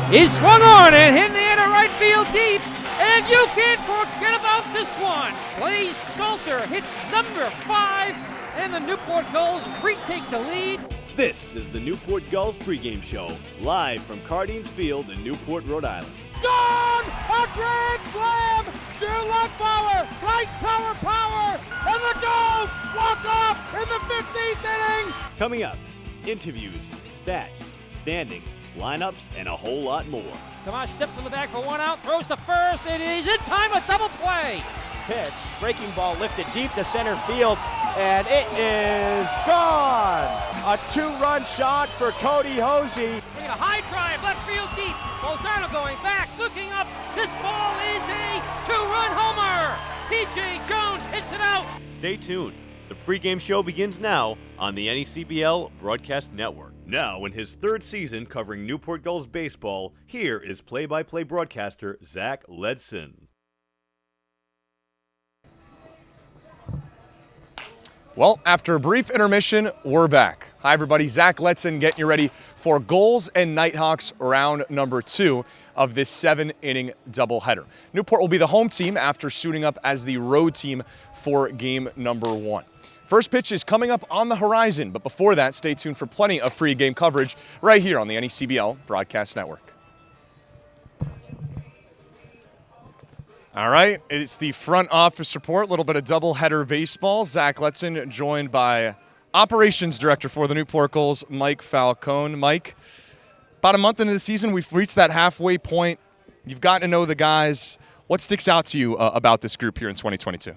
He swung on and hit the air to right field deep. And you can't forget about this one. Blaze Salter hits number 5, and the Newport Gulls retake the lead. This is the Newport Gulls pregame show, live from Cardines Field in Newport, Rhode Island. Gone! A grand slam! Drew Lundbauer, right tower power, and the Gulls walk off in the 15th inning! Coming up, interviews, stats, standings, lineups, and a whole lot more. Tomas steps on the back for one out, throws to first, and he's in time, a double play. Pitch, breaking ball lifted deep to center field, and it is gone! A 2-run shot for Cody Hosey. A high drive, left field deep. Bolzano going back, looking up. This ball is a 2-run homer. P.J. Jones hits it out. Stay tuned. The pregame show begins now on the NECBL Broadcast Network. Now, in his 3rd season covering Newport Gulls baseball, here is play-by-play broadcaster Zach Ledson. Well, after a brief intermission, we're back. Hi, everybody. Zach Ledson getting you ready for Gulls and Nighthawks round number 2 of this 7-inning doubleheader. Newport will be the home team after suiting up as the road team for game number 1. First pitch is coming up on the horizon, but before that, stay tuned for plenty of pregame coverage right here on the NECBL Broadcast Network. All right, it's the front office report, a little bit of doubleheader baseball. Zach Ledson joined by operations director for the Newport Gulls, Mike Falcone. Mike, about a month into the season, we've reached that halfway point. You've gotten to know the guys. What sticks out to you about this group here in 2022?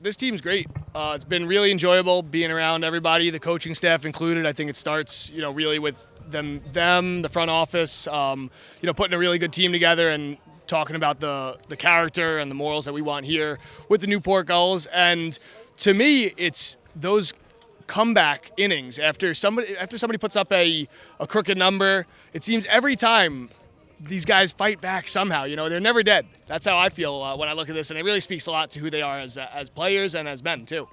This team's great. It's been really enjoyable being around everybody, the coaching staff included. I think it starts, really with them, the front office, putting a really good team together and talking about the character and the morals that we want here with the Newport Gulls. And to me, it's those comeback innings after somebody puts up a crooked number. It seems every time these guys fight back somehow. They're never dead. That's how I feel when I look at this, and it really speaks a lot to who they are as players and as men too.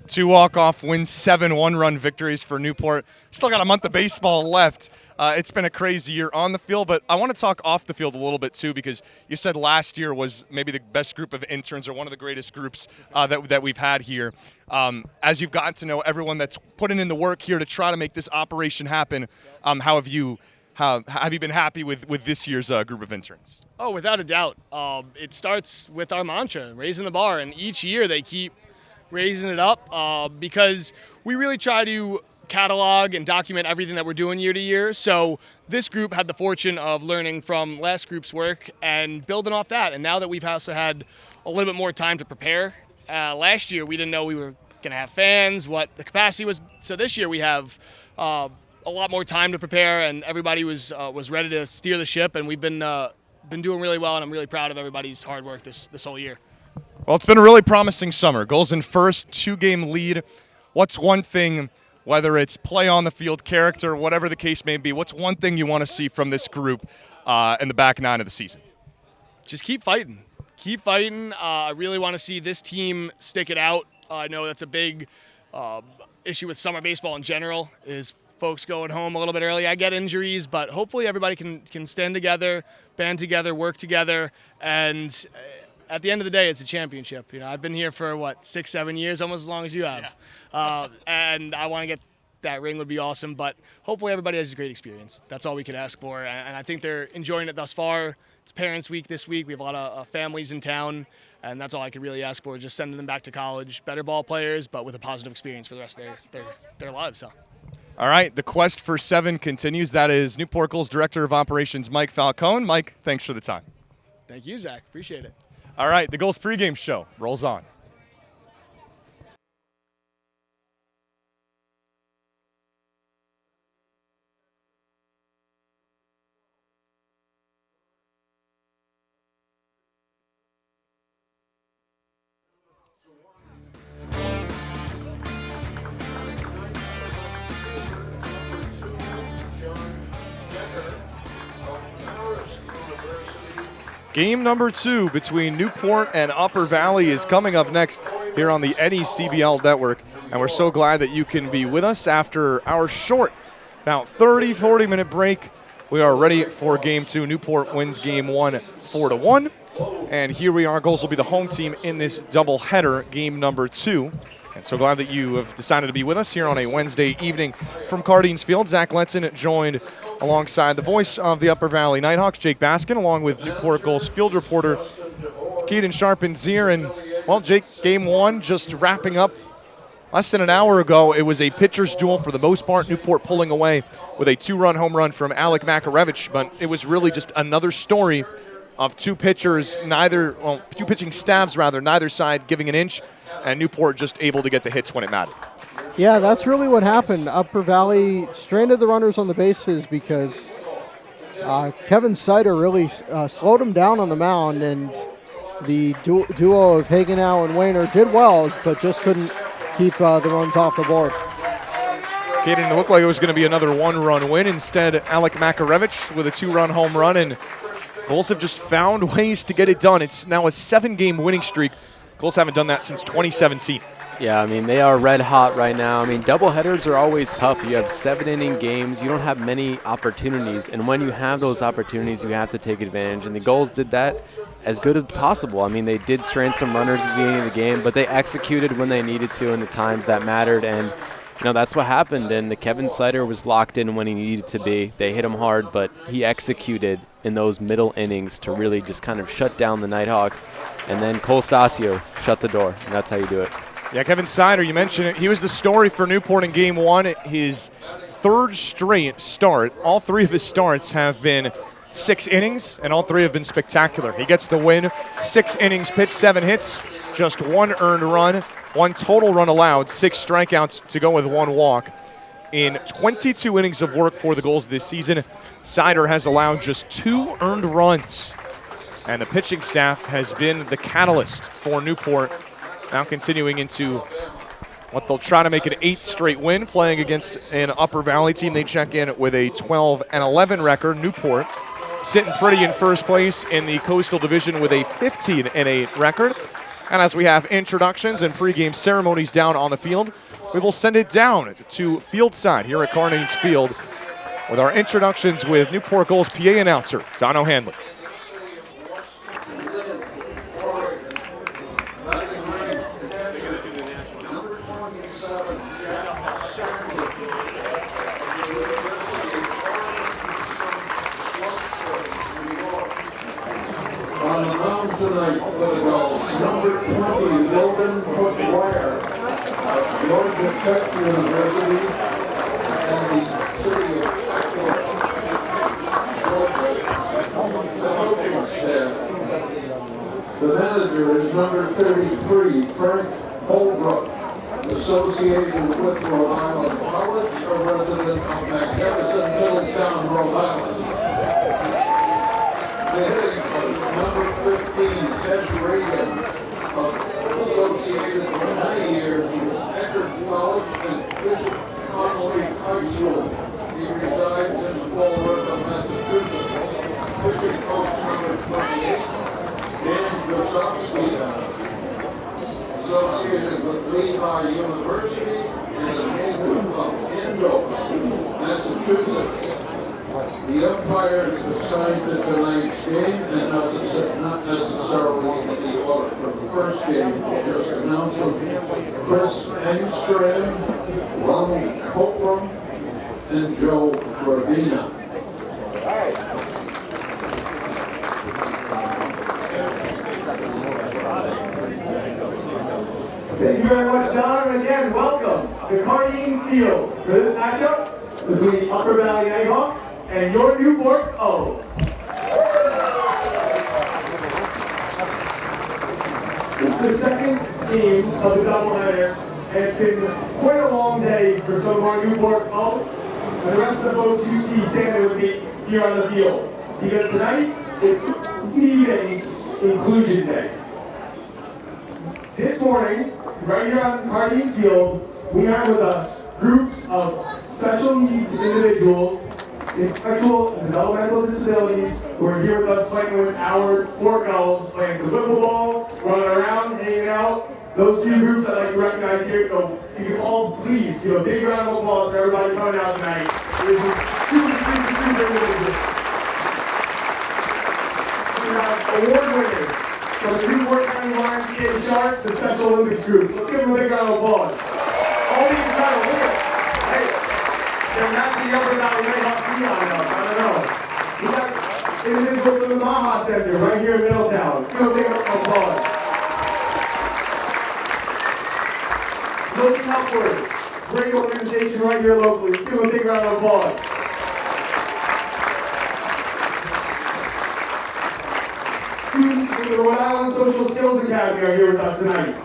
2 walk-off wins, 7 one-run victories for Newport. Still got a month of baseball left. It's been a crazy year on the field, but I want to talk off the field a little bit too, because you said last year was maybe the best group of interns or one of the greatest groups that we've had here. As you've gotten to know everyone that's putting in the work here to try to make this operation happen, how have you been happy with this year's group of interns? Oh, without a doubt. It starts with our mantra, raising the bar, and each year they keep raising it up because we really try to catalog and document everything that we're doing year to year. So this group had the fortune of learning from last group's work and building off that. And now that we've also had a little bit more time to prepare, last year we didn't know we were going to have fans, what the capacity was. So this year we have a lot more time to prepare, and everybody was ready to steer the ship, and we've been doing really well, and I'm really proud of everybody's hard work this whole year. Well, it's been a really promising summer. Gulls in first, 2-game lead. What's one thing, whether it's play on the field, character, whatever the case may be, what's one thing you want to see from this group in the back 9 of the season? Just keep fighting. Keep fighting. I really want to see this team stick it out. I know that's a big issue with summer baseball in general, is folks going home a little bit early. I get injuries, but hopefully everybody can stand together, band together, work together, and at the end of the day, it's a championship. I've been here for 6-7 years, almost as long as you have. Yeah. And I want to get that ring. Would be awesome, but hopefully everybody has a great experience. That's all we could ask for, and I think they're enjoying it thus far. It's Parents Week this week. We have a lot of families in town, and that's all I could really ask for, just sending them back to college, better ball players, but with a positive experience for the rest of their lives. So. All right, the quest for 7 continues. That is Newport Gulls Director of Operations, Mike Falcone. Mike, thanks for the time. Thank you, Zach. Appreciate it. All right, the Gulls pregame show rolls on. Game number 2 between Newport and Upper Valley is coming up next here on the NECBL Network. And we're so glad that you can be with us after our short, about 30-40 minute break. We are ready for game 2. Newport wins game 1 4-1. And here we are. Gulls will be the home team in this doubleheader, game number 2. And so glad that you have decided to be with us here on a Wednesday evening from Cardines Field. Zach Letson joined alongside the voice of the Upper Valley Nighthawks, Jake Baskin, along with Newport Gulls field reporter Keaton Sharp-Zier. And, well, Jake, game 1 just wrapping up less than an hour ago. It was a pitcher's duel for the most part. Newport pulling away with a 2-run home run from Alec Makarevich, but it was really just another story of two pitchers, two pitching staffs rather, neither side giving an inch, and Newport just able to get the hits when it mattered. Yeah, that's really what happened. Upper Valley stranded the runners on the bases because Kevin Sider really slowed him down on the mound, and the duo of Hagenau and Wayner did well, but just couldn't keep the runs off the board. It looked like it was going to be another 1-run win. Instead, Alec Makarevich with a 2-run home run, and Gulls have just found ways to get it done. It's now a 7-game winning streak. Gulls haven't done that since 2017. Yeah, I mean, they are red hot right now. I mean, doubleheaders are always tough. You have 7-inning games. You don't have many opportunities. And when you have those opportunities, you have to take advantage. And the Gulls did that as good as possible. I mean, they did strand some runners at the beginning of the game, but they executed when they needed to in the times that mattered. And, you know, that's what happened. And the Kevin Sider was locked in when he needed to be. They hit him hard, but he executed in those middle innings to really just kind of shut down the Nighthawks. And then Cole Stasio shut the door, and that's how you do it. Yeah, Kevin Sider, you mentioned it. He was the story for Newport in game 1. His 3rd straight start. All 3 of his starts have been 6 innings, and all 3 have been spectacular. He gets the win. 6 innings pitched, 7 hits, just 1 earned run, 1 total run allowed, 6 strikeouts to go with 1 walk. In 22 innings of work for the Gulls this season, Sider has allowed just 2 earned runs. And the pitching staff has been the catalyst for Newport, now continuing into what they'll try to make an 8th straight win, playing against an Upper Valley team. They check in with a 12-11 record. Newport sitting pretty in first place in the Coastal Division with a 15-8 record. And as we have introductions and pregame ceremonies down on the field, we will send it down to field side here at Cardines Field with our introductions with Newport Gulls PA announcer Don O'Hanley. On the mound tonight for the Gulls, number 20, Logan Wire, Georgia Tech University, and the city of Ashland, Georgia. The manager is number 33, Frank Holbrook, associated with Rhode Island College, a resident of Magnificent Middletown, Rhode Island. The hitting coach, number 15, Ted Reagan, associated for many years with Eckerd College and Bishop Connolly High School. He resides in Fall River, Massachusetts. Pitching coach number 28, Dan Gosowski, associated with Lehigh University and the native of Andover, Massachusetts. The umpires assigned to tonight's game, and not necessarily in the order for the first game, just announcing Chris Engstrand, Ronald Copeland, and Joe Gravina. Thank you very much, Don, and again, welcome to Cardines Field for this matchup between the Upper Valley Nighthawks and your Newport Gulls. This is the second game of the doubleheader, and it's been quite a long day for some of our Newport Gulls and the rest of the folks you see standing with me here on the field. Because tonight, it's D-Day Inclusion Day. This morning, right here on Cardines Field, we have with us groups of special needs individuals, intellectual and developmental disabilities, who are here with us fighting with our four Gulls, playing some wiffle ball, running around, hanging out. Those 3 groups I'd like to recognize here, so you can all please give a big round of applause for everybody coming out tonight. It is super individuals. award winners from the Newport County YMCA Sharks, the Special Olympics group. Let's give them a big round of applause. All these medals, look at, hey, they're matching up with our Nighthawks neon now. I don't know. We got individuals from the Maha Center right here in Middletown. Let's give them a big round of applause. Looking upwards, great organization right here locally. Let's give them a big round of applause. Students from the Rhode Island Social Skills Academy are here with us tonight.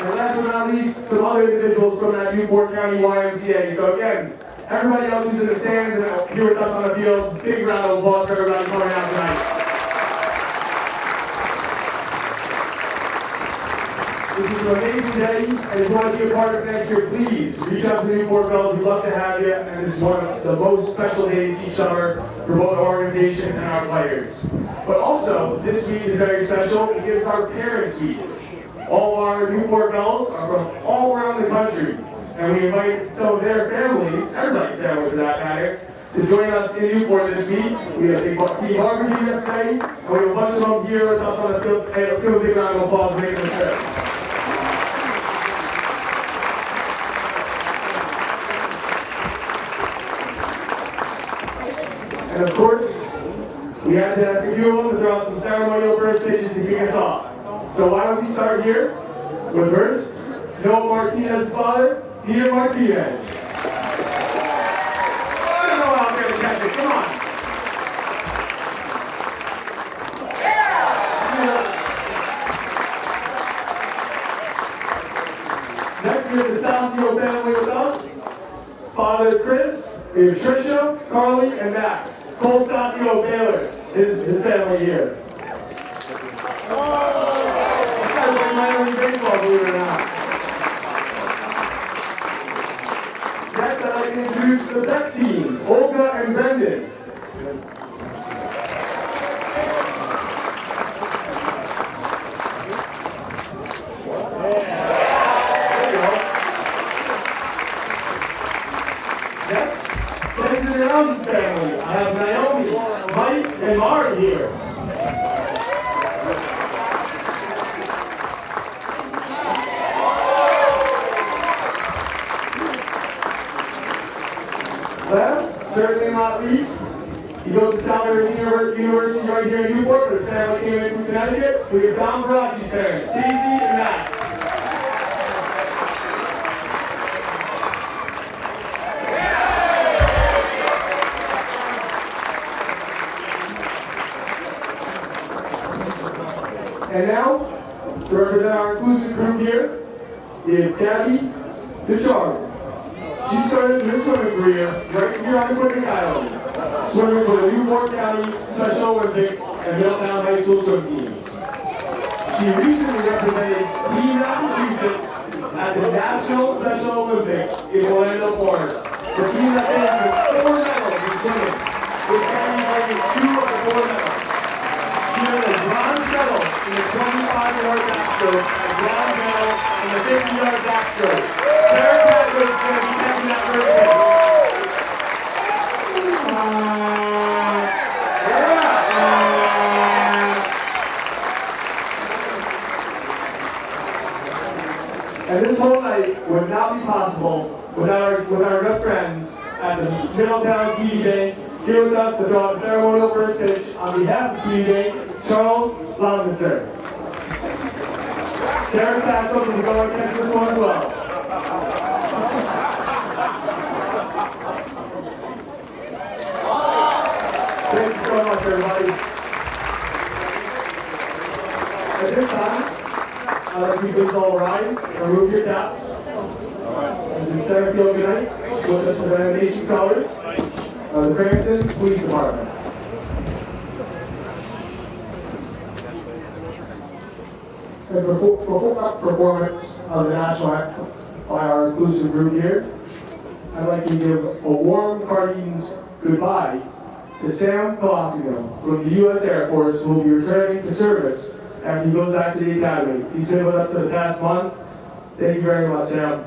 And last but not least, some other individuals from that Newport County YMCA. So again, everybody else who's in the stands and here with us on the field, big round of applause for everybody coming out tonight. This is an amazing day, and if you want to be a part of next year, please reach out to the Newport Gulls. We'd love to have you, and this is one of the most special days each summer for both our organization and our players. But also, this week is very special because it's our Parents' Week. All of our Newport Gulls are from all around the country, and we invite some of their families, everybody's family for that matter, to join us in Newport this week. We had a big team barbecue yesterday, and we have a bunch of them here with us on the field today. Let's give a big round of applause for making the trip. And of course, we have to ask a few of them to throw out some ceremonial first pitches to kick us off. So why don't we start here with first, Noah Martinez's father, Peter Martinez. Go out there to catch it, come on. Next we have the Salcio family with us. Father Chris, we have Tricia, Carly, and Max. Cole Stasio Baylor is his family here. Oh! This guy's playing minor league baseball, believe it or not. Next, I'd like to introduce the Beck teams, Olga and Brendan. Family. I have Naomi, Mike, and Mari here. Last, certainly not least, he goes to Salvador University right here in Newport, but his family came in from Connecticut. We have Tom Baracci's parents, Cece and Matt. And now, to represent our inclusive group here, we have Gabby DeCharlie. She started her swimming career right here on Newport Island, swimming for the Newport County Special Olympics and Middletown High School swim teams. She recently represented Team Massachusetts at the National Special Olympics in Orlando, Florida. The team that finished with 4 medals in swimming, with Gabby winning 2 of the 4 medals. She earned a bronze medal in the 25-yard backstroke and a bronze medal in the 50-yard backstroke. Sarah Patrick is going to be catching that first pitch. And this whole night would not be possible without our good friends at the Middletown TV Bank. Here with us to draw a ceremonial first pitch on behalf of TV Bank, Charles Loudonser. Sarah Paxel can go and catch this one as well. Thank you so much, everybody. At this time, I'd like you to please all rise and remove your caps. As in center field tonight, with us presenting the nation's colors, the Cranston Police Department. And before performance of the national anthem by our inclusive group here, I'd like to give a warm Cardinals goodbye to Sam Colosimo from the U.S. Air Force, who will be returning to service after he goes back to the Academy. He's been with us for the past month. Thank you very much, Sam.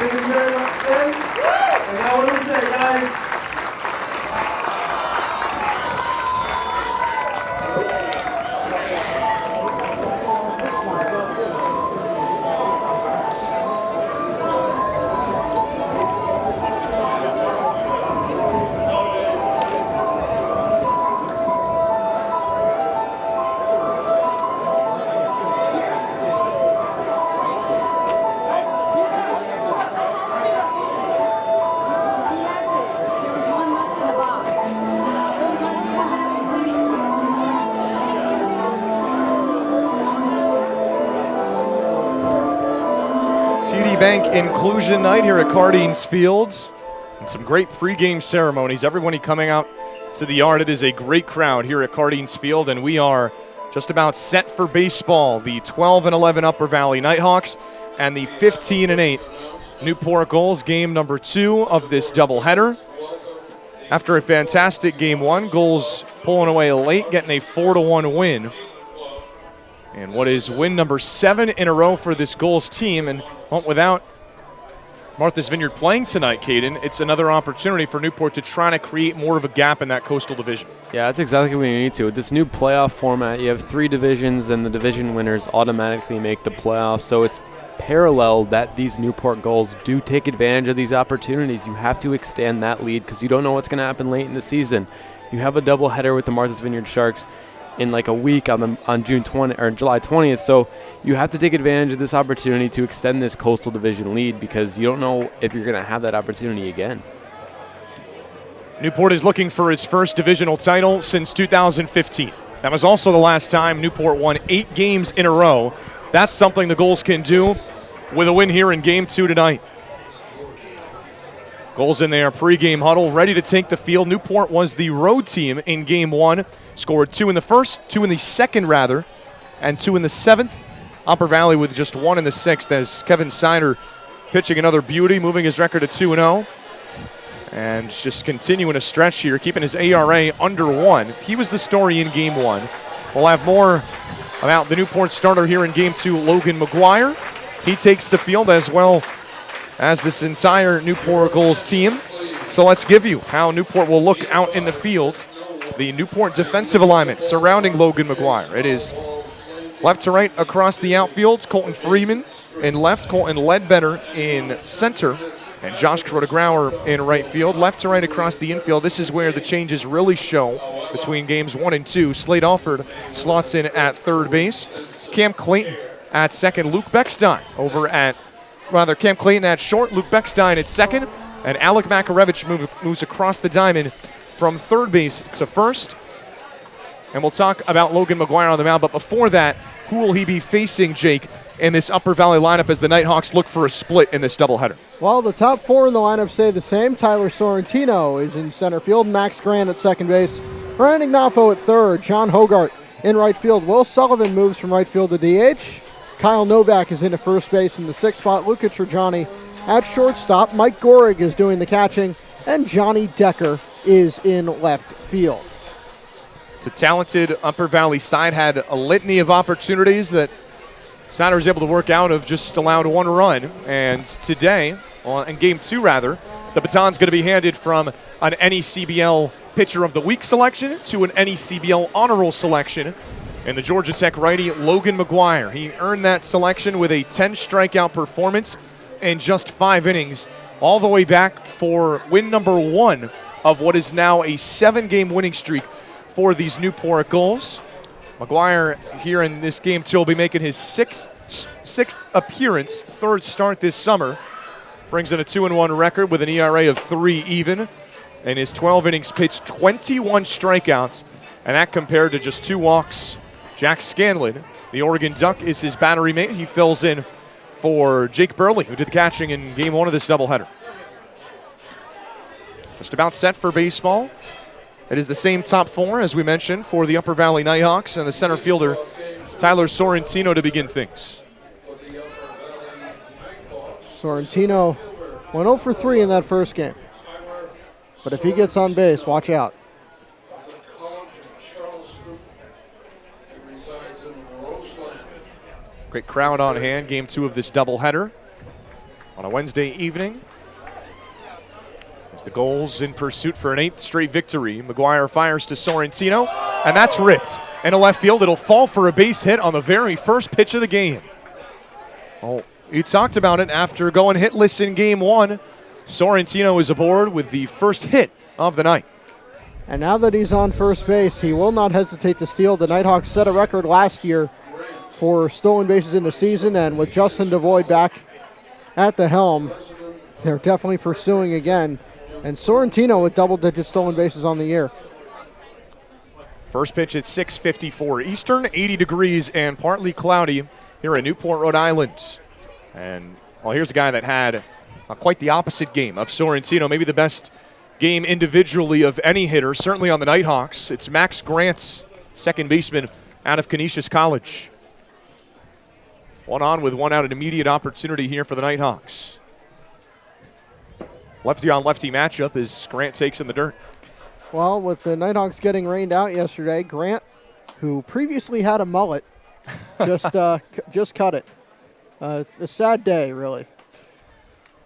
Thank you very much, Tim. And now what do we say, guys? TD Bank Inclusion Night here at Cardines Fields, and some great pregame ceremonies. Everybody coming out to the yard. It is a great crowd here at Cardines Field, and we are just about set for baseball. The 12-11 Upper Valley Nighthawks and the 15-8 Newport Gulls, game number 2 of this doubleheader. After a fantastic game 1, Gulls pulling away late, getting a 4-1 win. And what is win number 7 in a row for this Gulls team. And without Martha's Vineyard playing tonight, Caden, it's another opportunity for Newport to try to create more of a gap in that Coastal Division. Yeah, that's exactly what you need to. With this new playoff format, you have 3 divisions, and the division winners automatically make the playoffs. So it's parallel that these Newport Gulls do take advantage of these opportunities. You have to extend that lead because you don't know what's going to happen late in the season. You have a doubleheader with the Martha's Vineyard Sharks in like a week on June 20 or July 20th. So you have to take advantage of this opportunity to extend this Coastal Division lead because you don't know if you're going to have that opportunity again. Newport is looking for its first divisional title since 2015. That was also the last time Newport won 8 games in a row. That's something the Gulls can do with a win here in Game 2 tonight. Gulls in their pregame huddle, ready to take the field. Newport was the road team in Game 1. Scored 2 in the first, 2 in the second rather, and 2 in the 7th. Upper Valley with just 1 in the 6th as Kevin Sider pitching another beauty, moving his record to 2-0. And just continuing a stretch here, keeping his ERA under 1. He was the story in Game 1. We'll have more about the Newport starter here in Game 2, Logan McGuire. He takes the field as well as this entire Newport Gulls team. So let's give you how Newport will look out in the field. The Newport defensive alignment surrounding Logan McGuire. It is left to right across the outfield. Colton Freeman in left, Colton Ledbetter in center, and Josh Krodegrauer in right field. Left to right across the infield. This is where the changes really show between games 1 and 2. Slade Alford slots in at third base. Cam Clayton at second. Cam Clayton at short. Luke Beckstein at second. And Alec Makarevich moves across the diamond from third base to first. And we'll talk about Logan McGuire on the mound. But before that, who will he be facing, Jake, in this Upper Valley lineup as the Nighthawks look for a split in this doubleheader? Well, the top 4 in the lineup stay the same. Tyler Sorrentino is in center field. Max Grant at second base. Brandon Ignapo at third. John Hogart in right field. Will Sullivan moves from right field to DH. Kyle Novak is into first base in the 6th spot. Luca Trajani at shortstop. Mike Gorig is doing the catching. And Johnny Decker is in left field. It's a talented Upper Valley side. Had a litany of opportunities that Sider was able to work out of, just allowed 1 run. And today, in Game 2 rather, the baton's going to be handed from an NECBL Pitcher of the Week selection to an NECBL Honor Roll selection. And the Georgia Tech righty, Logan McGuire. He earned that selection with a 10 strikeout performance in just 5 innings, all the way back for win number 1 of what is now a 7-game winning streak for these Newport Gulls. McGuire here in this game 2 will be making his sixth appearance, 3rd start this summer. Brings in a 2-1 record with an ERA of 3 even. And his 12 innings pitched, 21 strikeouts, and that compared to just 2 walks. Jack Scanlon, the Oregon Duck, is his battery mate. He fills in for Jake Burley, who did the catching in game 1 of this doubleheader. Just about set for baseball. It is the same top 4, as we mentioned, for the Upper Valley Nighthawks and the center fielder, Tyler Sorrentino, to begin things. Sorrentino went 0 for 3 in that first game. But if he gets on base, watch out. Great crowd on hand, game 2 of this doubleheader on a Wednesday evening. As the Gulls in pursuit for an 8th straight victory. McGuire fires to Sorrentino, and that's ripped into left field. It'll fall for a base hit on the very first pitch of the game. Oh, he talked about it after going hitless in game 1. Sorrentino is aboard with the first hit of the night. And now that he's on first base, he will not hesitate to steal. The Nighthawks set a record last year for stolen bases in the season, and with Justin DeVoy back at the helm, they're definitely pursuing again. And Sorrentino with double-digit stolen bases on the year. First pitch at 6:54 Eastern, 80 degrees and partly cloudy here in Newport, Rhode Island. And, well, here's a guy that had quite the opposite game of Sorrentino, maybe the best game individually of any hitter, certainly on the Nighthawks. It's Max Grant, second baseman out of Canisius College. 1 on with 1 out, an immediate opportunity here for the Nighthawks. Lefty on lefty matchup as Grant takes in the dirt. Well, with the Nighthawks getting rained out yesterday, Grant, who previously had a mullet, just cut it. A sad day, really.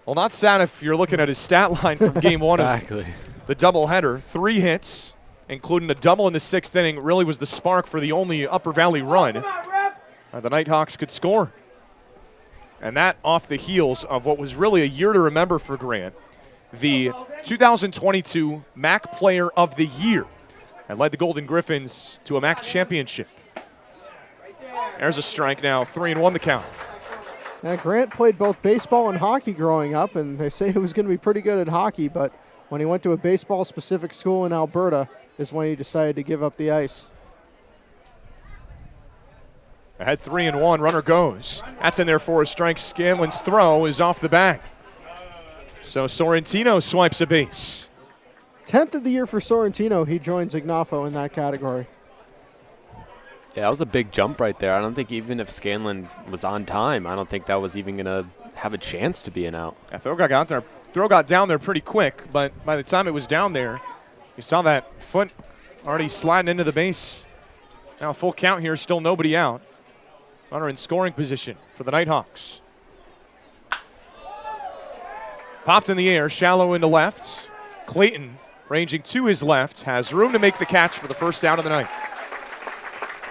Well, not sad if you're looking at his stat line from game 1 exactly. of the doubleheader. 3 hits, including a double in the 6th inning, really was the spark for the only Upper Valley run the Nighthawks could score. And that off the heels of what was really a year to remember for Grant, the 2022 MAC Player of the Year, and led the Golden Griffins to a MAC championship. There's a strike now, 3-1 the count. Now, Grant played both baseball and hockey growing up, and they say he was going to be pretty good at hockey, but when he went to a baseball-specific school in Alberta is when he decided to give up the ice. Ahead 3-1, runner goes. That's in there for a strike. Scanlon's throw is off the back. So Sorrentino swipes a base. 10th of the year for Sorrentino. He joins Ignafo in that category. Yeah, that was a big jump right there. I don't think even if Scanlon was on time, I don't think that was even going to have a chance to be an out. Yeah, throw got down there pretty quick, but by the time it was down there, you saw that foot already sliding into the base. Now full count here, still nobody out. Runner in scoring position for the Nighthawks. Popped in the air, shallow into left. Clayton, ranging to his left, has room to make the catch for the first out of the night.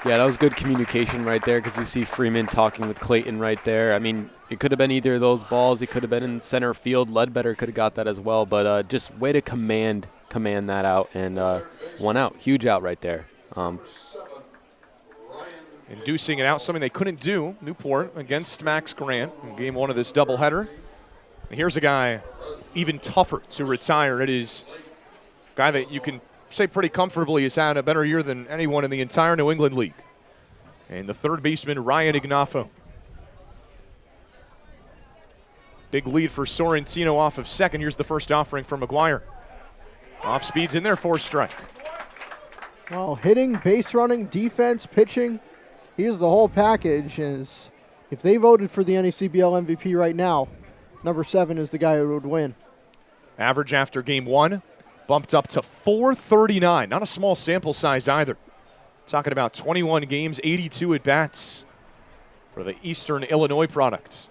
Yeah, that was good communication right there because you see Freeman talking with Clayton right there. I mean, it could have been either of those balls. It could have been in center field. Ledbetter could have got that as well, but just way to command that out, and 1 out. Huge out right there. Inducing it out, something they couldn't do, Newport, against Max Grant in game 1 of this doubleheader. Here's a guy even tougher to retire. It is a guy that you can say pretty comfortably has had a better year than anyone in the entire New England League. And the third baseman, Ryan Ignafo. Big lead for Sorrentino off of second. Here's the first offering from McGuire. Off speed's in there for a strike. Well, hitting, base running, defense, pitching, he is the whole package. If they voted for the NECBL MVP right now, number 7 is the guy who would win. Average after game 1 bumped up to .439. Not a small sample size either. Talking about 21 games, 82 at-bats for the Eastern Illinois product.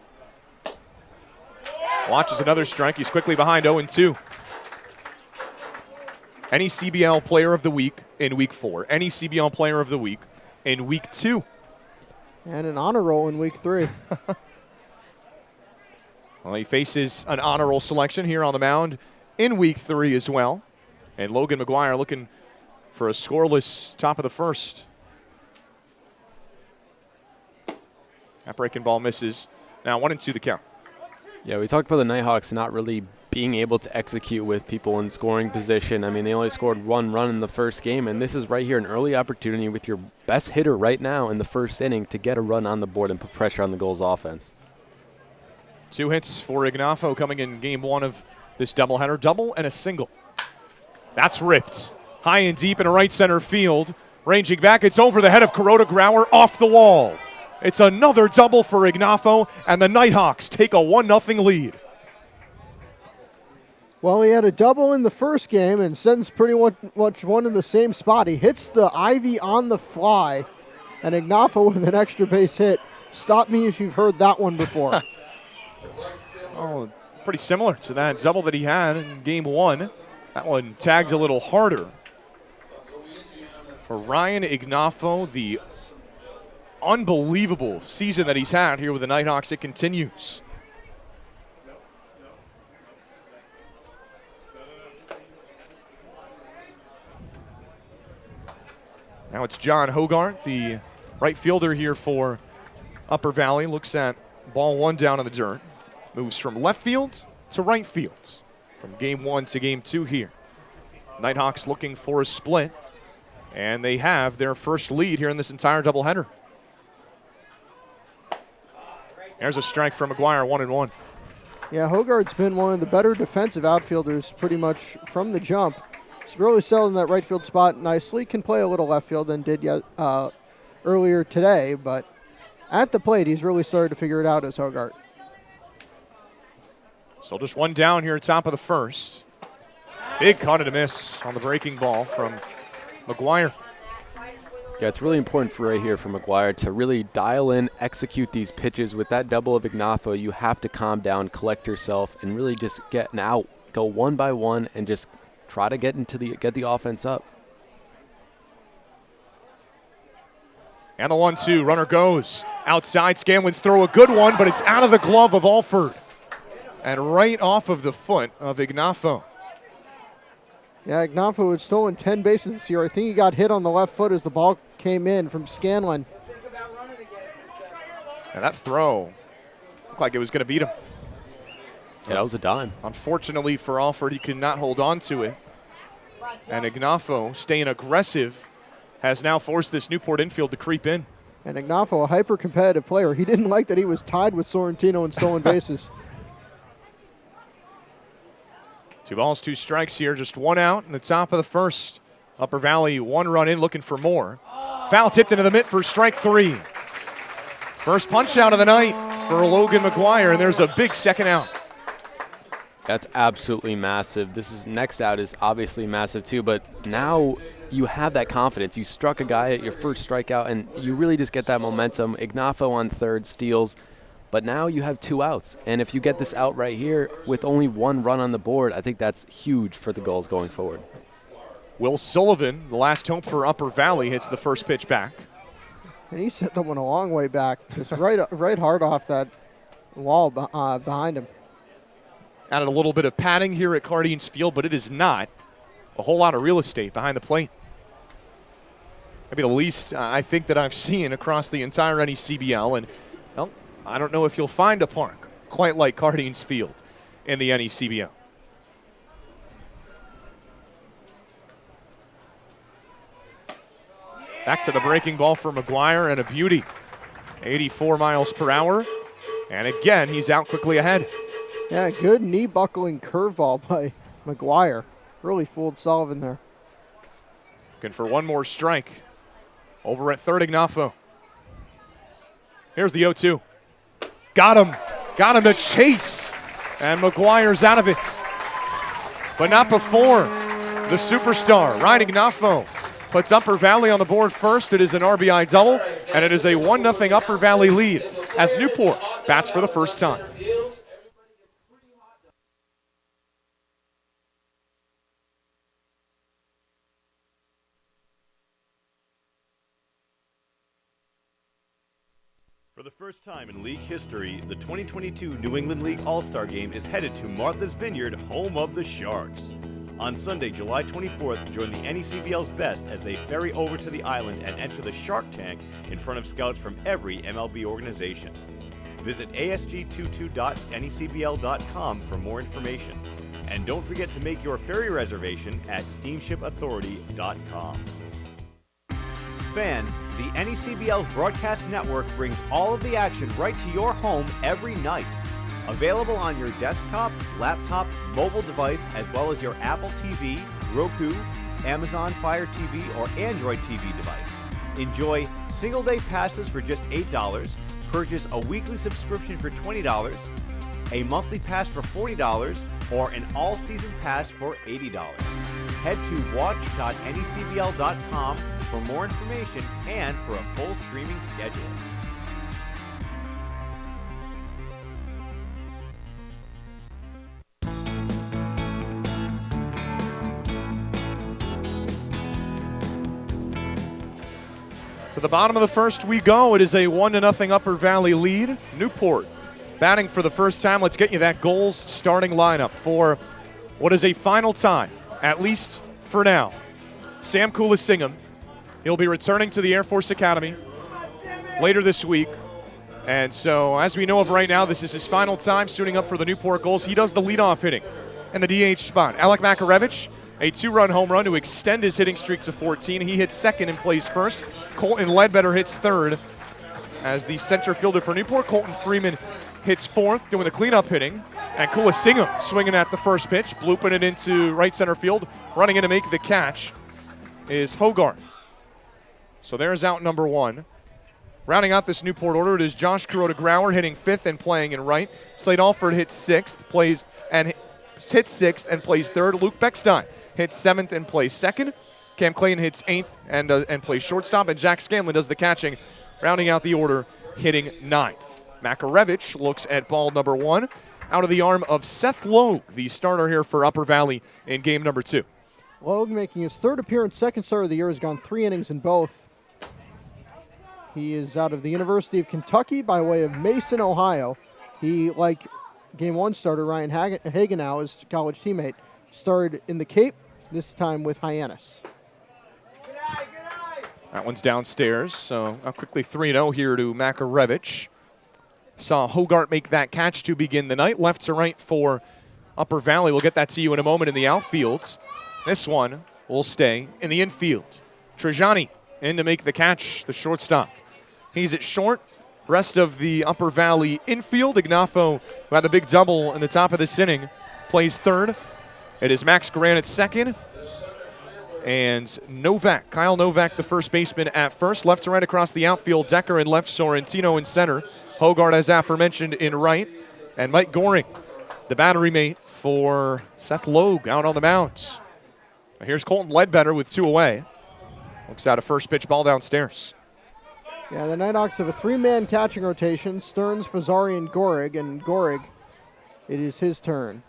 Watches another strike. He's quickly behind 0-2. NECBL Player of the Week in Week 4. NECBL Player of the Week in Week 2. And an honor roll in Week 3. Well, he faces an honor roll selection here on the mound in Week 3 as well. And Logan McGuire looking for a scoreless top of the first. That breaking ball misses. Now 1-2 the count. Yeah, we talked about the Nighthawks not really being able to execute with people in scoring position. I mean, they only scored 1 run in the first game, and this is right here an early opportunity with your best hitter right now in the first inning to get a run on the board and put pressure on the Gulls offense. 2 hits for Ignafo coming in game 1 of this doubleheader. Double and a single. That's ripped. High and deep in a right center field. Ranging back, it's over the head of Kuroda Grauer off the wall. It's another double for Ignafo, and the Nighthawks take a 1-0 lead. Well, he had a double in the first game and sends pretty much one in the same spot. He hits the Ivy on the fly, and Ignafo with an extra base hit. Stop me if you've heard that one before. Oh, pretty similar to that double that he had in game 1. That one tagged a little harder. For Ryan Ignafo, the unbelievable season that he's had here with the Nighthawks, it continues. Now it's John Hogart, the right fielder here for Upper Valley. Looks at ball 1 down in the dirt. Moves from left field to right field. From game 1 to game 2 here. Nighthawks looking for a split. And they have their first lead here in this entire doubleheader. There's a strike from McGuire, 1-1. Yeah, Hogart's been one of the better defensive outfielders pretty much from the jump. He's really settled in that right field spot nicely. Can play a little left field than did earlier today, but at the plate, he's really started to figure it out as Hogart. So just 1 down here at top of the first. Big cut and a miss on the breaking ball from McGuire. Yeah, it's really important for right here for McGuire to really dial in, execute these pitches. With that double of Ignafo, you have to calm down, collect yourself, and really just get an out. Go 1 by 1 and just try to get the offense up. And the 1-2, runner goes outside. Scanlon's throw a good one, but it's out of the glove of Alford. And right off of the foot of Ignafo. Yeah, Ignafo had stolen 10 bases this year. I think he got hit on the left foot as the ball came in from Scanlon. And that throw looked like it was going to beat him. Yeah, that was a dime. Unfortunately for Alford, he could not hold on to it. And Ignafo, staying aggressive, has now forced this Newport infield to creep in. And Ignafo, a hyper-competitive player. He didn't like that he was tied with Sorrentino in stolen bases. 2 balls, 2 strikes here, just 1 out in the top of the first. Upper Valley 1 run in, looking for more. Foul tipped into the mitt for strike 3. First punch out of the night for Logan McGuire, and there's a big second out. That's absolutely massive. This is next out is obviously massive too, but now you have that confidence. You struck a guy at your first strikeout, and you really just get that momentum. Ignafo on third steals. But now you have 2 outs, and if you get this out right here with only 1 run on the board, I think that's huge for the Gulls going forward. Will Sullivan, the last hope for Upper Valley, hits the first pitch back. And he sent that one a long way back, just right hard off that wall behind him. Added a little bit of padding here at Cardines Field, but it is not a whole lot of real estate behind the plate. Maybe the least I think that I've seen across the entire NECBL, and well, I don't know if you'll find a park quite like Cardines Field in the NECBL. Back to the breaking ball for McGuire, and a beauty. 84 miles per hour. And again, he's out quickly ahead. Yeah, good knee buckling curveball by McGuire. Really fooled Sullivan there. Looking for 1 more strike. Over at third, Ignafo. Here's the 0-2. Got him to chase, and McGuire's out of it. But not before the superstar, Ryan Ignafo, puts Upper Valley on the board first. It is an RBI double, and it is a 1-0 Upper Valley lead as Newport bats for the first time. For the first time in league history, the 2022 New England League All-Star Game is headed to Martha's Vineyard, home of the Sharks. On Sunday, July 24th, join the NECBL's best as they ferry over to the island and enter the Shark Tank in front of scouts from every MLB organization. Visit asg22.necbl.com for more information. And don't forget to make your ferry reservation at steamshipauthority.com. Fans, the NECBL's broadcast network brings all of the action right to your home every night. Available on your desktop, laptop, mobile device, as well as your Apple TV, Roku, Amazon Fire TV, or Android TV device. Enjoy single-day passes for just $8, purchase a weekly subscription for $20, a monthly pass for $40, or an all-season pass for $80. Head to watch.necbl.com for more information and for a full streaming schedule. To the bottom of the first we go. It is a 1-0 Upper Valley lead. Newport batting for the first time. Let's get you that Gulls starting lineup for what is a final time, at least for now. Sam Kulisingham, he'll be returning to the Air Force Academy later this week. And so, as we know of right now, this is his final time suiting up for the Newport Gulls. He does the leadoff hitting in the DH spot. Alec Makarevich, a 2-run home run to extend his hitting streak to 14. He hits second and plays first. Colton Ledbetter hits third as the center fielder for Newport. Colton Freeman hits fourth, doing the cleanup hitting. And Kulisingham swinging at the first pitch, blooping it into right center field. Running in to make the catch is Hogarth. So there's out number one. Rounding out this Newport order, it is Josh Kuroda-Grauer hitting fifth and playing in right. Slade Alford hits sixth, plays third. Luke Beckstein hits seventh and plays second. Cam Clayton hits eighth and plays shortstop. And Jack Scanlon does the catching, rounding out the order, hitting ninth. Makarevich looks at ball number one out of the arm of Seth Logue, the starter here for Upper Valley in game number two. Logue making his third appearance, second start of the year, has gone 3 innings in both. He is out of the University of Kentucky by way of Mason, Ohio. He, like game one starter Ryan Hagenow, his college teammate, started in the Cape, this time with Hyannis. That one's downstairs, so now quickly 3-0 here to Makarevich. Saw Hogarth make that catch to begin the night. Left to right for Upper Valley. We'll get that to you in a moment in the outfield. This one will stay in the infield. Trajani in to make the catch, the shortstop. He's at short. Rest of the Upper Valley infield. Ignafo, who had the big double in the top of this inning, plays third. It is Max Grant at second. And Novak, Kyle Novak, the first baseman at first. Left to right across the outfield, Decker in left, Sorrentino in center. Hogarth, as aforementioned, in right. And Mike Goring, the battery mate for Seth Logue, out on the mound. Here's Colton Ledbetter with 2 away. Looks at a first pitch ball downstairs. Yeah, the Nighthawks have a 3-man catching rotation. Stearns, Fazzari, and Gorig. And Gorig, it is his turn.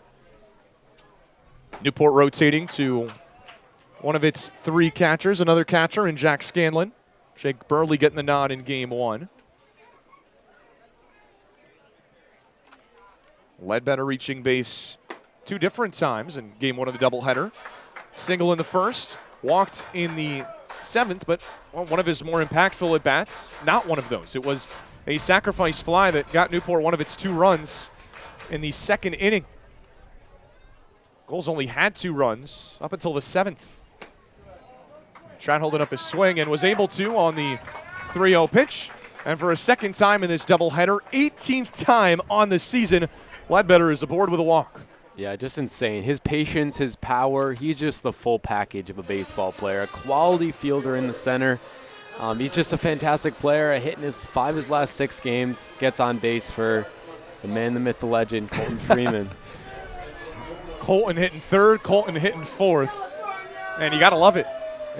Newport rotating to one of its 3 catchers, another catcher in Jack Scanlon. Jake Burley getting the nod in game one. Ledbetter reaching base 2 different times in game one of the doubleheader. Single in the first, walked in the 7th, but one of his more impactful at-bats, not one of those. It was a sacrifice fly that got Newport one of its 2 runs in the 2nd inning. Gulls only had 2 runs up until the 7th. Tried holding up his swing and was able to on the 3-0 pitch. And for a second time in this doubleheader, 18th time on the season, Ledbetter is aboard with a walk. Yeah, just insane. His patience, his power, he's just the full package of a baseball player. A quality fielder in the center. He's just a fantastic player. Hitting his 5 of his last 6 games. Gets on base for the man, the myth, the legend, Colton Freeman. Colton hitting third, Colton hitting fourth. And you got to love it.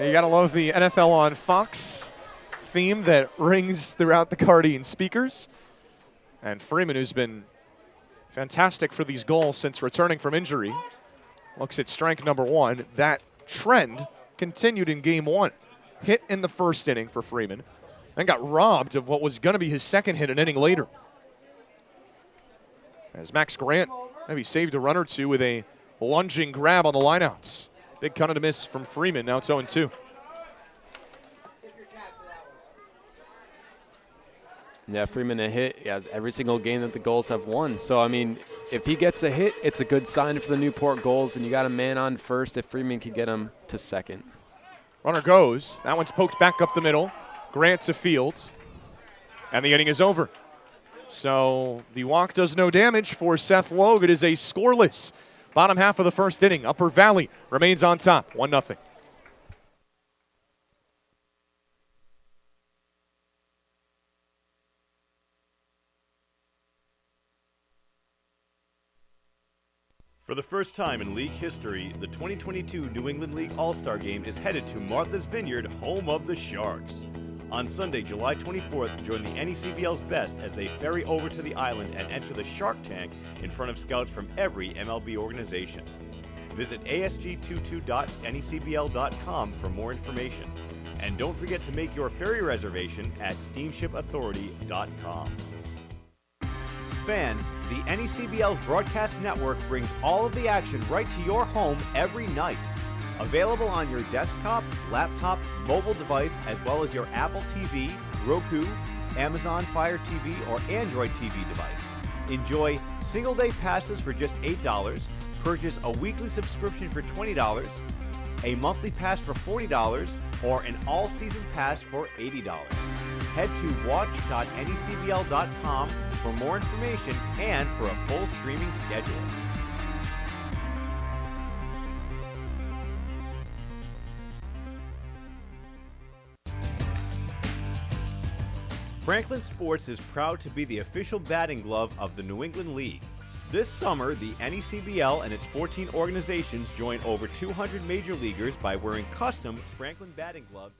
You got to love the NFL on Fox theme that rings throughout the Guardian speakers. And Freeman, who's been fantastic for these Gulls since returning from injury, looks at strike number 1. That trend continued in game 1. Hit in the first inning for Freeman, then got robbed of what was going to be his second hit an inning later. As Max Grant maybe saved a run or two with a lunging grab on the lineouts. Big cut and a miss from Freeman. Now it's 0-2. Yeah, Freeman a hit. He has every single game that the Gulls have won. So, I mean, if he gets a hit, it's a good sign for the Newport Gulls, and you got a man on first if Freeman can get him to second. Runner goes. That one's poked back up the middle. Grant to Fields. And the inning is over. So the walk does no damage for Seth Logue. It is a scoreless bottom half of the first inning. Upper Valley remains on top, 1-0. For the first time in league history, the 2022 New England League All-Star Game is headed to Martha's Vineyard, home of the Sharks. On Sunday, July 24th, join the NECBL's best as they ferry over to the island and enter the Shark Tank in front of scouts from every MLB organization. Visit asg22.necbl.com for more information. And don't forget to make your ferry reservation at steamshipauthority.com. Fans, the NECBL's broadcast network brings all of the action right to your home every night. Available on your desktop, laptop, mobile device, as well as your Apple TV, Roku, Amazon Fire TV, or Android TV device. Enjoy single-day passes for just $8, purchase a weekly subscription for $20, a monthly pass for $40, or an all-season pass for $80. Head to watch.necbl.com for more information and for a full streaming schedule. Franklin Sports is proud to be the official batting glove of the New England League. This summer, the NECBL and its 14 organizations join over 200 major leaguers by wearing custom Franklin batting gloves.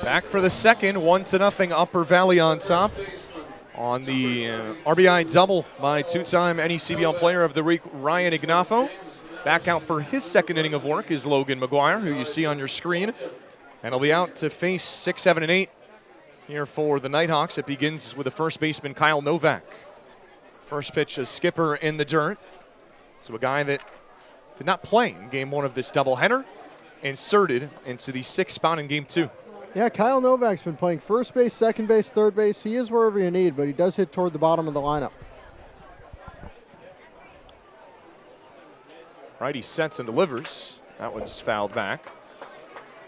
Back for the second, 1-0 Upper Valley on top. On the RBI double by two-time NECBL Player of the Week, Ryan Ignafo. Back out for his second inning of work is Logan McGuire, who you see on your screen. And he'll be out to face 6, 7, and 8 here for the Nighthawks. It begins with the first baseman, Kyle Novak. First pitch, a skipper in the dirt. So a guy that did not play in game one of this doubleheader, inserted into the sixth spot in game two. Yeah, Kyle Novak's been playing first base, second base, third base. He is wherever you need, but he does hit toward the bottom of the lineup. Righty sets and delivers. That one's fouled back.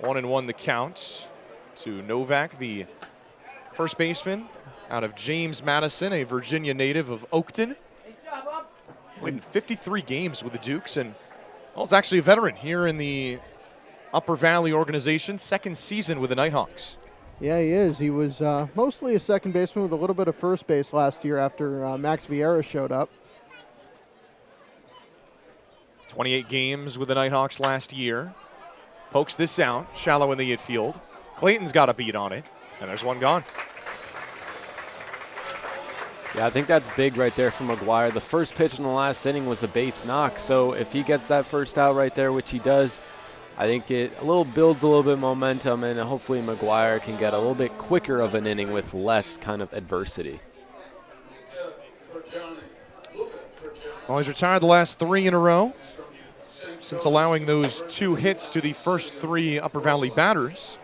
1-1 the count to Novak, the first baseman out of James Madison, a Virginia native of Oakton. Played in 53 games with the Dukes, and well, is actually a veteran here in the Upper Valley organization, second season with the Nighthawks. Yeah, he is. He was mostly a second baseman with a little bit of first base last year after Max Vieira showed up. 28 games with the Nighthawks last year. Pokes this out, shallow in the infield. Clayton's got a beat on it, and there's one gone. Yeah, I think that's big right there for McGuire. The first pitch in the last inning was a base knock, so if he gets that first out right there, which he does, I think it builds a little bit of momentum, and hopefully McGuire can get a little bit quicker of an inning with less kind of adversity. Well, he's retired the last 3 in a row since allowing those 2 hits to the first 3 Upper Valley batters.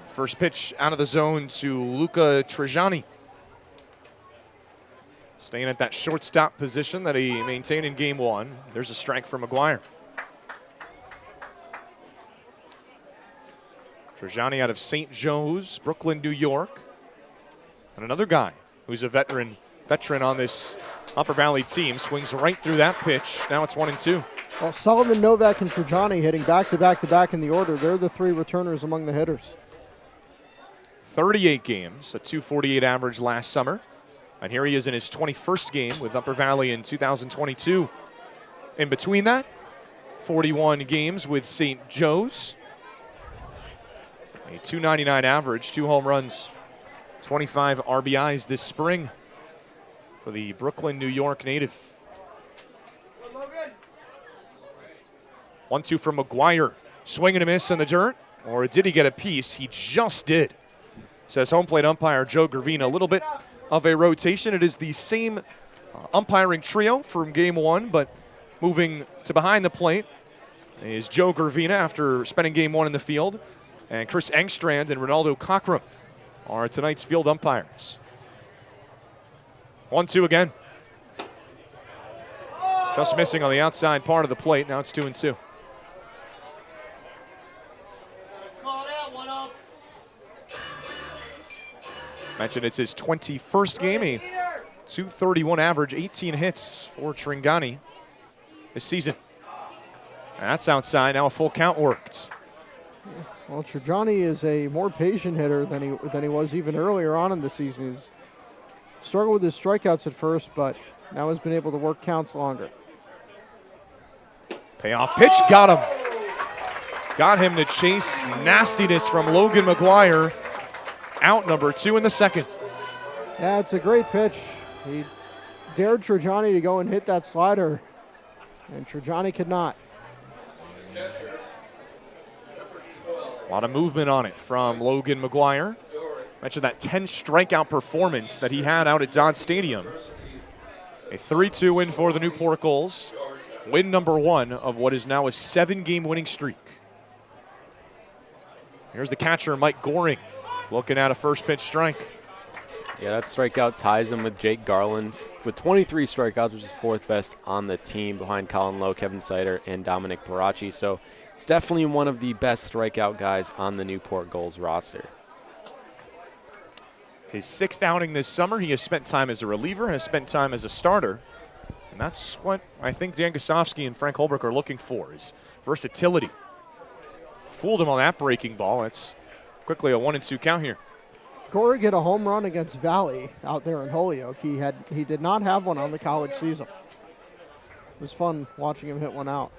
First pitch out of the zone to Luca Trajani. Staying at that shortstop position that he maintained in game 1. There's a strike for McGuire. Trajani out of St. Joe's, Brooklyn, New York. And another guy who's a veteran on this Upper Valley team swings right through that pitch. Now it's 1-2. Well, Sullivan, Novak, and Trajani hitting back-to-back-to-back in the order. They're the 3 returners among the hitters. 38 games, a .248 average last summer. And here he is in his 21st game with Upper Valley in 2022. In between that, 41 games with St. Joe's. A .299 average, 2 home runs, 25 RBIs this spring for the Brooklyn, New York native. 1-2 from McGuire. Swing and a miss in the dirt. Or did he get a piece? He just did. Says home plate umpire Joe Gravina. A little bit of a rotation. It is the same umpiring trio from game one, but moving to behind the plate is Joe Gravina after spending game one in the field. And Chris Engstrand and Ronaldo Cockrum are tonight's field umpires. 1-2 again. Just missing on the outside part of the plate. Now it's 2-2. Mentioned it's his 21st game, a .231 average, 18 hits for Tringani this season. That's outside. Now a full count worked. Well, Trajani is a more patient hitter than he was even earlier on in the season. He's struggled with his strikeouts at first, but now has been able to work counts longer. Payoff pitch, got him. Got him to chase nastiness from Logan McGuire. Out number 2 in the second. Yeah, it's a great pitch. He dared Trajani to go and hit that slider, and Trajani could not. A lot of movement on it from Logan McGuire. Mentioned that 10 strikeout performance that he had out at Dodge Stadium. A 3-2 win for the Newport Gulls. Win number 1 of what is now a 7-game winning streak. Here's the catcher, Mike Goring, looking at a first pitch strike. Yeah, that strikeout ties him with Jake Garland with 23 strikeouts, which is 4th best on the team behind Colin Lowe, Kevin Sider, and Dominic Parachi. So it's definitely one of the best strikeout guys on the Newport Gulls roster. His 6th outing this summer. He has spent time as a reliever, has spent time as a starter. And that's what I think Dan Gosofsky and Frank Holbrook are looking for, is versatility. Fooled him on that breaking ball. It's quickly a 1-2 count here. Gorig hit a home run against Valley out there in Holyoke. He did not have one on the college season. It was fun watching him hit one out.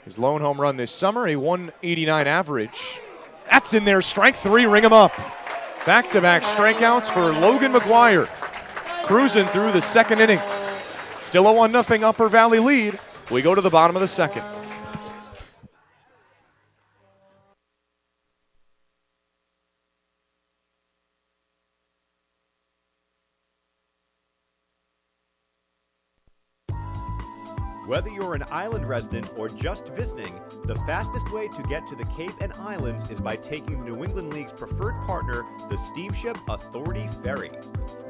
His lone home run this summer, a 189 average. That's in there, strike 3, ring him up. Back-to-back strikeouts for Logan McGuire. Cruising through the second inning. Still a 1-0 Upper Valley lead. We go to the bottom of the second. Whether you're an island resident or just visiting, the fastest way to get to the Cape and Islands is by taking the New England League's preferred partner, the Steamship Authority Ferry.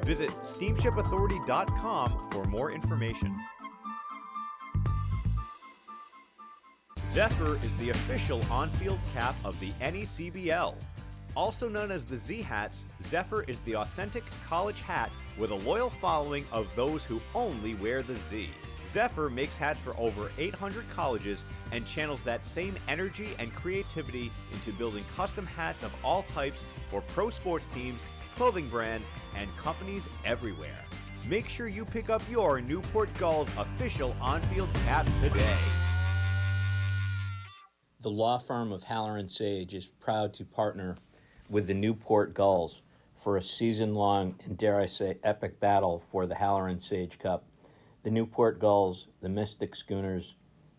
Visit steamshipauthority.com for more information. Zephyr is the official on-field cap of the NECBL. Also known as the Z-Hats, Zephyr is the authentic college hat with a loyal following of those who only wear the Z. Zephyr makes hats for over 800 colleges and channels that same energy and creativity into building custom hats of all types for pro sports teams, clothing brands, and companies everywhere. Make sure you pick up your Newport Gulls official on-field cap today. The law firm of Haller & Sage is proud to partner with the Newport Gulls for a season-long and, dare I say, epic battle for the Haller & Sage Cup. The Newport Gulls, the Mystic Schooners,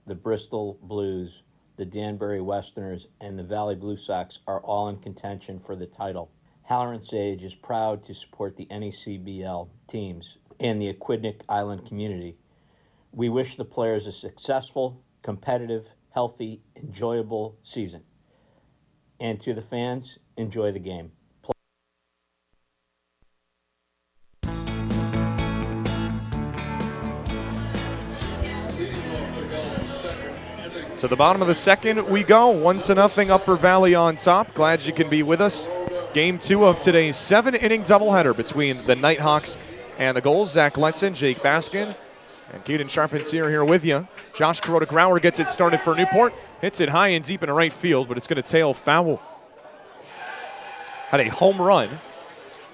the Bristol Blues, the Danbury Westerners, and the Valley Blue Sox are all in contention for the title. Haller & Sage is proud to support the NECBL teams and the Aquidneck Island community. We wish the players a successful, competitive, healthy, enjoyable season. And to the fans, enjoy the game. To the bottom of the second we go. 1-0 Upper Valley on top. Glad you can be with us. Game 2 of today's 7-inning doubleheader between the Nighthawks and the Gulls. Zach Letson, Jake Baskin, and Caden Charpentier here with you. Josh Kuroda-Grauer gets it started for Newport. Hits it high and deep in right field, but it's going to tail foul. Had a home run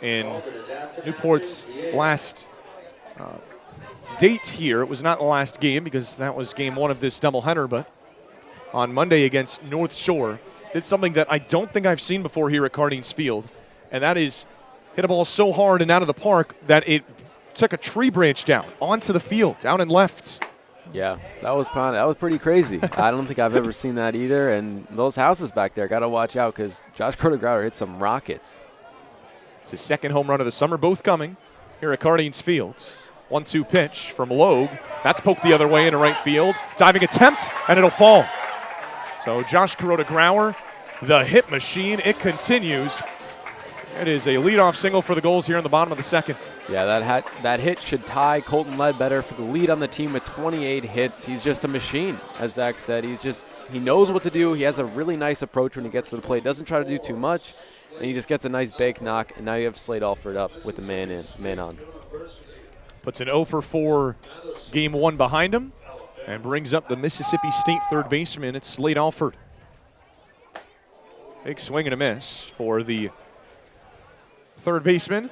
in Newport's last date here. It was not the last game because that was game 1 of this doubleheader, but on Monday against North Shore, did something that I don't think I've seen before here at Cardines Field, and that is hit a ball so hard and out of the park that it took a tree branch down onto the field, down and left. Yeah, that was pretty crazy. I don't think I've ever seen that either. And those houses back there, got to watch out because Josh Crowder hit some rockets. It's his second home run of the summer, both coming here at Cardines Field. 1-2 pitch from Logue. That's poked the other way into right field. Diving attempt, and it'll fall. So Josh Grauer, the hit machine, it continues. It is a leadoff single for the Gulls here in the bottom of the second. Yeah, that hit should tie Colton Ledbetter for the lead on the team with 28 hits. He's just a machine, as Zach said. He knows what to do. He has a really nice approach when he gets to the plate. Doesn't try to do too much, and he just gets a nice bake knock. And now you have Slade Alford up with the man on. Puts an 0 for 4 game one behind him, and brings up the Mississippi State third baseman. It's Slade Alford. Big swing and a miss for the third baseman.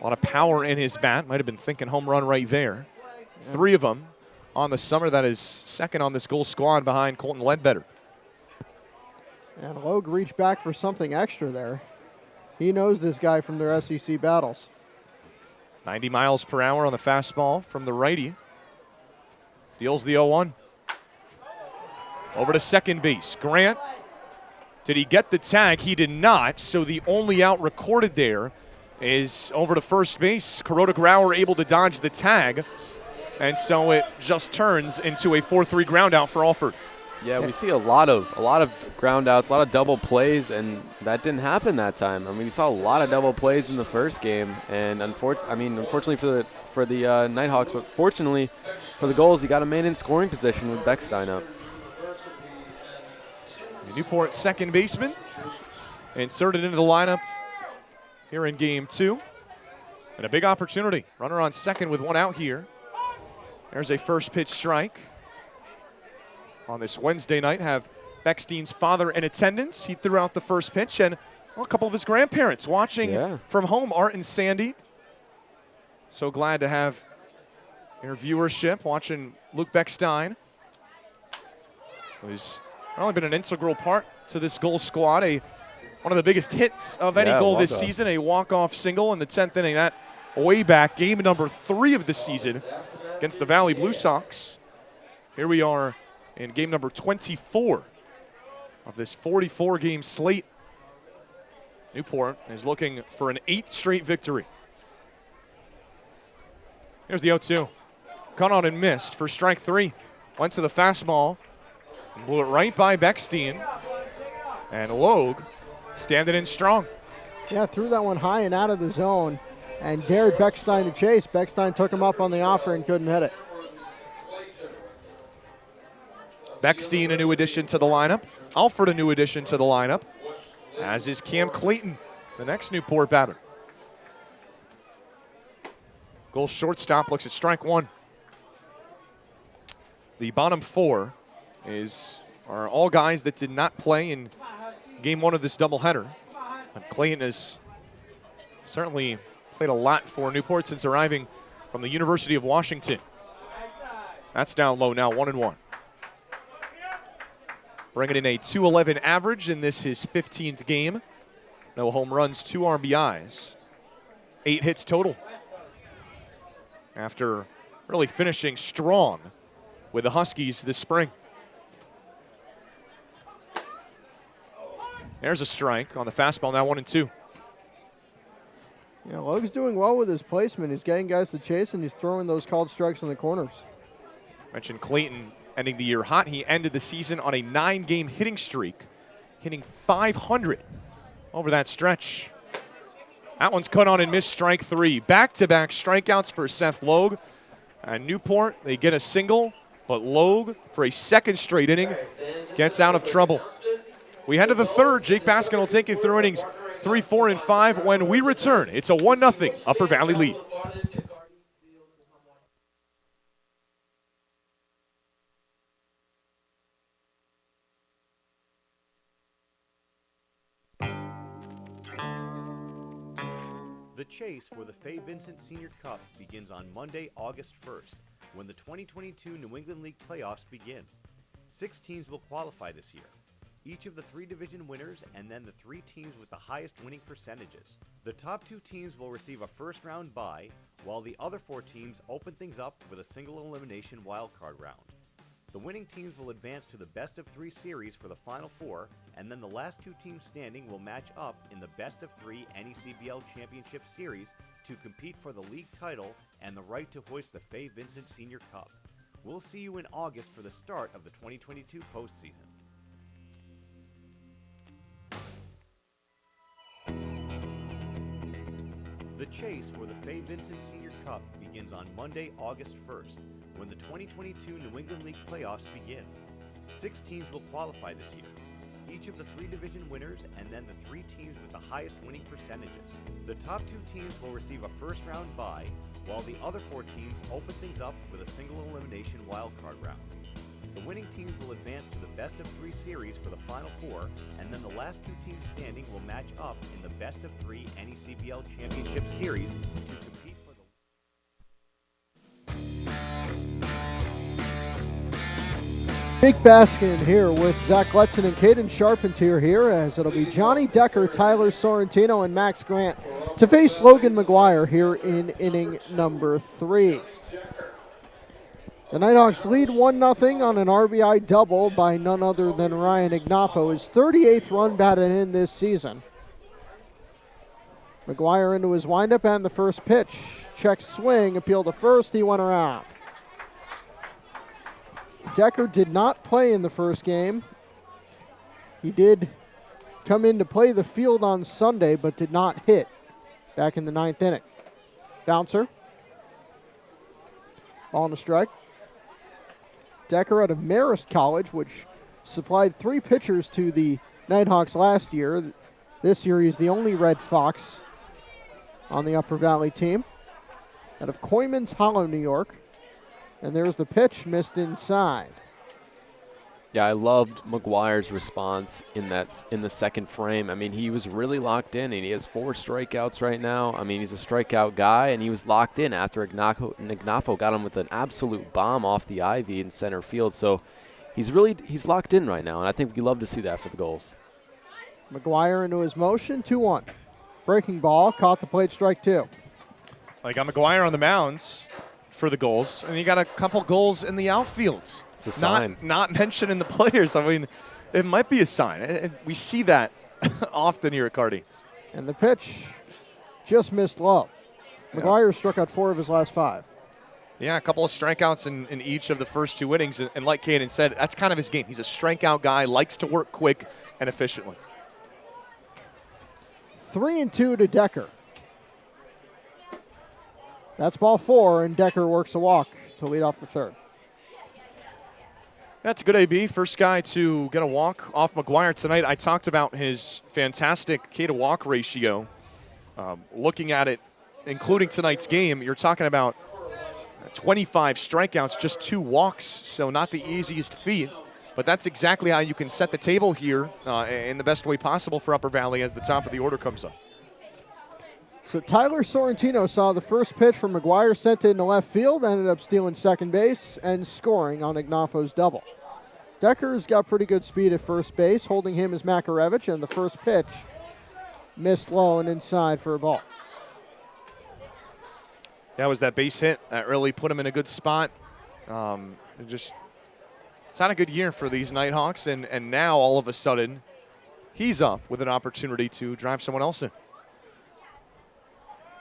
A lot of power in his bat. Might have been thinking home run right there. 3 of them on the summer. That is second on this goal squad behind Colton Ledbetter. And Logue reached back for something extra there. He knows this guy from their SEC battles. 90 miles per hour on the fastball from the righty. Deals the 0-1. Over to second base. Grant. Did he get the tag? He did not, so the only out recorded there is over to first base. Kuroda Grauer able to dodge the tag, and so it just turns into a 4-3 ground out for Alford. Yeah, we see a lot of ground outs, a lot of double plays, and that didn't happen that time. I mean, we saw a lot of double plays in the first game, and unfortunately for the Nighthawks, but fortunately for the Gulls, he got a man in scoring position with Beckstein up. Newport second baseman inserted into the lineup here in game 2. And a big opportunity. Runner on second with 1 out here. There's a first pitch strike. On this Wednesday night, have Beckstein's father in attendance. He threw out the first pitch, and a couple of his grandparents watching from home, Art and Sandy. So glad to have your viewership watching Luke Beckstein, who's not only been an integral part to this goal squad, one of the biggest hits of any goal this season, a walk-off single in the 10th inning. That way back, game number 3 of the season against the Valley Blue Sox. Here we are in game number 24 of this 44-game slate. Newport is looking for an 8th straight victory. Here's the 0-2. Cut on and missed for strike 3. Went to the fastball. Blew it right by Beckstein. And Logue standing in strong. Yeah, threw that one high and out of the zone and dared Beckstein to chase. Beckstein took him up on the offer and couldn't hit it. Beckstein, a new addition to the lineup. Alford, a new addition to the lineup, as is Cam Clayton, the next Newport batter. Goal shortstop looks at strike 1. The bottom 4 are all guys that did not play in game 1 of this doubleheader. But Clayton has certainly played a lot for Newport since arriving from the University of Washington. That's down low now, 1-1. Bringing in a .211 average in this his 15th game. No home runs, 2 RBIs. 8 hits total. After really finishing strong with the Huskies this spring. There's a strike on the fastball, now 1-2. Yeah, Logue's doing well with his placement. He's getting guys to chase, and he's throwing those called strikes in the corners. Mentioned Clayton ending the year hot. He ended the season on a 9-game hitting streak, hitting .500 over that stretch. That one's cut on and missed, strike 3. Back-to-back strikeouts for Seth Logue. And Newport, they get a single, but Logue, for a second straight inning, gets out of trouble. We head to the third. Jake Baskin will take you through innings 3, 4, and 5. When we return, it's a 1-0 Upper Valley lead. The chase for the Fay Vincent Senior Cup begins on Monday, August 1st, when the 2022 New England League playoffs begin. 6 teams will qualify this year. each of the 3 division winners, and then the 3 teams with the highest winning percentages. The top 2 teams will receive a first-round bye, while the other 4 teams open things up with a single elimination wildcard round. The winning teams will advance to the best-of-3 series for the Final Four, and then the last 2 teams standing will match up in the best-of-3 NECBL Championship Series to compete for the league title and the right to hoist the Fay Vincent Senior Cup. We'll see you in August for the start of the 2022 postseason. The chase for the Fay Vincent Senior Cup begins on Monday, August 1st, when the 2022 New England League playoffs begin. 6 teams will qualify this year, each of the 3 division winners, and then the 3 teams with the highest winning percentages. The top 2 teams will receive a first-round bye, while the other 4 teams open things up with a single elimination wildcard round. The winning teams will advance to the best-of-3 series for the Final Four, and then the last 2 teams standing will match up in the best-of-3 NECBL Championship Series to compete for the... Jake Baskin here with Zach Gletson and Caden Charpentier here, as it'll be Johnny Decker, Tyler Sorrentino, and Max Grant to face Logan McGuire here in inning number 3. The Nighthawks lead 1-0 on an RBI double by none other than Ryan Ignafo, his 38th run batted in this season. McGuire into his windup and the first pitch. Check swing, appeal to first, he went around. Decker did not play in the first game. He did come in to play the field on Sunday, but did not hit back in the 9th inning. Bouncer. Ball and a strike. Decker out of Marist College, which supplied 3 pitchers to the Nighthawks last year. This year he's the only Red Fox on the Upper Valley team. Out of Coyman's Hollow, New York. And there's the pitch, missed inside. Yeah, I loved McGuire's response in the second frame. I mean, he was really locked in, and he has 4 strikeouts right now. I mean, he's a strikeout guy, and he was locked in after Ignafo got him with an absolute bomb off the ivy in center field. So he's locked in right now, and I think we love to see that for the Gulls. McGuire into his motion, 2-1. Breaking ball, caught the plate, strike 2. I got McGuire on the mounds for the Gulls, and you got a couple goals in the outfields. It's a sign. Not mentioning the players. I mean, it might be a sign. We see that often here at Cardines. And the pitch just missed low. McGuire struck out 4 of his last 5. Yeah, a couple of strikeouts in each of the first 2 innings. And like Caden said, that's kind of his game. He's a strikeout guy, likes to work quick and efficiently. 3-2 to Decker. That's ball 4, and Decker works a walk to lead off the 3rd. That's a good AB. First guy to get a walk off McGuire tonight. I talked about his fantastic K-to-walk ratio. Looking at it, including tonight's game, you're talking about 25 strikeouts, just 2 walks, so not the easiest feat. But that's exactly how you can set the table here in the best way possible for Upper Valley as the top of the order comes up. So Tyler Sorrentino saw the first pitch from McGuire, sent it into left field, ended up stealing second base and scoring on Ignafo's double. Decker's got pretty good speed at first base. Holding him is Makarevich, and the first pitch missed low and inside for a ball. That was that base hit that really put him in a good spot. It's not a good year for these Nighthawks, and now all of a sudden he's up with an opportunity to drive someone else in.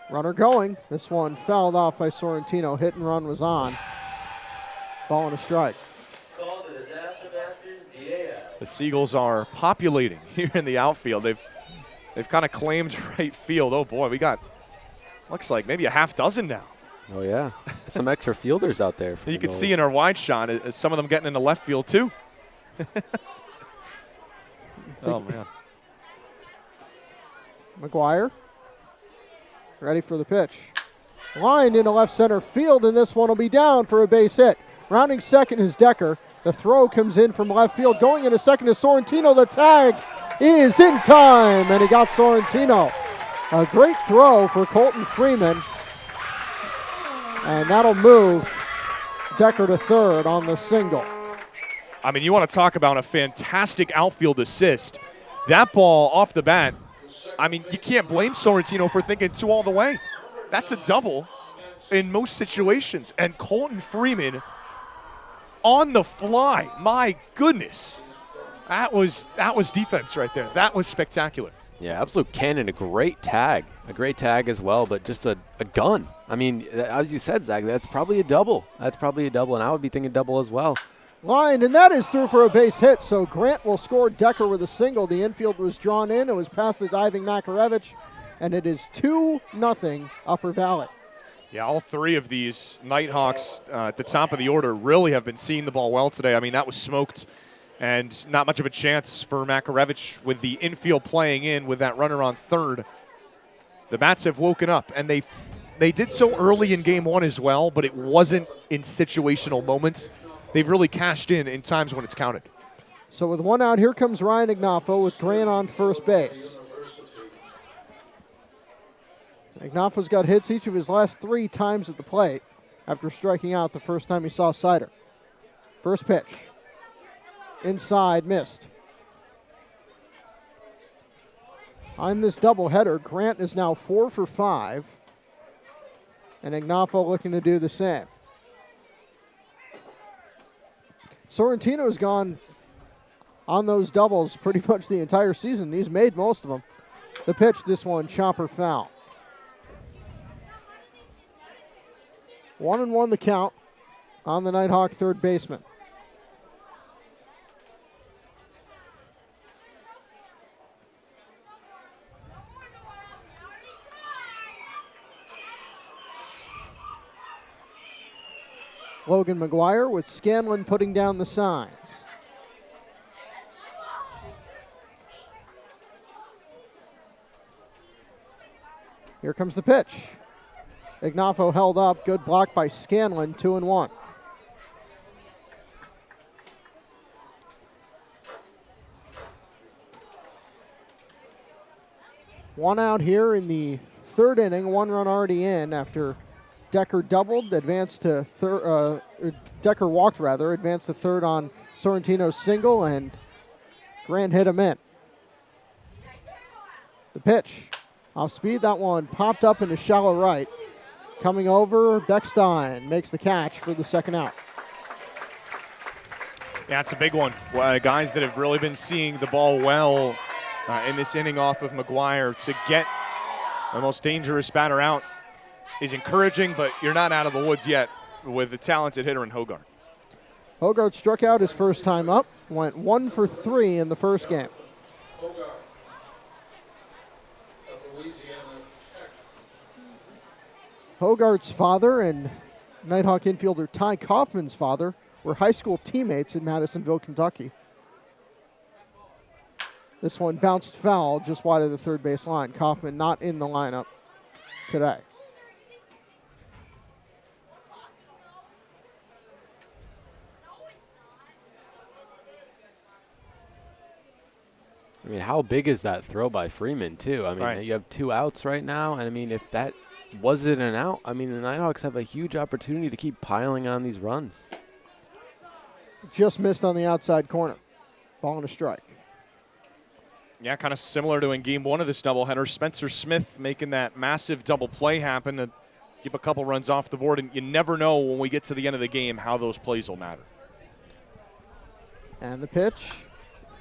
Runner going. This one fouled off by Sorrentino. Hit and run was on. Ball and a strike. The Seagulls are populating here in the outfield. They've kind of claimed right field. Oh boy, we got looks like maybe a half dozen now. Oh yeah, some extra fielders out there. You can see in our wide shot some of them getting into left field too. Oh man. McGuire. Ready for the pitch. Lined into left center field, and this one will be down for a base hit. Rounding second is Decker. The throw comes in from left field. Going into second is Sorrentino. The tag is in time, and he got Sorrentino. A great throw for Colton Freeman. And that'll move Decker to third on the single. I mean, you want to talk about a fantastic outfield assist. That ball off the bat, I mean, you can't blame Sorrentino for thinking 2 all the way. That's a double in most situations. And Colton Freeman on the fly. My goodness. That was defense right there. That was spectacular. Yeah, absolute cannon. A great tag as well, but just a gun. I mean, as you said, Zach, that's probably a double. And I would be thinking double as well. Line, and that is through for a base hit. So Grant will score. Decker with a single. The infield was drawn in. It was past the diving Makarevich, and it is 2-0 Upper Valley. Yeah, all 3 of these Nighthawks at the top of the order really have been seeing the ball well today. I mean, that was smoked, and not much of a chance for Makarevich with the infield playing in with that runner on third. The bats have woken up, and they did so early in game 1 as well, but it wasn't in situational moments. They've really cashed in times when it's counted. So with 1 out, here comes Ryan Ignafo with Grant on first base. Ignafo's got hits each of his last 3 times at the plate after striking out the first time he saw Sider. First pitch. Inside, missed. On this doubleheader, Grant is now 4 for 5, and Ignafo looking to do the same. Sorrentino's gone on those doubles pretty much the entire season. He's made most of them. The pitch, this one, chopper foul. 1-1 the count on the Nighthawk third baseman. Logan McGuire with Scanlon putting down the signs. Here comes the pitch. Ignafo held up. Good block by Scanlon, 2-1. One out here in the third inning. 1 run already in after Decker doubled, advanced to third. Decker walked rather, advanced to third on Sorrentino's single, and Grant hit him in. The pitch, off speed, that one popped up into shallow right. Coming over, Beckstein makes the catch for the second out. Yeah, it's a big one. Guys that have really been seeing the ball well in this inning off of McGuire to get the most dangerous batter out is encouraging, but you're not out of the woods yet with the talented hitter in Hogart. Hogart struck out his first time up, went 1 for 3 in the first game. Hogart's father and Nighthawk infielder Ty Kaufman's father were high school teammates in Madisonville, Kentucky. This one bounced foul just wide of the third base line. Kaufman not in the lineup today. I mean, how big is that throw by Freeman, too? I mean, right. You have 2 outs right now, and I mean, if that wasn't an out, I mean, the Nighthawks have a huge opportunity to keep piling on these runs. Just missed on the outside corner. Ball and a strike. Yeah, kind of similar to in game 1 of this doubleheader. Spencer Smith making that massive double play happen to keep a couple runs off the board, and you never know when we get to the end of the game how those plays will matter. And the pitch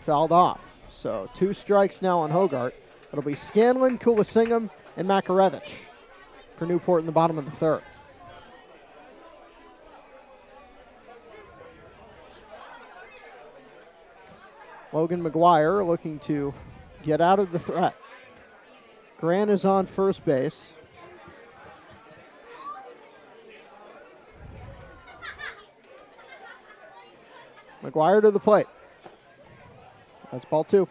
fouled off. So 2 strikes now on Hogart. It'll be Scanlon, Kulasingam, and Makarevich for Newport in the bottom of the third. Logan McGuire looking to get out of the threat. Grant is on first base. McGuire to the plate. That's ball 2.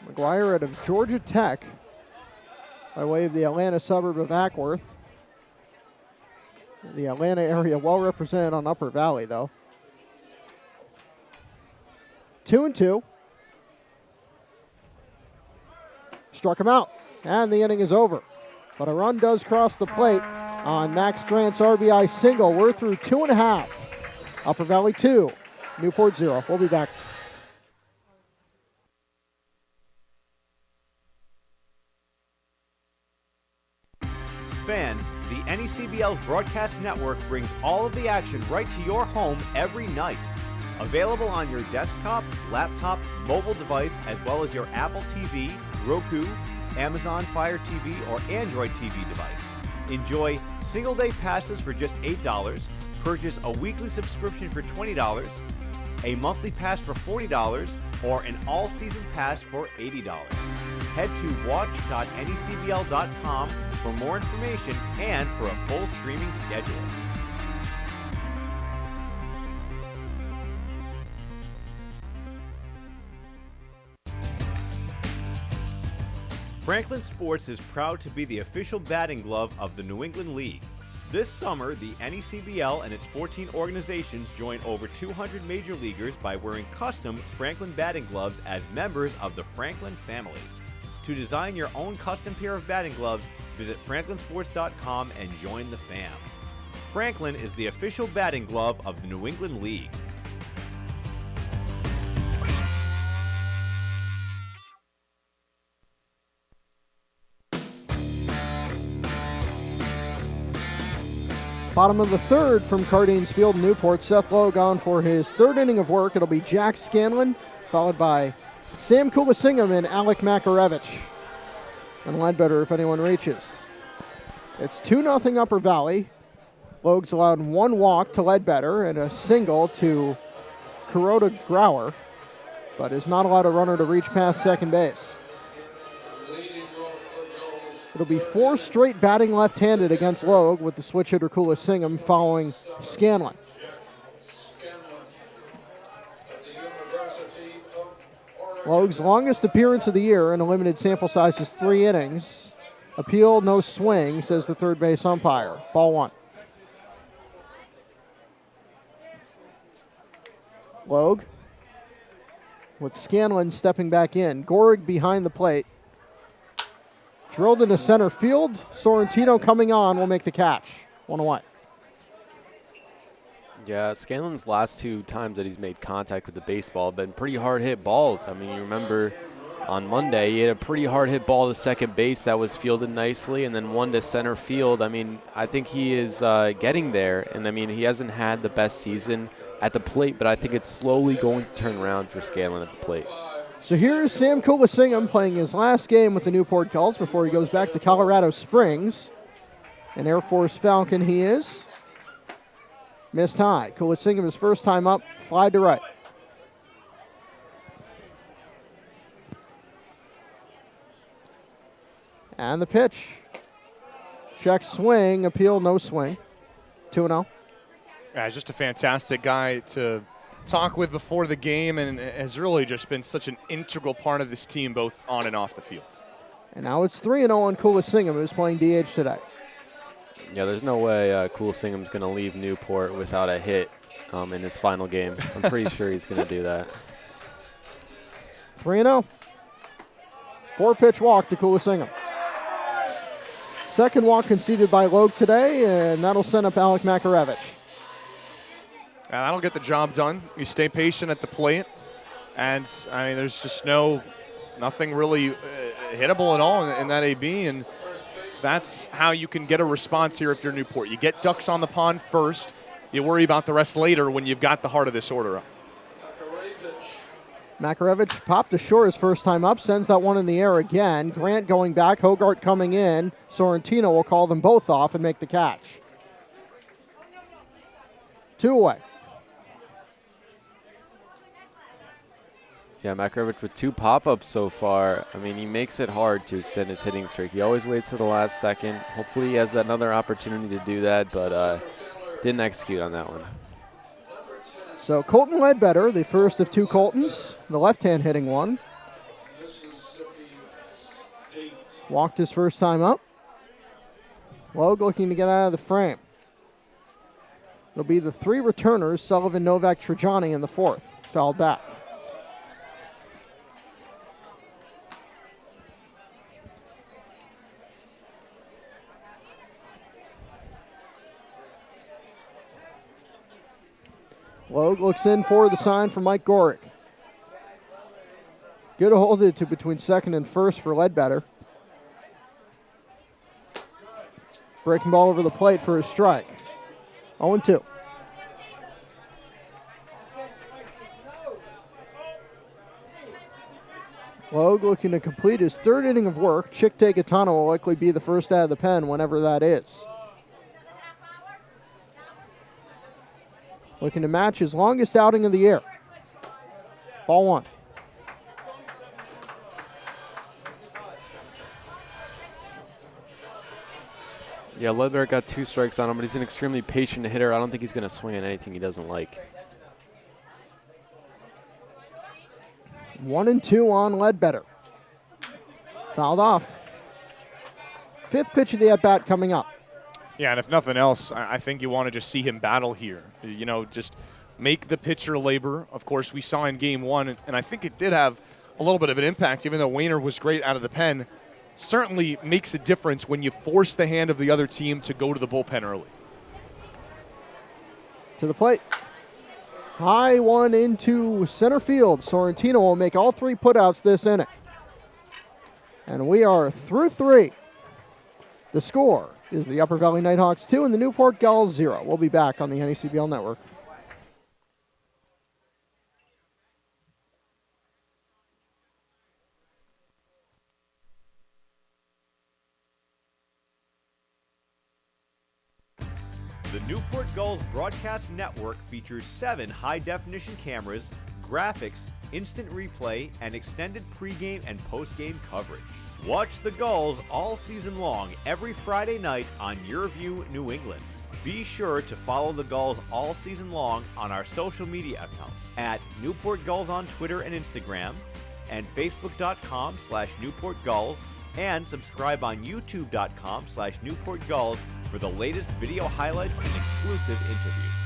McGuire out of Georgia Tech by way of the Atlanta suburb of Ackworth. The Atlanta area well represented on Upper Valley, though. 2-2. Struck him out, and the inning is over. But a run does cross the plate on Max Grant's RBI single. We're through 2.5. Upper Valley 2, Newport 0. We'll be back. Fans, the NECBL's broadcast network brings all of the action right to your home every night. Available on your desktop, laptop, mobile device, as well as your Apple TV, Roku, Amazon Fire TV, or Android TV device. Enjoy single-day passes for just $8, purchase a weekly subscription for $20, a monthly pass for $40, or an all-season pass for $80. Head to watch.necbl.com for more information and for a full streaming schedule. Franklin Sports is proud to be the official batting glove of the New England League. This summer, the NECBL and its 14 organizations join over 200 major leaguers by wearing custom Franklin batting gloves as members of the Franklin family. To design your own custom pair of batting gloves, visit franklinsports.com and join the fam. Franklin is the official batting glove of the New England League. Bottom of the third from Cardines Field, Newport. Seth Lowe gone for his third inning of work. It'll be Jack Scanlon, followed by Sam Kulasingam and Alec Makarevich. And Ledbetter if anyone reaches. It's 2-0 Upper Valley. Logue's allowed one walk to Ledbetter and a single to Kuroda Grauer, but is not allowed a runner to reach past second base. It'll be 4 straight batting left-handed against Logue with the switch hitter Kulasingam following Scanlon. Logue's longest appearance of the year in a limited sample size is 3 innings. Appeal, no swing, says the third base umpire. Ball 1. Logue with Scanlon stepping back in. Gorig behind the plate. Drilled into center field. Sorrentino coming on will make the catch. 1-away. Yeah, Scanlon's last 2 times that he's made contact with the baseball have been pretty hard hit balls. I mean, you remember on Monday he had a pretty hard hit ball to second base that was fielded nicely, and then one to center field. I mean, I think he is getting there, and I mean, he hasn't had the best season at the plate, but I think it's slowly going to turn around for Scanlon at the plate. So here's Sam Kulasingam playing his last game with the Newport Gulls before he goes back to Colorado Springs. An Air Force Falcon he is. Missed high. Kulasingam his first time up, fly to right. And the pitch. Check swing, appeal, no swing. 2-0. Yeah, he's just a fantastic guy to talk with before the game and has really just been such an integral part of this team both on and off the field. And now it's 3-0 on Kulasingam, who's playing DH today. Yeah, there's no way Kulasingham's going to leave Newport without a hit in his final game. I'm pretty sure he's going to do that. 3-0. 4-pitch walk to Kulasingam. Second walk conceded by Logue today, and that'll send up Alec Makarevich. And that'll get the job done. You stay patient at the plate, and I mean, there's just nothing really hittable at all in that AB, and that's how you can get a response here if you're Newport. You get ducks on the pond first. You worry about the rest later when you've got the heart of this order up. Makarevich popped ashore his first time up, sends that one in the air again. Grant going back, Hogart coming in. Sorrentino will call them both off and make the catch. 2 away. Yeah, Makarevich with 2 pop-ups so far. I mean, he makes it hard to extend his hitting streak. He always waits to the last second. Hopefully he has another opportunity to do that, but didn't execute on that one. So Colton Ledbetter, the first of 2 Coltons, the left-hand hitting one. Walked his first time up. Logue looking to get out of the frame. It'll be the 3 returners, Sullivan, Novak, Trajani in the 4th. Fouled back. Logue looks in for the sign from Mike Gorick. Good hold it to between second and first for Ledbetter. Breaking ball over the plate for a strike. 0-2. Logue looking to complete his third inning of work. Chick Tegatano will likely be the first out of the pen whenever that is. Looking to match his longest outing of the year. Ball one. Yeah, Ledbetter got 2 strikes on him, but he's an extremely patient hitter. I don't think he's going to swing at anything he doesn't like. 1-2 on Ledbetter. Fouled off. 5th pitch of the at-bat coming up. Yeah, and if nothing else, I think you want to just see him battle here. You know, just make the pitcher labor. Of course, we saw in game 1, and I think it did have a little bit of an impact, even though Wayner was great out of the pen. Certainly makes a difference when you force the hand of the other team to go to the bullpen early. To the plate. High one into center field. Sorrentino will make all 3 putouts this inning. And we are through 3. The score is the Upper Valley Nighthawks 2 and the Newport Gulls 0. We'll be back on the NECBL Network. The Newport Gulls Broadcast Network features 7 high-definition cameras, graphics, instant replay, and extended pregame and postgame coverage. Watch the Gulls all season long every Friday night on YourView New England. Be sure to follow the Gulls all season long on our social media accounts at Newport Gulls on Twitter and Instagram, and Facebook.com/Newport Gulls, and subscribe on YouTube.com/Newport Gulls for the latest video highlights and exclusive interviews.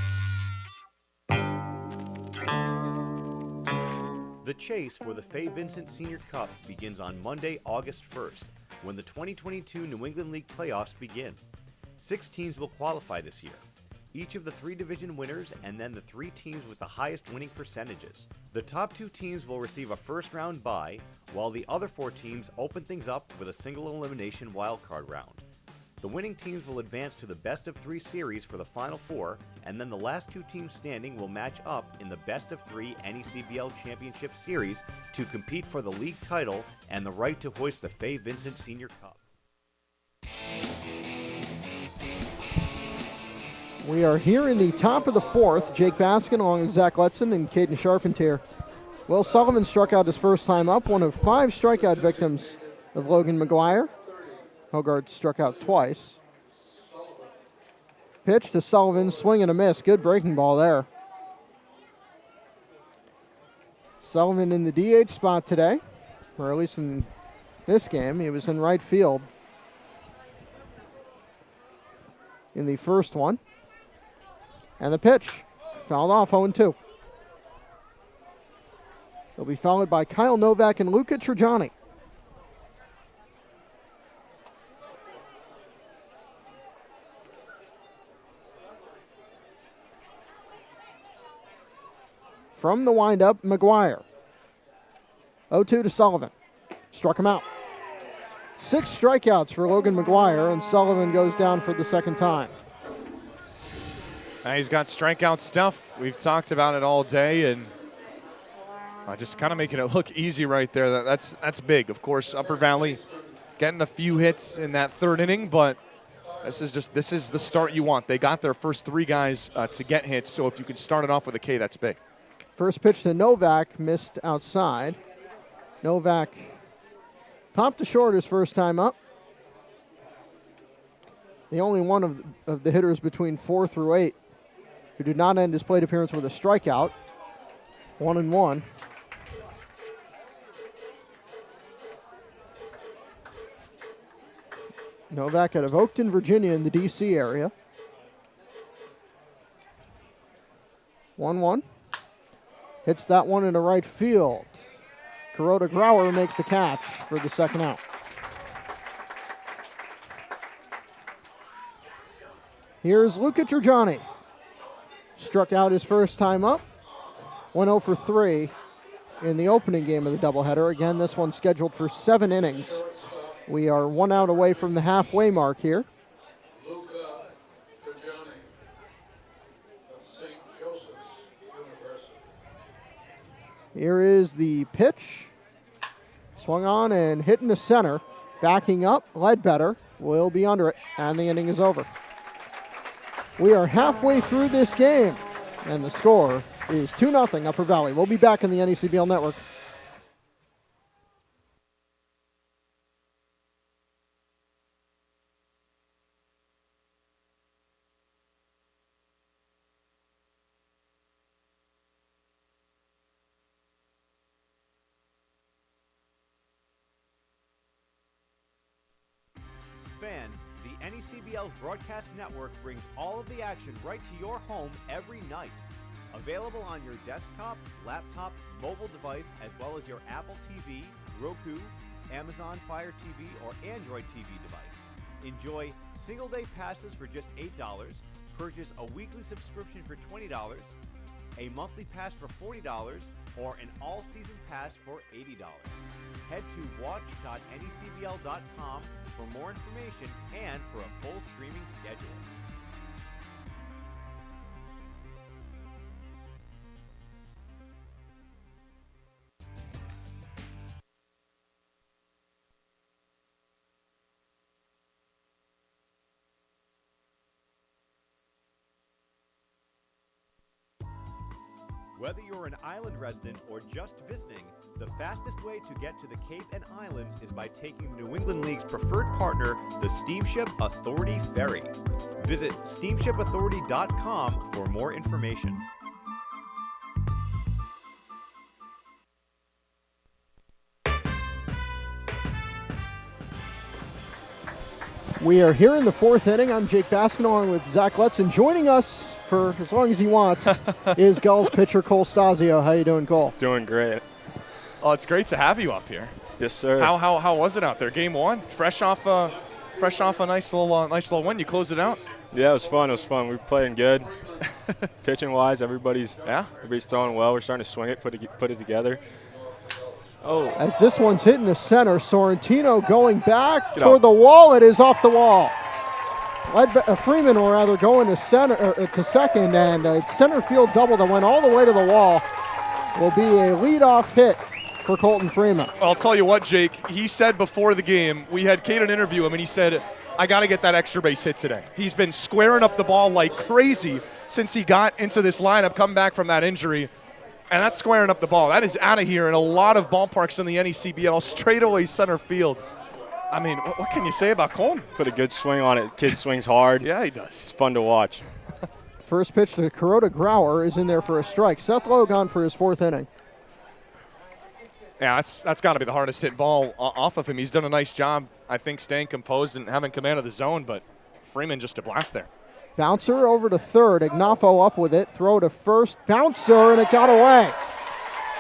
The chase for the Fay Vincent Senior Cup begins on Monday, August 1st, when the 2022 New England League playoffs begin. 6 teams will qualify this year, each of the 3 division winners and then the 3 teams with the highest winning percentages. The top 2 teams will receive a first-round bye, while the other 4 teams open things up with a single elimination wildcard round. The winning teams will advance to the best-of-3 series for the Final 4, and then the last 2 teams standing will match up in the best-of-3 NECBL Championship Series to compete for the league title and the right to hoist the Fay Vincent Senior Cup. We are here in the top of the 4th. Jake Baskin along with Zach Letson and Caden Charpentier. Will Sullivan struck out his first time up, one of 5 strikeout victims of Logan McGuire. Hogard struck out twice. Pitch to Sullivan, swing and a miss. Good breaking ball there. Sullivan in the DH spot today, or at least in this game. He was in right field in the first one. And the pitch, fouled off, 0-2. They'll be followed by Kyle Novak and Luca Trajani. From the windup, McGuire. 0-2 to Sullivan. Struck him out. 6 strikeouts for Logan McGuire, and Sullivan goes down for the second time. He's got strikeout stuff. We've talked about it all day, and just kind of making it look easy right there. That's big. Of course, Upper Valley getting a few hits in that 3rd inning, but this is the start you want. They got their first 3 guys to get hits, so if you can start it off with a K, that's big. First pitch to Novak, missed outside. Novak popped to short his first time up. The only one of the hitters between 4 through 8 who did not end his plate appearance with a strikeout. 1-1. Novak out of Oakton, Virginia in the D.C. area. 1-1. Hits that one into right field. Kuroda Grauer makes the catch for the second out. Here's Luca Trajani. struck out his first time up. 1 0 for 3 in the opening game of the doubleheader. Again, this one's scheduled for 7 innings. We are 1 out away from the halfway mark here. Here is the pitch. Swung on and hit in the center. Backing up, Ledbetter will be under it, and the inning is over. We are halfway through this game, and the score is 2-0 Upper Valley. We'll be back in the NECBL Network. Fans, the NECBL's broadcast network brings all of the action right to your home every night. Available on your desktop, laptop, mobile device, as well as your Apple TV, Roku, Amazon Fire TV, or Android TV device. Enjoy single-day passes for just $8, purchase a weekly subscription for $20, a monthly pass for $40, or an all-season pass for $80. Head to watch.necbl.com for more information and for a full streaming schedule. Whether you're an island resident or just visiting, the fastest way to get to the Cape and Islands is by taking the New England League's preferred partner, the Steamship Authority Ferry. Visit steamshipauthority.com for more information. We are here in the 4th inning. I'm Jake Baskin along with Zach Letson. Joining us for as long as he wants is Gulls pitcher Cole Stasio. How you doing, Cole? Doing great. Oh, it's great to have you up here. Yes, sir. How was it out there? Game 1, fresh off a nice little win. You closed it out. Yeah, it was fun. We were playing good. Pitching wise, everybody's throwing well. We're starting to swing it, put it together. Oh, as this one's hitting the center, Sorrentino going back toward the wall. It is off the wall. Freeman will rather go into to second, and a center field double that went all the way to the wall will be a leadoff hit for Colton Freeman. I'll tell you what, Jake, he said before the game, we had Caden interview him, and he said, I got to get that extra base hit today. He's been squaring up the ball like crazy since he got into this lineup, come back from that injury, and that's squaring up the ball. That is out of here in a lot of ballparks in the NECBL, straightaway center field. I mean, what can you say about Colton? Put a good swing on it. Kid swings hard. Yeah, he does. It's fun to watch. First pitch to Kuroda Grauer is in there for a strike. Seth Lowe gone for his 4th inning. Yeah, that's got to be the hardest hit ball off of him. He's done a nice job, I think, staying composed and having command of the zone, but Freeman just a blast there. Bouncer over to third. Ignafo up with it. Throw to first. Bouncer, and it got away.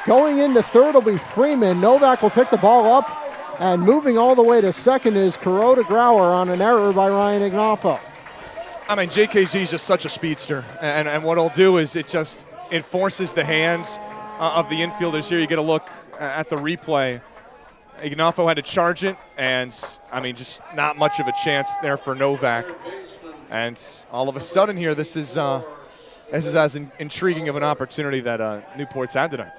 Going into third will be Freeman. Novak will pick the ball up. And moving all the way to second is Kuroda Grauer on an error by Ryan Ignafo. I mean, JKG is just such a speedster. And what it'll do is it forces the hands of the infielders here. You get a look at the replay. Ignafo had to charge it, and, I mean, just not much of a chance there for Novak. And all of a sudden here, this is as intriguing of an opportunity that Newport's had tonight.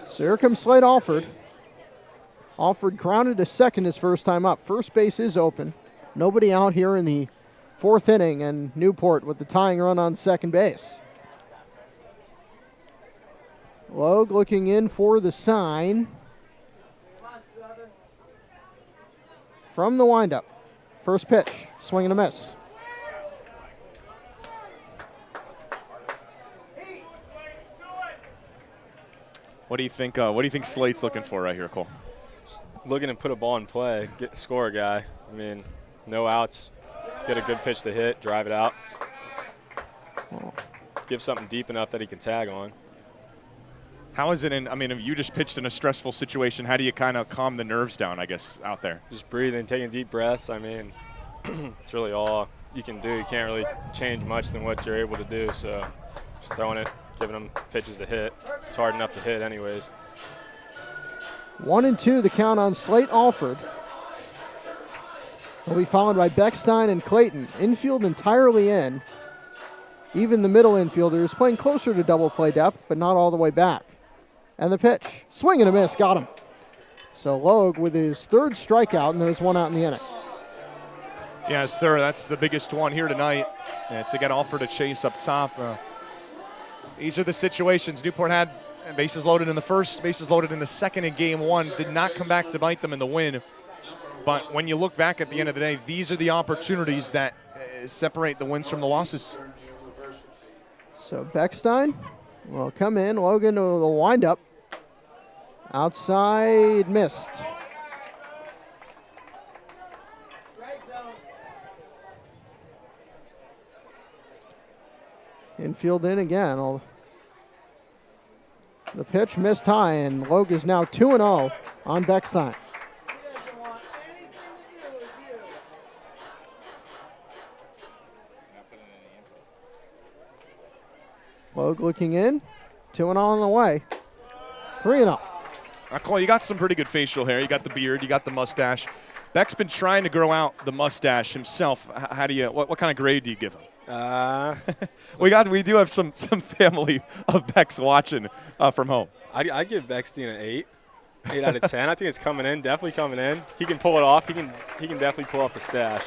So here comes Slade Alford. Alford grounded to second his first time up. First base is open. Nobody out here in the 4th inning, and Newport with the tying run on second base. Logue looking in for the sign from the windup. First pitch, swing and a miss. What do you think Slate's looking for right here, Cole? Looking to put a ball in play, score a guy. I mean, no outs, get a good pitch to hit, drive it out. Give something deep enough that he can tag on. How is it you just pitched in a stressful situation. How do you kind of calm the nerves down, I guess, out there? Just breathing, taking deep breaths. I mean, it's really all you can do. You can't really change much than what you're able to do. So Just throwing it, giving them pitches to hit. It's hard enough to hit anyways. 1-2 the count on Slate Alford. Will be followed by Beckstein and Clayton. Infield entirely in. Even the middle infielders playing closer to double play depth, but not all the way back. And the pitch. Swing and a miss. Got him. So Logue with his third strikeout, and there's one out in the inning. Yeah, his third. That's the biggest one here tonight. And to get Alford a chase up top. These are the situations. Newport had bases loaded in the first, bases loaded in the second in game one. Did not come back to bite them in the win. But when you look back at the end of the day, these are the opportunities that separate the wins from the losses. So Beckstein will come in. Logan to the windup. Outside, missed. Infield in again. The pitch missed high, and Logue is now 2-0 on Beckstein. Logue looking in, 2-0 on the way, 3-0. Cole, you got some pretty good facial hair. You got the beard, you got the mustache. Beck's been trying to grow out the mustache himself. How do you? What kind of grade do you give him? We do have some family of Beck's watching from home. I give Beckstein an 8 out of 10. I think it's coming in, definitely coming in. He can pull it off. He can definitely pull off the stash.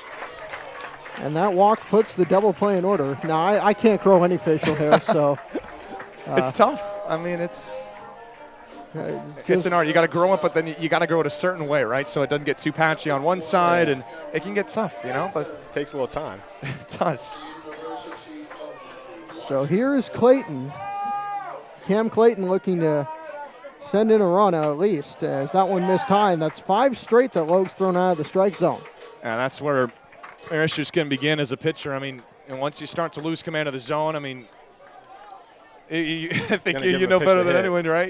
And that walk puts the double play in order. Now, I can't grow any facial hair, so. It's tough. I mean, it's an art. You got to grow it, but then you got to grow it a certain way, right? So it doesn't get too patchy on one side, and it can get tough, But it takes a little time. It does. So here is Clayton. Cam Clayton looking to send in a run at least, as that one missed high, and that's 5 straight that Logue's thrown out of the strike zone. And that's where their issues can begin as a pitcher. I mean, and once you start to lose command of the zone, I mean, I think you know better than anyone, right?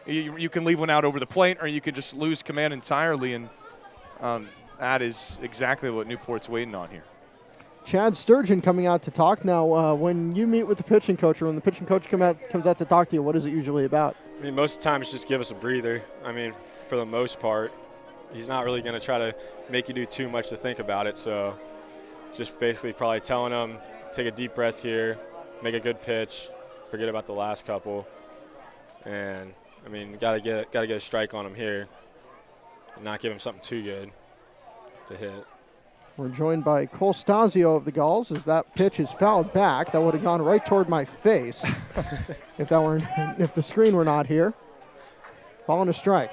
You can leave one out over the plate, or you can just lose command entirely, and that is exactly what Newport's waiting on here. Chad Sturgeon coming out to talk now. When you meet with the pitching coach, or when the pitching coach comes out to talk to you, what is it usually about? I mean, most of the time it's just give us a breather. I mean, for the most part, he's not really going to try to make you do too much to think about it. So just basically probably telling him, take a deep breath here, make a good pitch, forget about the last couple. And, I mean, got to get a strike on him here and not give him something too good to hit. We're joined by Cole Stasio of the Gulls, as that pitch is fouled back. That would have gone right toward my face if the screen were not here. Ball and a strike.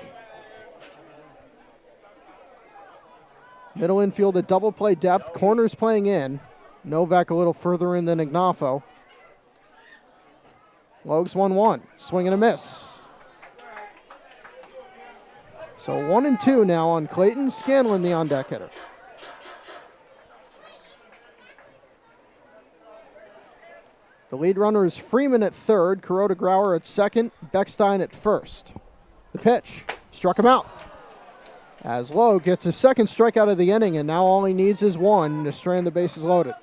Middle infield at double play depth. Corners playing in. Novak a little further in than Ignafo. Logue's 1-1. Swing and a miss. So 1-2 now on Clayton. Scanlon, the on-deck hitter. The lead runner is Freeman at third, Kuroda Grauer at second, Beckstein at first. The pitch struck him out. As Logue gets his second strikeout of the inning, and now all he needs is one to strand the bases loaded.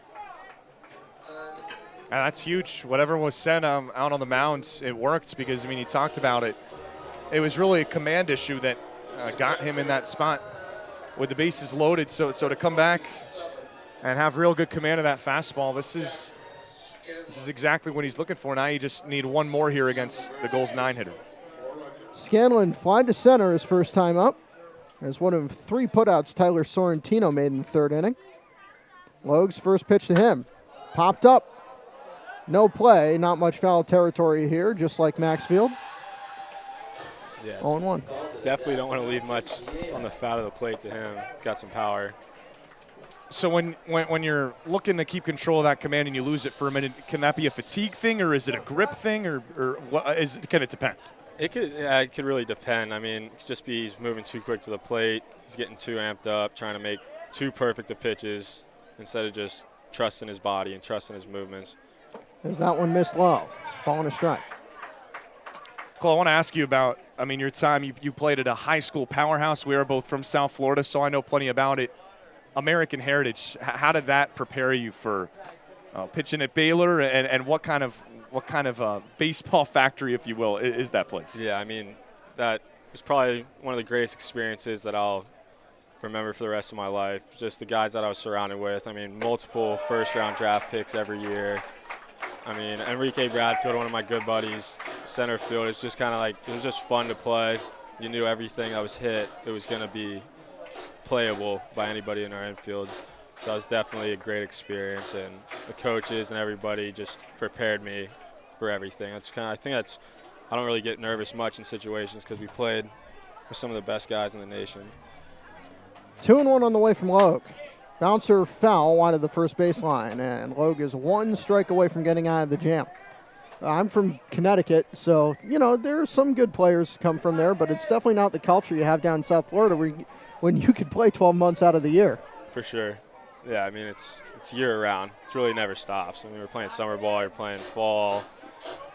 That's huge. Whatever was said out on the mound, it worked because, I mean, he talked about it. It was really a command issue that got him in that spot with the bases loaded. So to come back and have real good command of that fastball, this is exactly what he's looking for. Now you just need one more here against the Gulls 9-hitter. Scanlon fly to center his first time up. As one of 3 putouts Tyler Sorrentino made in the third inning. Logue's first pitch to him. Popped up. No play. Not much foul territory here, just like Maxfield. Yeah. 0-1. Definitely don't want to leave much on the foul of the plate to him. He's got some power. So when you're looking to keep control of that command and you lose it for a minute, can that be a fatigue thing, or is it a grip thing, or what can it depend? It could really depend. I mean, it could just be he's moving too quick to the plate. He's getting too amped up, trying to make too perfect of pitches instead of just trusting his body and trusting his movements. As that one missed low. Ball and a strike. Cole, I want to ask you about, I mean, your time. You played at a high school powerhouse. We are both from South Florida, so I know plenty about it. American Heritage, how did that prepare you for pitching at Baylor, and what kind of baseball factory, if you will, is that place? Yeah, I mean, that was probably one of the greatest experiences that I'll remember for the rest of my life. Just the guys that I was surrounded with. I mean, multiple first-round draft picks every year. I mean, Enrique Bradfield, one of my good buddies, center field. It's just kind of like, it was just fun to play. You knew everything that was hit, it was going to be playable by anybody in our infield. So that was definitely a great experience, and the coaches and everybody just prepared me for everything. I don't really get nervous much in situations because we played with some of the best guys in the nation. 2-1 on the way from Logue. Bouncer foul wide of the first baseline, and Logue is one strike away from getting out of the jam. I'm from Connecticut, so, there are some good players come from there, but it's definitely not the culture you have down in South Florida when you could play 12 months out of the year. For sure. Yeah, I mean, it's year-round. It really never stops. I mean, we're playing summer ball, you're playing fall.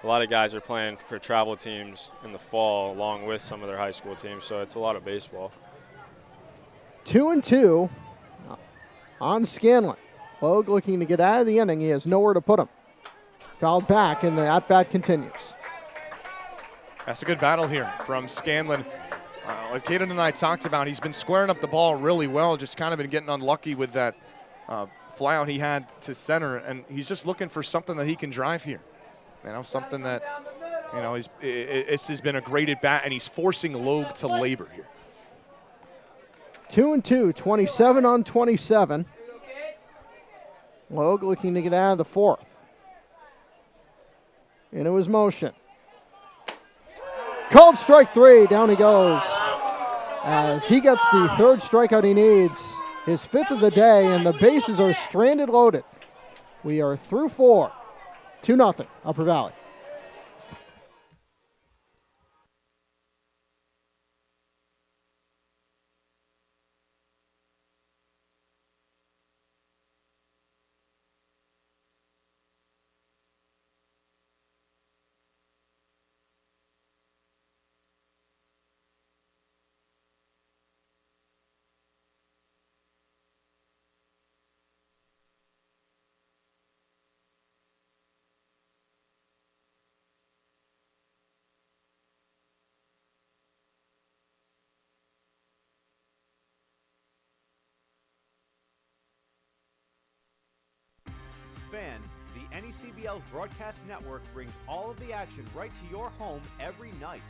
A lot of guys are playing for travel teams in the fall along with some of their high school teams, so it's a lot of baseball. 2-2 on Scanlon. Logue looking to get out of the inning. He has nowhere to put him. Fouled back, and the at-bat continues. That's a good battle here from Scanlon. Like Caden and I talked about, he's been squaring up the ball really well, just kind of been getting unlucky with that fly out he had to center, and he's just looking for something that he can drive here. Something that, this has been a great at-bat, and he's forcing Logue to labor here. 2-2, 27 on 27. Logue looking to get out of the fourth. Into his motion. Called strike 3. Down he goes. As he gets the third strikeout he needs. His fifth of the day, and the bases are stranded loaded. We are through 4. 2-0, Upper Valley. Fans, the NECBL's broadcast network brings all of the action right to your home every night.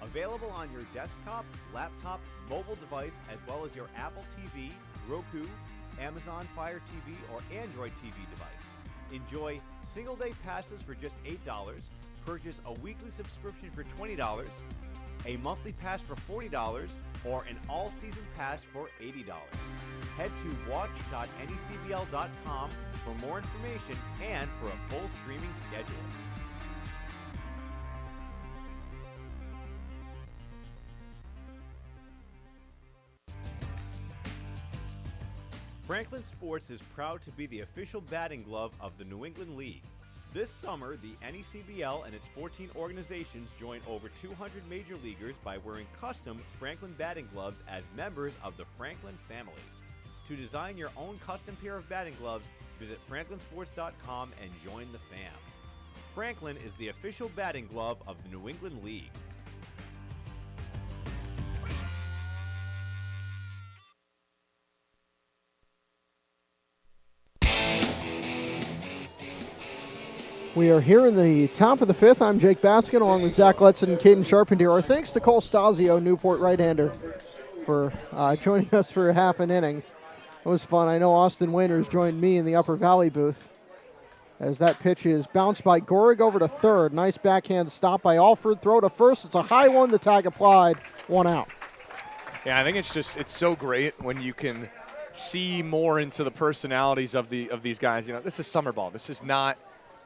Available on your desktop, laptop, mobile device, as well as your Apple TV, Roku, Amazon Fire TV, or Android TV device. Enjoy single-day passes for just $8, purchase a weekly subscription for $20, a monthly pass for $40, or an all-season pass for $80. Head to watch.necbl.com for more information and for a full streaming schedule. Franklin Sports is proud to be the official batting glove of the New England League. This summer, the NECBL and its 14 organizations join over 200 major leaguers by wearing custom Franklin batting gloves as members of the Franklin family. To design your own custom pair of batting gloves, visit franklinsports.com and join the fam. Franklin is the official batting glove of the New England League. We are here in the top of the fifth. I'm Jake Baskin along with Zach Letson and Caden Charpentier. Our thanks to Cole Stasio, Newport right-hander, for joining us for half an inning. It was fun. I know Austin Wainers joined me in the Upper Valley booth as that pitch is bounced by Gorig over to third. Nice backhand stop by Alford. Throw to first. It's a high one. The tag applied. 1 out. Yeah, I think it's so great when you can see more into the personalities of these guys. This is summer ball. This is not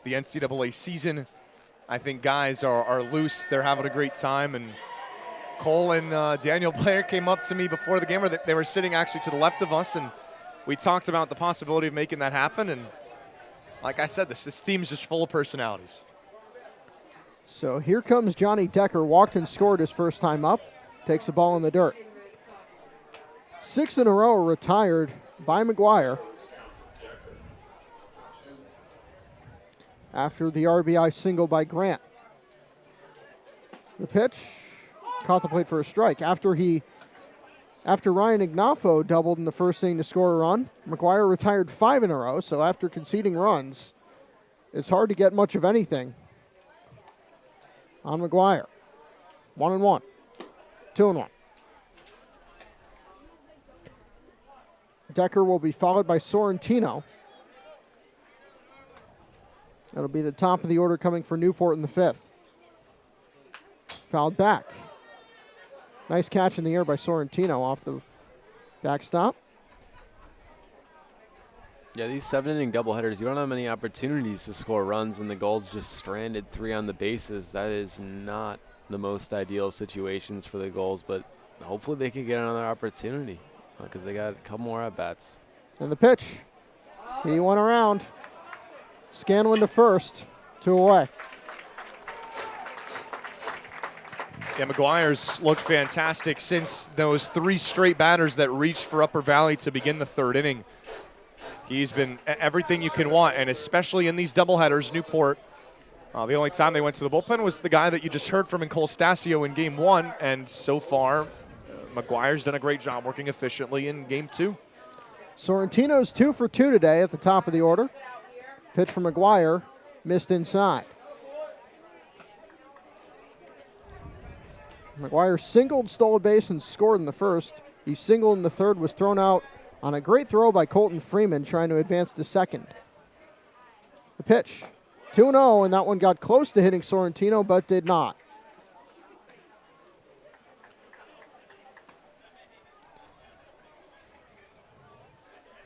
the NCAA season. I think guys are loose. They're having a great time. And Cole and Daniel Blair came up to me before the game, where they were sitting actually to the left of us, and we talked about the possibility of making that happen. And like I said, this team's just full of personalities. So here comes Johnny Decker. Walked and scored his first time up. Takes the ball in the dirt. 6 in a row retired by McGuire. after the RBI single by Grant. The pitch caught the plate for a strike. After Ryan Ignafo doubled in the first inning to score a run, McGuire retired 5 in a row, so after conceding runs, it's hard to get much of anything on McGuire. 1-1, 2-1. Decker will be followed by Sorrentino. That'll be the top of the order coming for Newport in the 5th. Fouled back. Nice catch in the air by Sorrentino off the backstop. Yeah, these 7-inning doubleheaders, you don't have many opportunities to score runs, and the Gulls just stranded 3 on the bases. That is not the most ideal situations for the Gulls, but hopefully they can get another opportunity because they got a couple more at-bats. And the pitch. He went around. Scanlon to first. 2 away. Yeah, McGuire's looked fantastic since those 3 straight batters that reached for Upper Valley to begin the 3rd inning. He's been everything you can want, and especially in these doubleheaders, Newport, the only time they went to the bullpen was the guy that you just heard from in Cole Stasio in Game 1, and so far, McGuire's done a great job working efficiently in Game 2. Sorrentino's 2 for 2 today at the top of the order. Pitch from McGuire, missed inside. McGuire singled, stole a base, and scored in the first. He singled in the third, was thrown out on a great throw by Colton Freeman trying to advance to second. The pitch, 2-0, and that one got close to hitting Sorrentino, but did not.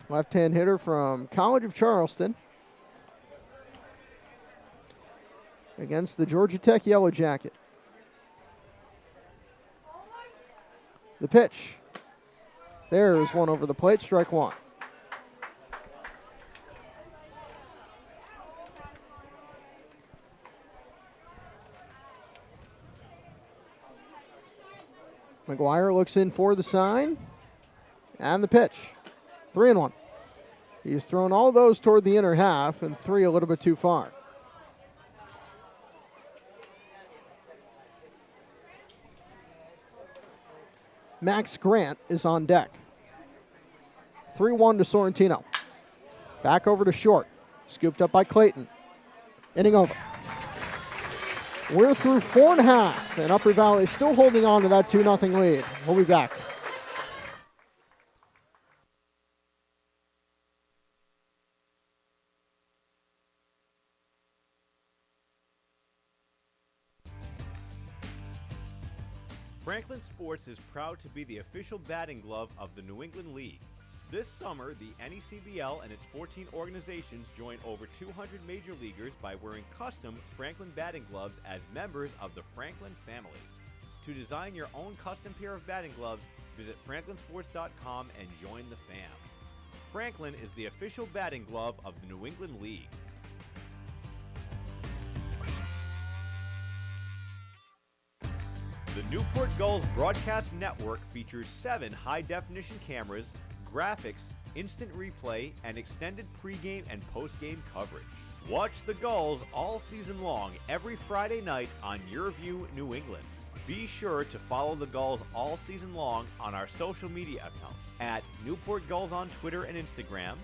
Left-hand hitter from College of Charleston against the Georgia Tech Yellow Jacket. The pitch. There's one over the plate, strike 1. McGuire looks in for the sign. And the pitch. 3-1. He's thrown all those toward the inner half, and 3 a little bit too far. Max Grant is on deck. 3-1 to Sorrentino. Back over to short. Scooped up by Clayton. Inning over. We're through 4.5, and Upper Valley is still holding on to that 2-0 lead. We'll be back. Franklin Sports is proud to be the official batting glove of the New England League. This summer, the NECBL and its 14 organizations join over 200 major leaguers by wearing custom Franklin batting gloves as members of the Franklin family. To design your own custom pair of batting gloves, visit franklinsports.com and join the fam. Franklin is the official batting glove of the New England League. The Newport Gulls broadcast network features 7 high-definition cameras, graphics, instant replay, and extended pregame and postgame coverage. Watch the Gulls all season long every Friday night on Your View New England. Be sure to follow the Gulls all season long on our social media accounts at Newport Gulls on Twitter and Instagram,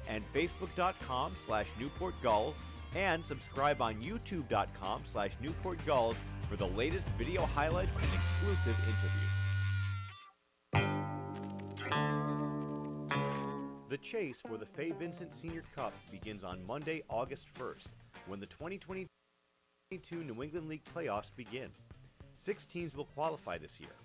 and Facebook.com/Newport Gulls, and subscribe on YouTube.com/Newport Gulls for the latest video highlights and exclusive interviews. The chase for the Fay Vincent Senior Cup begins on Monday, August 1st, when the 2022 New England League playoffs begin. 6 teams will qualify this year,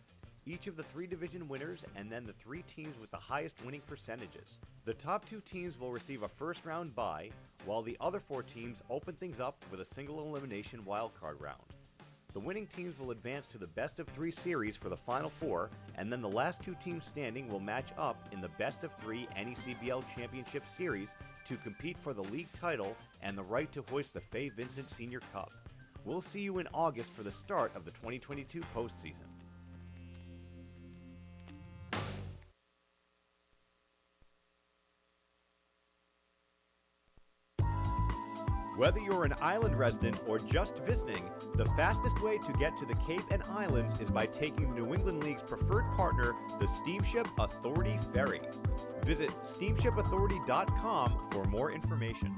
each of the 3 division winners and then the 3 teams with the highest winning percentages. The top 2 teams will receive a first-round bye, while the other 4 teams open things up with a single elimination wildcard round. The winning teams will advance to the best-of-3 series for the Final 4, and then the last 2 teams standing will match up in the best-of-3 NECBL Championship Series to compete for the league title and the right to hoist the Fay Vincent Senior Cup. We'll see you in August for the start of the 2022 postseason. Whether you're an island resident or just visiting, the fastest way to get to the Cape and Islands is by taking the New England League's preferred partner, the Steamship Authority Ferry. Visit steamshipauthority.com for more information.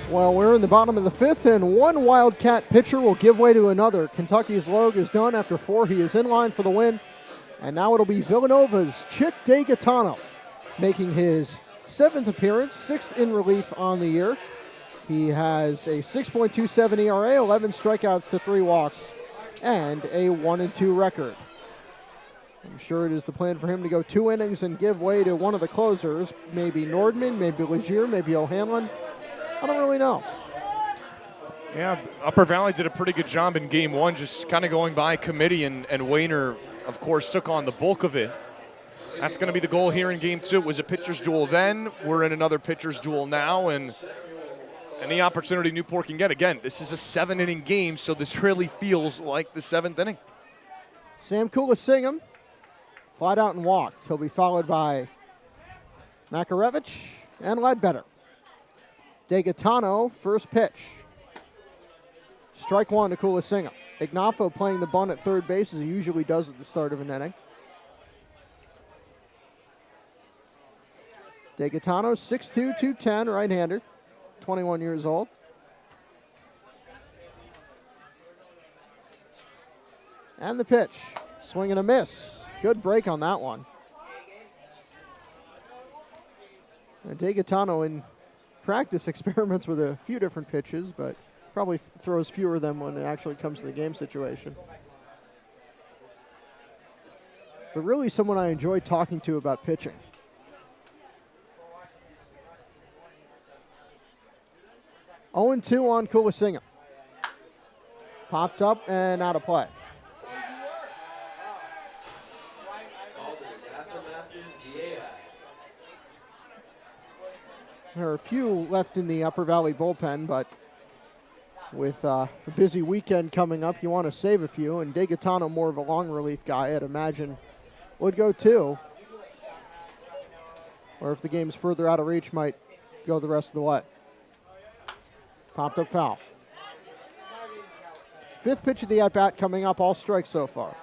Well, we're in the bottom of the fifth, and one Wildcat pitcher will give way to another. Kentucky's Logue is done after 4. He is in line for the win. And now it'll be Villanova's Chick DeGaetano making his 7th appearance, 6th in relief on the year. He has a 6.27 ERA, 11 strikeouts to 3 walks, and a 1-2 record. I'm sure it is the plan for him to go 2 innings and give way to one of the closers, maybe Nordman, maybe Legier, maybe O'Hanlon. I don't really know. Yeah, Upper Valley did a pretty good job in game 1, just kind of going by committee, and Wayner, of course, took on the bulk of it. That's going to be the goal here in game 2. It was a pitcher's duel then. We're in another pitcher's duel now, and any opportunity Newport can get. Again, this is a 7-inning game, so this really feels like the 7th inning. Sam Kulisingham flied out and walked. He'll be followed by Makarevich and Ledbetter. DeGaetano, first pitch. Strike 1 to Kulisingham. Ignafo playing the bunt at third base as he usually does at the start of an inning. DeGaetano, 6'2", 210, right-hander, 21 years old. And the pitch, swing and a miss. Good break on that one. DeGaetano in practice experiments with a few different pitches, but probably throws fewer of them when it actually comes to the game situation. But really someone I enjoy talking to about pitching. Oh, 0-2 on Kulisingham. Popped up and out of play. There are a few left in the Upper Valley bullpen, but with a busy weekend coming up, you want to save a few, and DeGaetano, more of a long relief guy, I'd imagine, would go 2. Or if the game's further out of reach, might go the rest of the way. Popped up foul. 5th pitch of the at-bat coming up, all strikes so far.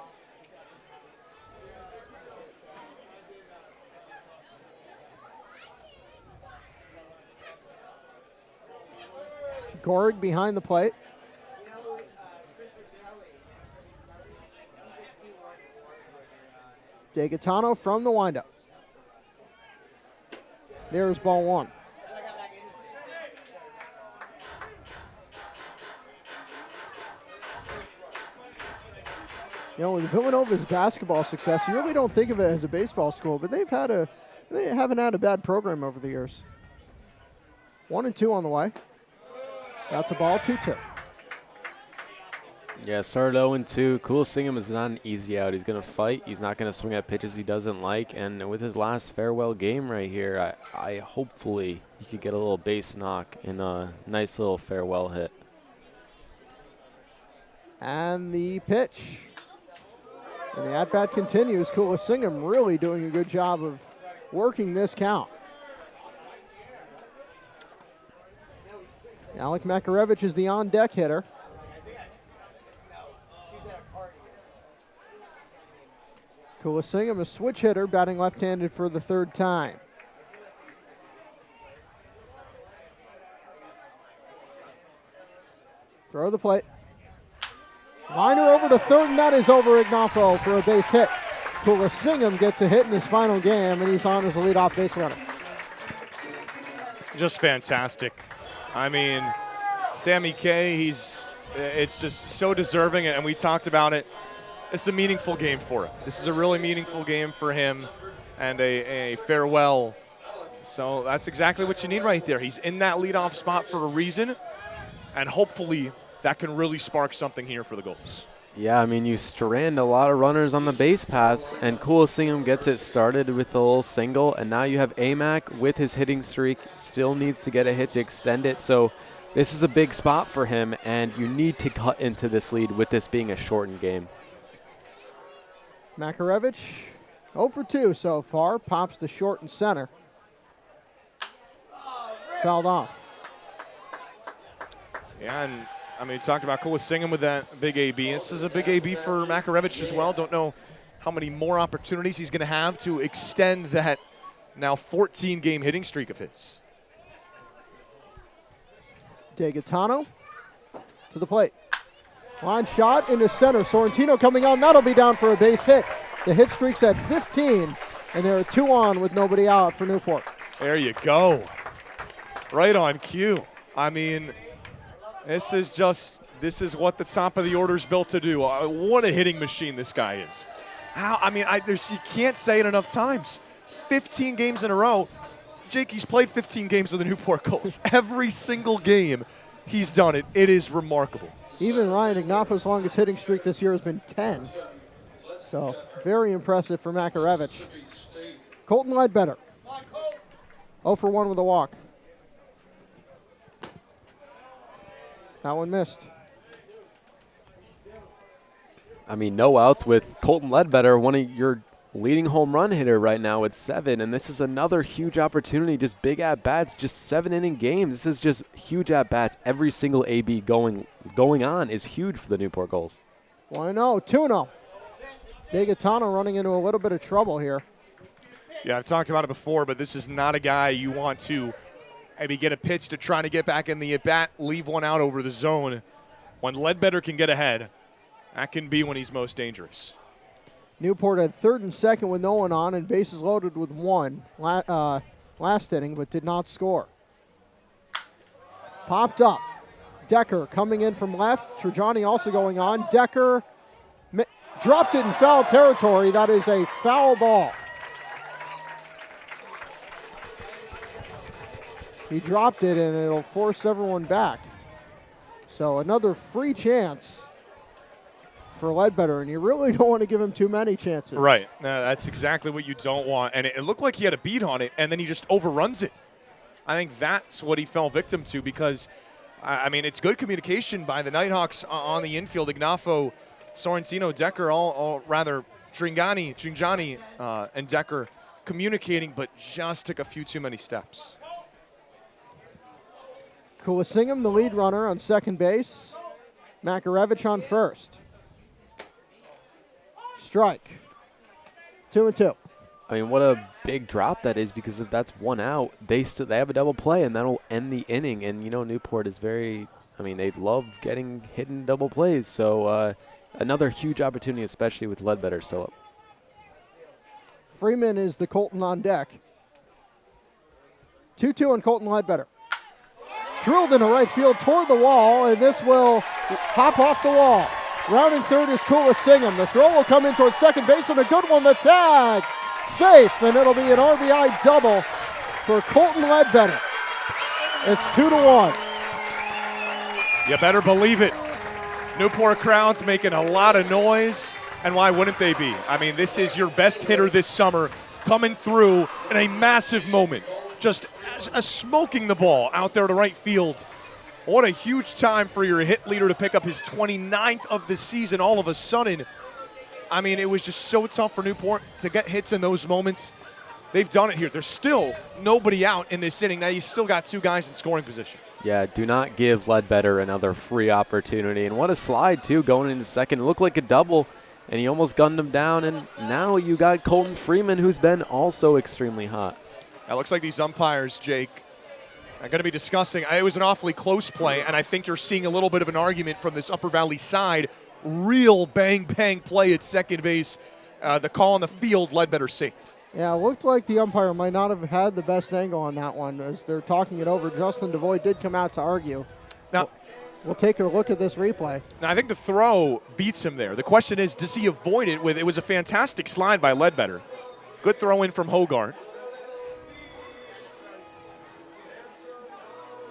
Gorig behind the plate. DeGaetano from the windup. There's ball 1. You know, with Villanova's basketball success, you really don't think of it as a baseball school, but they haven't had a bad program over the years. 1-2 on the way. That's a ball, 2-2. Yeah, started 0-2. Kulisingham is not an easy out. He's going to fight. He's not going to swing at pitches he doesn't like. And with his last farewell game right here, I hopefully he could get a little base knock in a nice little farewell hit. And the pitch. And the at-bat continues. Kulisingham really doing a good job of working this count. Alec Makarevich is the on-deck hitter. Kulisingham, a switch hitter, batting left-handed for the 3rd time. Throw the plate. Liner over to 3rd, and that is over Ignafo for a base hit. Kulisingham gets a hit in his final game, and he's on as a leadoff base runner. Just fantastic. I mean, Sammy K, it's just so deserving, and we talked about it. It's a meaningful game for him. This is a really meaningful game for him and a farewell. So that's exactly what you need right there. He's in that leadoff spot for a reason, and hopefully that can really spark something here for the Gulls. Yeah, I mean, you strand a lot of runners on the base paths, and Kulisingham gets it started with a little single, and now you have Amac with his hitting streak, still needs to get a hit to extend it. So this is a big spot for him, and you need to cut into this lead with this being a shortened game. Makarevich 0 for 2 so far. Pops to short and center. Fouled off. Yeah, and I mean, talked about Kulasingam with that big AB. This is a big AB for Makarevich as well. Don't know how many more opportunities he's going to have to extend that now 14-game hitting streak of his. DeGaetano to the plate. Line shot into center. Sorrentino coming on. That'll be down for a base hit. The hit streak's at 15, and there are 2 on with nobody out for Newport. There you go. Right on cue. I mean, this is what the top of the order is built to do. What a hitting machine this guy is. You can't say it enough times. 15 games in a row. Jake, he's played 15 games with the Newport Gulls. Every single game he's done it. It is remarkable. Even Ryan Ignafo's longest hitting streak this year has been 10. So very impressive for Makarevich. Colton Ledbetter. 0 for 1 with a walk. That one missed. I mean, no outs with Colton Ledbetter, one of your leading home run hitter right now with 7, and this is another huge opportunity, just big at-bats, just 7-inning games. This is just huge at-bats. Every single AB going on is huge for the Newport Gulls. 1-0, 2-0. DeGaetano running into a little bit of trouble here. Yeah, I've talked about it before, but this is not a guy you want to maybe get a pitch to try to get back in the at-bat, leave one out over the zone. When Ledbetter can get ahead, that can be when he's most dangerous. Newport had 3rd and 2nd with no one on and bases loaded with 1 last inning, but did not score. Popped up. Decker coming in from left. Trajani also going on. Decker dropped it in foul territory. That is a foul ball. He dropped it, and it'll force everyone back. So another free chance for Ledbetter, and you really don't want to give him too many chances. Right. No, that's exactly what you don't want. And it looked like he had a beat on it, and then he just overruns it. I think that's what he fell victim to because, I mean, it's good communication by the Nighthawks on the infield. Ignafo, Sorrentino, Decker, all rather Trinjani, and Decker communicating, but just took a few too many steps. Kulasingam, the lead runner on second base. Makarevich on first. Strike. 2-2. I mean, what a big drop that is because if that's 1 out, they have a double play, and that'll end the inning. And, you know, Newport is they love getting hidden double plays. So another huge opportunity, especially with Ledbetter still up. Freeman is the Colton on deck. 2-2 on Colton Ledbetter. Drilled into right field toward the wall, and this will hop off the wall. Rounding third is Kulasingam. The throw will come in towards second base, and a good one. The tag. Safe, and it'll be an RBI double for Colton Ledbetter. It's 2-1. You better believe it. Newport crowd's making a lot of noise, and why wouldn't they be? I mean, this is your best hitter this summer coming through in a massive moment. Just smoking the ball out there to right field. What a huge time for your hit leader to pick up his 29th of the season all of a sudden. I mean, it was just so tough for Newport to get hits in those moments. They've done it here. There's still nobody out in this inning. Now you still got 2 guys in scoring position. Yeah, do not give Ledbetter another free opportunity. And what a slide, too, going into second. It looked like a double, and he almost gunned him down. And now you got Colton Freeman, who's been also extremely hot. It looks like these umpires, Jake, are going to be discussing. It was an awfully close play, and I think you're seeing a little bit of an argument from this Upper Valley side. Real bang-bang play at second base. The call on the field, Ledbetter safe. Yeah, it looked like the umpire might not have had the best angle on that one as they're talking it over. Justin DeVoy did come out to argue. Now, we'll take a look at this replay. Now, I think the throw beats him there. The question is, does he avoid it? It was a fantastic slide by Ledbetter. Good throw in from Hogart.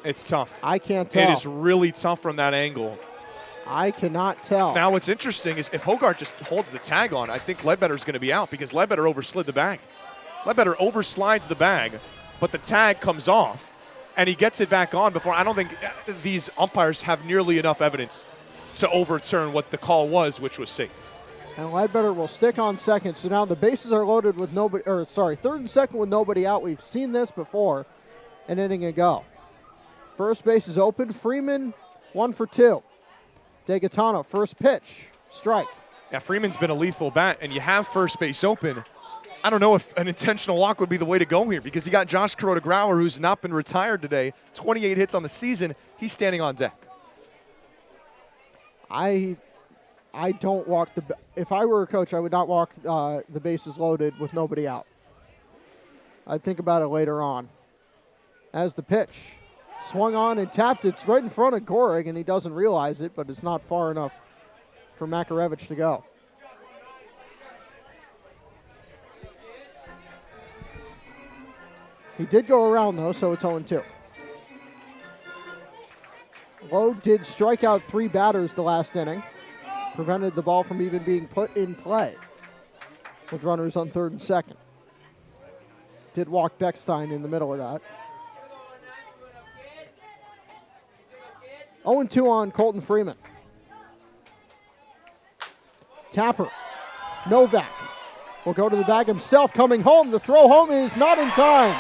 It's tough. I can't tell. It is really tough from that angle. I cannot tell. Now what's interesting is if Hogart just holds the tag on, I think Ledbetter's going to be out because Ledbetter overslid the bag. Ledbetter overslides the bag, but the tag comes off, and he gets it back on before. I don't think these umpires have nearly enough evidence to overturn what the call was, which was safe. And Ledbetter will stick on second. So now the bases are loaded with nobody, third and second with nobody out. We've seen this before an inning ago. First base is open. Freeman, 1 for 2. DeGaetano, first pitch, strike. Yeah, Freeman's been a lethal bat, and you have first base open. I don't know if an intentional walk would be the way to go here because you got Josh Kuroda-Grauer, who's not been retired today, 28 hits on the season. He's standing on deck. I don't walk if I were a coach, I would not walk the bases loaded with nobody out. I'd think about it later on. As the pitch swung on and tapped, it's right in front of Gorig, and he doesn't realize it, but it's not far enough for Makarevich to go. He did go around, though, so it's 0-2. Lowe did strike out 3 batters the last inning. Prevented the ball from even being put in play with runners on third and second. Did walk Beckstein in the middle of that. 0-2 on Colton Freeman. Tapper. Novak will go to the bag himself, coming home. The throw home is not in time.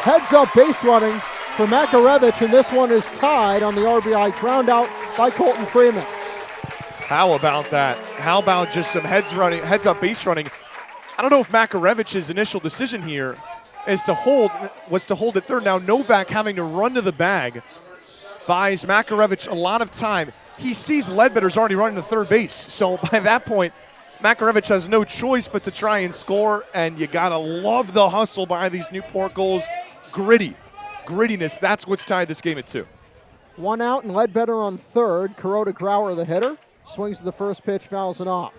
Heads up base running for Makarevich, and this one is tied on the RBI ground out by Colton Freeman. How about that? How about just some heads up base running? I don't know if Makarevich's initial decision here was to hold at third. Now Novak having to run to the bag buys Makarevich a lot of time. He sees Ledbetter's already running to third base. So by that point, Makarevich has no choice but to try and score, and you gotta love the hustle by these Newport Gulls. Grittiness, that's what's tied this game at 2. 1 out and Ledbetter on third. Kuroda-Grauer, the hitter, swings to the first pitch, fouls it off.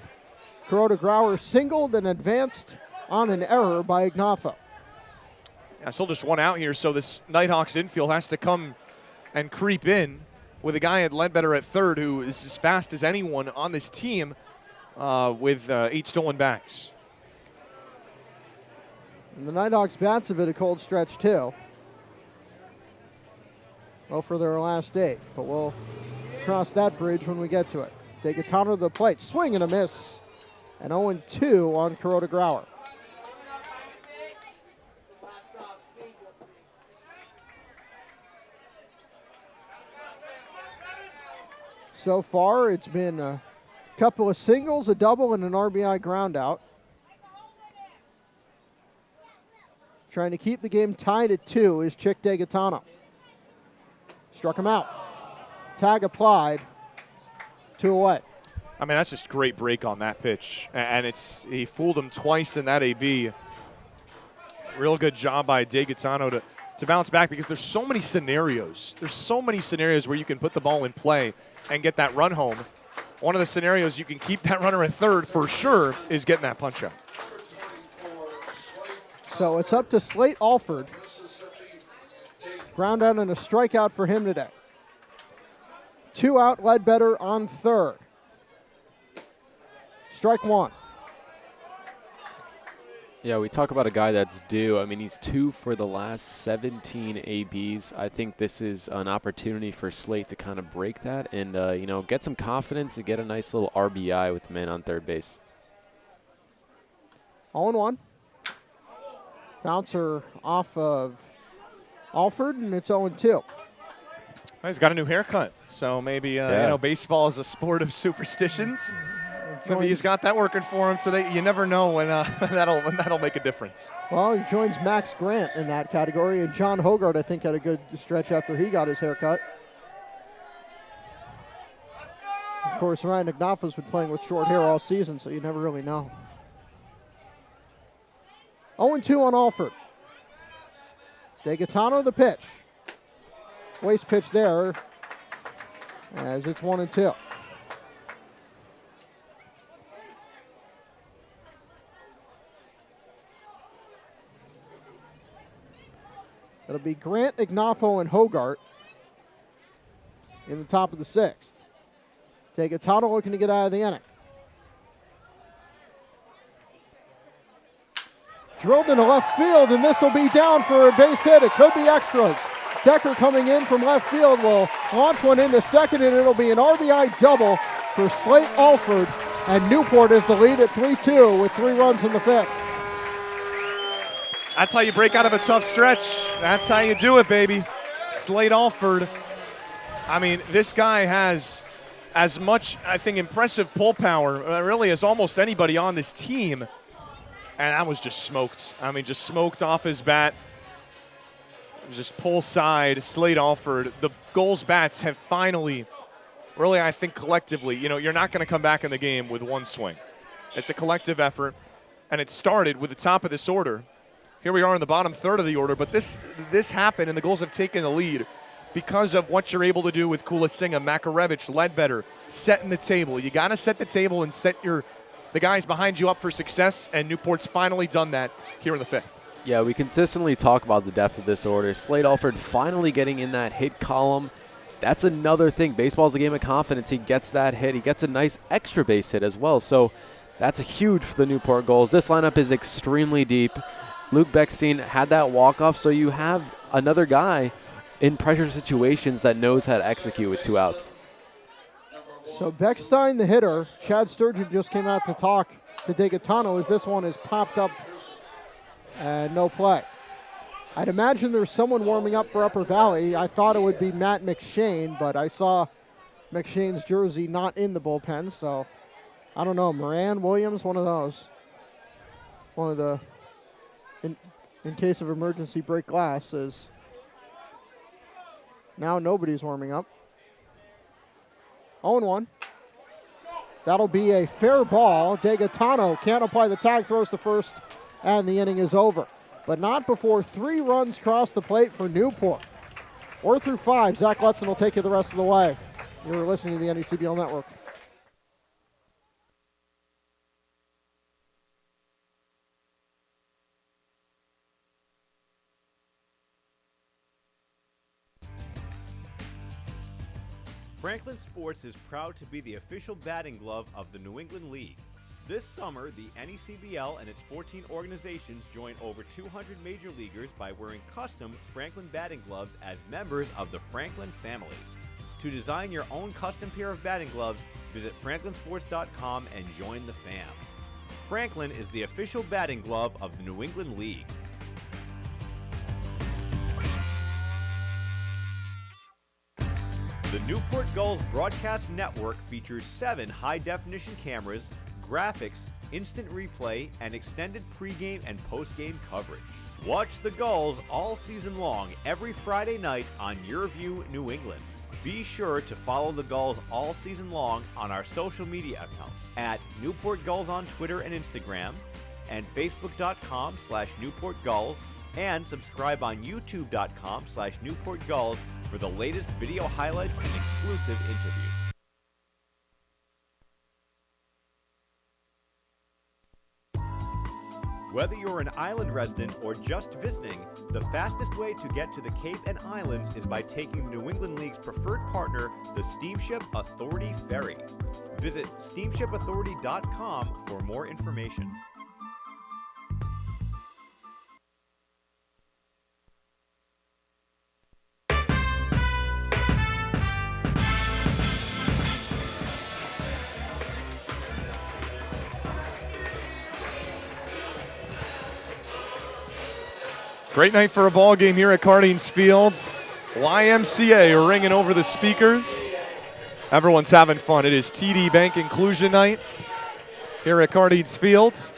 Kuroda-Grauer singled and advanced on an error by Ignafo. Yeah, still just 1 out here, so this Nighthawks infield has to come and creep in with a guy at Ledbetter at third who is as fast as anyone on this team with 8 stolen bags. And the Nighthawks bats have hit a cold stretch too. Well, for their last 8, but we'll cross that bridge when we get to it. DeGaetano to the plate, swing and a miss. And 0-2 on Kuroda-Grauer. So far, it's been a couple of singles, a double, and an RBI ground out. Trying to keep the game tied at 2 is Chick DeGaetano. Struck him out. Tag applied. 2 away. I mean, that's just great break on that pitch. And he fooled him twice in that AB. Real good job by DeGaetano to bounce back because there's so many scenarios. There's so many scenarios where you can put the ball in play and get that run home. One of the scenarios you can keep that runner at third for sure is getting that punch out. So it's up to Slate Alford. Ground out and a strikeout for him today. 2 out, Ledbetter on third. Strike 1. Yeah, we talk about a guy that's due. I mean, he's 2 for the last 17 ABs. I think this is an opportunity for Slate to kind of break that and, get some confidence and get a nice little RBI with the man on third base. 0-1. Bouncer off of Alford, and it's 0-2. Well, he's got a new haircut, so maybe baseball is a sport of superstitions. Maybe he's got that working for him today. You never know when that'll make a difference. Well, he joins Max Grant in that category, and John Hogart, I think, had a good stretch after he got his haircut. Of course, Ryan Ignafo's been playing with short hair all season, so you never really know. 0-2 on Alford. DeGaetano the pitch. Waste pitch there as it's 1-2. It'll be Grant, Ignafo, and Hogart in the top of the 6th. DeGaetano looking to get out of the inning. Drilled into left field, and this will be down for a base hit. It could be extras. Decker coming in from left field will launch one into second, and it'll be an RBI double for Slate Alford And Newport is the lead at 3-2 with 3 runs in the 5th. That's how you break out of a tough stretch. That's how you do it, baby. Slade Alford. I mean, this guy has as much, I think, impressive pull power, really, as almost anybody on this team. And that was just smoked. I mean, just smoked off his bat. Just pull side, Slade Alford. The Gulls bats have finally, really, I think collectively, you're not going to come back in the game with one swing. It's a collective effort, and it started with the top of this order. Here we are in the bottom third of the order, but this happened, and the Gulls have taken the lead because of what you're able to do with Kulasinghe, Makarevich, Ledbetter, setting the table. You got to set the table and set the guys behind you up for success, and Newport's finally done that here in the 5th. Yeah, we consistently talk about the depth of this order. Slade Alford finally getting in that hit column. That's another thing. Baseball's a game of confidence. He gets that hit. He gets a nice extra base hit as well. So that's huge for the Newport Gulls. This lineup is extremely deep. Luke Beckstein had that walk-off, so you have another guy in pressure situations that knows how to execute with 2 outs. So Beckstein, the hitter. Chad Sturgeon just came out to talk to Degatano as this one is popped up and no play. I'd imagine there's someone warming up for Upper Valley. I thought it would be Matt McShane, but I saw McShane's jersey not in the bullpen, so I don't know. Moran, Williams, one of those. One of the, in case of emergency, break glass is. Now nobody's warming up. 0-1. That'll be a fair ball. Degatano can't apply the tag, throws to first, and the inning is over. But not before 3 runs cross the plate for Newport. 4 through 5. Zach Lutzen will take you the rest of the way. You're listening to the NECBL Network. Franklin Sports is proud to be the official batting glove of the New England League. This summer, the NECBL and its 14 organizations join over 200 major leaguers by wearing custom Franklin batting gloves as members of the Franklin family. To design your own custom pair of batting gloves, visit franklinsports.com and join the fam. Franklin is the official batting glove of the New England League. The Newport Gulls broadcast network features 7 high-definition cameras, graphics, instant replay, and extended pregame and postgame coverage. Watch the Gulls all season long every Friday night on Your View New England. Be sure to follow the Gulls all season long on our social media accounts at Newport Gulls on Twitter and Instagram, and Facebook.com/Newport Gulls, and subscribe on YouTube.com/Newport Gulls for the latest video highlights and exclusive interviews. Whether you're an island resident or just visiting, the fastest way to get to the Cape and Islands is by taking the New England League's preferred partner, the Steamship Authority Ferry. Visit steamshipauthority.com for more information. Great night for a ball game here at Cardines Fields. YMCA ringing over the speakers. Everyone's having fun. It is TD Bank Inclusion Night here at Cardines Fields.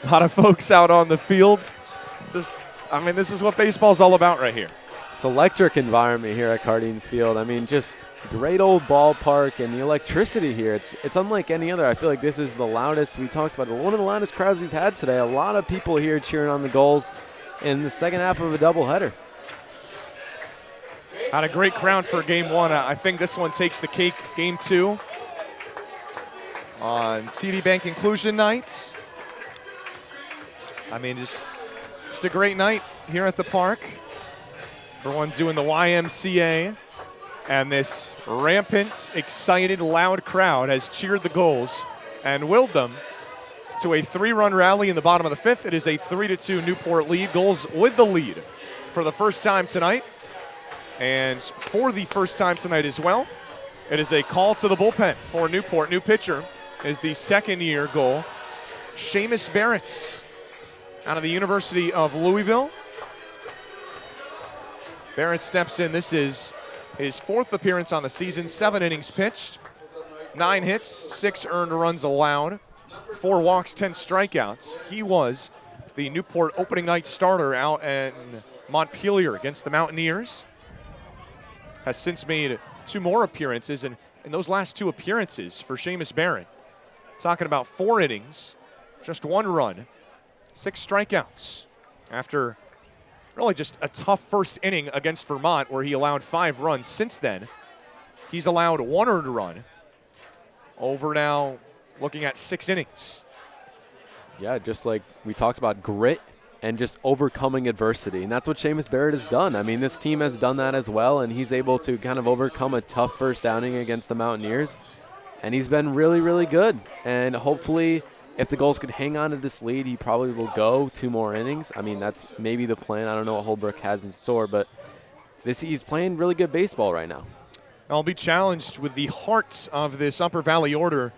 A lot of folks out on the field. This is what baseball's all about right here. It's electric environment here at Cardines Field. I mean, just great old ballpark, and the electricity here, it's unlike any other. I feel like this is the loudest, we talked about it, one of the loudest crowds we've had today. A lot of people here cheering on the Gulls in the second half of a doubleheader. Had a great crowd for game 1. I think this one takes the cake. Game 2 on TD Bank Inclusion Night. I mean, just a great night here at the park. Everyone doing the YMCA, and this rampant, excited, loud crowd has cheered the Gulls and willed them to a 3-run rally in the bottom of the 5th. It is a 3-2 Newport lead. Gulls with the lead for the first time tonight, and for the first time tonight as well, It is a call to the bullpen for Newport. New pitcher is the second-year goal, Seamus Barrett, out of the University of Louisville. Barrett steps in. This is his 4th appearance on the season, 7 innings pitched, 9 hits, 6 earned runs allowed, 4 walks, 10 strikeouts. He was the Newport opening night starter out in Montpelier against the Mountaineers. Has since made 2 more appearances, and in those last 2 appearances for Seamus Barrett, talking about 4 innings, just 1 run, 6 strikeouts after really just a tough first inning against Vermont where he allowed 5 runs. Since then, he's allowed 1 earned run over now looking at 6 innings. Yeah, just like we talked about, grit and just overcoming adversity. And that's what Seamus Barrett has done. I mean, this team has done that as well, and he's able to kind of overcome a tough first outing against the Mountaineers. And he's been really, really good. And hopefully, if the Gulls could hang on to this lead, he probably will go 2 more innings. I mean, that's maybe the plan. I don't know what Holbrook has in store, but he's playing really good baseball right now. I'll be challenged with the heart of this Upper Valley order,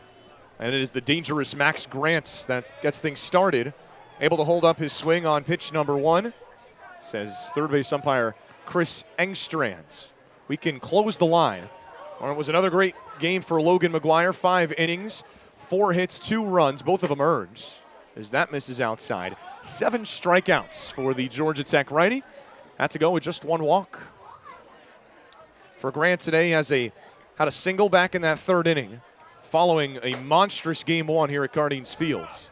and it is the dangerous Max Grant that gets things started. Able to hold up his swing on pitch number 1, says third base umpire Chris Engstrand. We can close the line. Well, it was another great game for Logan McGuire. 5 innings, 4 hits, 2 runs, both of them earned, as that misses outside. 7 strikeouts for the Georgia Tech righty. Had to go with just 1 walk. For Grant today, he had a single back in that 3rd inning, following a monstrous game 1 here at Guardians Fields.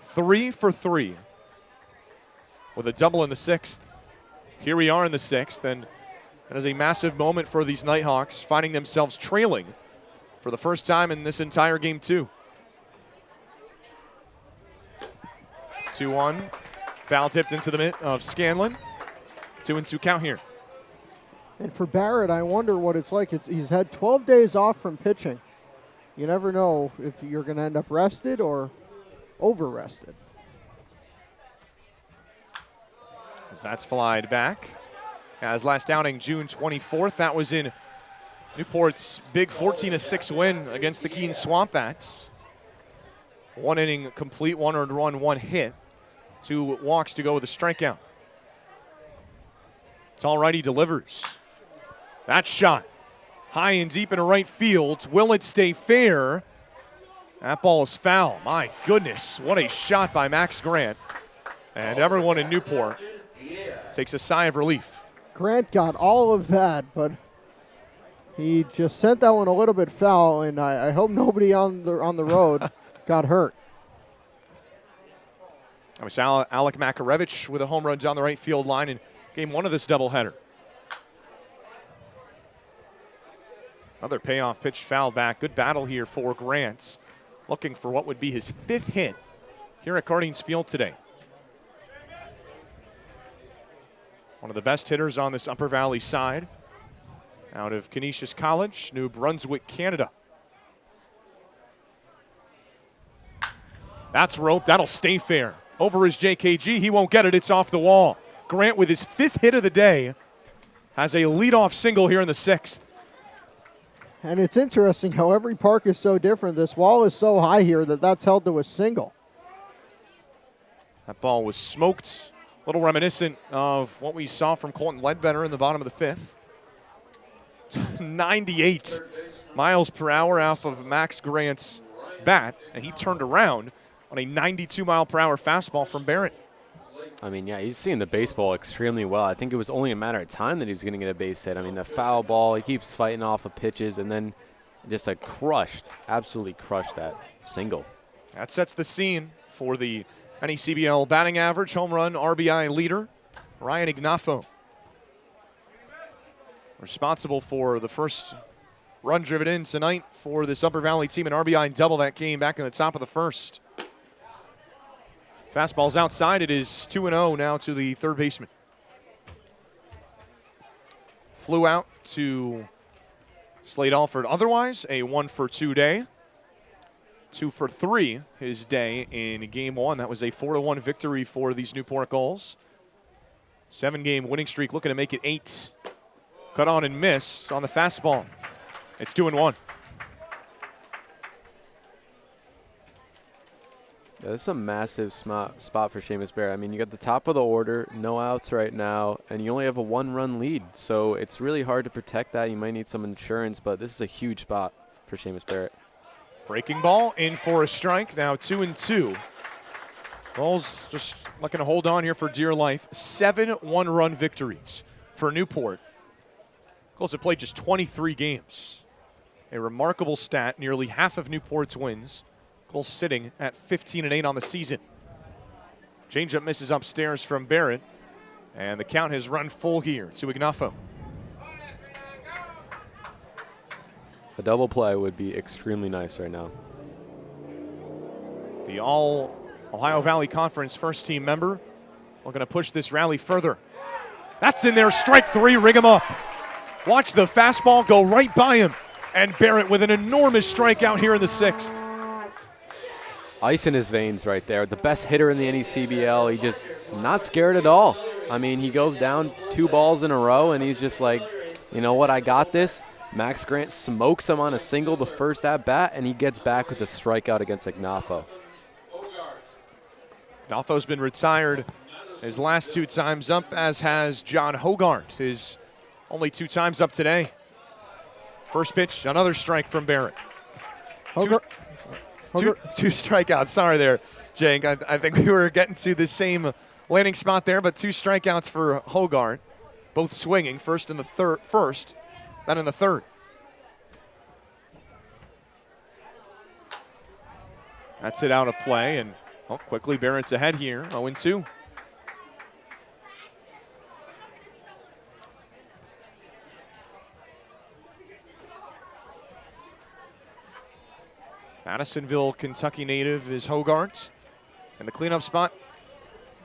3 for 3 with a double in the 6th. Here we are in the 6th, and that is a massive moment for these Nighthawks, finding themselves trailing for the first time in this entire game 2. 2-1, foul tipped into the mitt of Scanlon. 2-2 count here. And for Barrett, I wonder what it's like. He's had 12 days off from pitching. You never know if you're going to end up rested or over-rested. As that's flied back. As last outing, June 24th, that was in Newport's big 14-6 win against the Keene Swamp Bats. 1 inning complete, 1 earned run, 1 hit. 2 walks to go with a strikeout. Tall righty delivers. That shot high and deep into right field. Will it stay fair? That ball is foul. My goodness, what a shot by Max Grant. And everyone in Newport takes a sigh of relief. Grant got all of that, but he just sent that one a little bit foul, and I hope nobody on the road got hurt. That was Alec Makarevich with a home run down the right field line in game 1 of this doubleheader. Another payoff pitch fouled back. Good battle here for Grant, looking for what would be his 5th hit here at Guardians Field today. One of the best hitters on this Upper Valley side, out of Canisius College, New Brunswick, Canada. That's rope. That'll stay fair. Over his JKG. He won't get it. It's off the wall. Grant, with his 5th hit of the day, has a leadoff single here in the 6th. And it's interesting how every park is so different. This wall is so high here that that's held to a single. That ball was smoked. A little reminiscent of what we saw from Colton Ledbetter in the bottom of the 5th. 98 miles per hour off of Max Grant's bat, and he turned around on a 92-mile-per-hour fastball from Barrett. I mean, yeah, he's seeing the baseball extremely well. I think it was only a matter of time that he was going to get a base hit. I mean, the foul ball, he keeps fighting off of pitches, and then just absolutely crushed that single. That sets the scene for the NECBL batting average, home run, RBI leader, Ryan Ignafo. Responsible for the first run driven in tonight for this Upper Valley team, an RBI double that came back in the top of the 1st. Fastball's outside. It is 2-0 now to the third baseman. Flew out to Slade Alford. Otherwise, a 1-for-2 day. 2-for-3 his day in game 1. That was a 4-1 victory for these Newport Gulls. 7-game winning streak, looking to make it 8. Cut on and miss on the fastball. It's 2-1. Yeah, this is a massive spot for Seamus Barrett. I mean, you got the top of the order, no outs right now, and you only have a 1-run lead. So it's really hard to protect that. You might need some insurance, but this is a huge spot for Seamus Barrett. Breaking ball in for a strike. Now 2-2. Gulls just looking to hold on here for dear life. 7 one-run victories for Newport. Gulls have played just 23 games. A remarkable stat. Nearly half of Newport's wins. Gulls sitting at 15-8 on the season. Changeup misses upstairs from Barrett, and the count has run full here to Ignafo. A double play would be extremely nice right now. The All-Ohio Valley Conference first team member looking to push this rally further. That's in there, strike 3, ring him up. Watch the fastball go right by him, and Barrett with an enormous strikeout here in the 6th. Ice in his veins right there. The best hitter in the NECBL. He just not scared at all. I mean, he goes down 2 balls in a row, and he's just like, you know what, I got this. Max Grant smokes him on a single the first at-bat, and he gets back with a strikeout against Ignafo. Ignafo's been retired his last 2 times up, as has John Hogart, his only 2 times up today. First pitch, another strike from Barrett. Two strikeouts. Sorry there, Jake. I think we were getting to the same landing spot there, but 2 strikeouts for Hogart, both swinging, first, then in the third. That's it out of play, and quickly Barrett's ahead here, 0-2. Madisonville, Kentucky native is Hogart, and the cleanup spot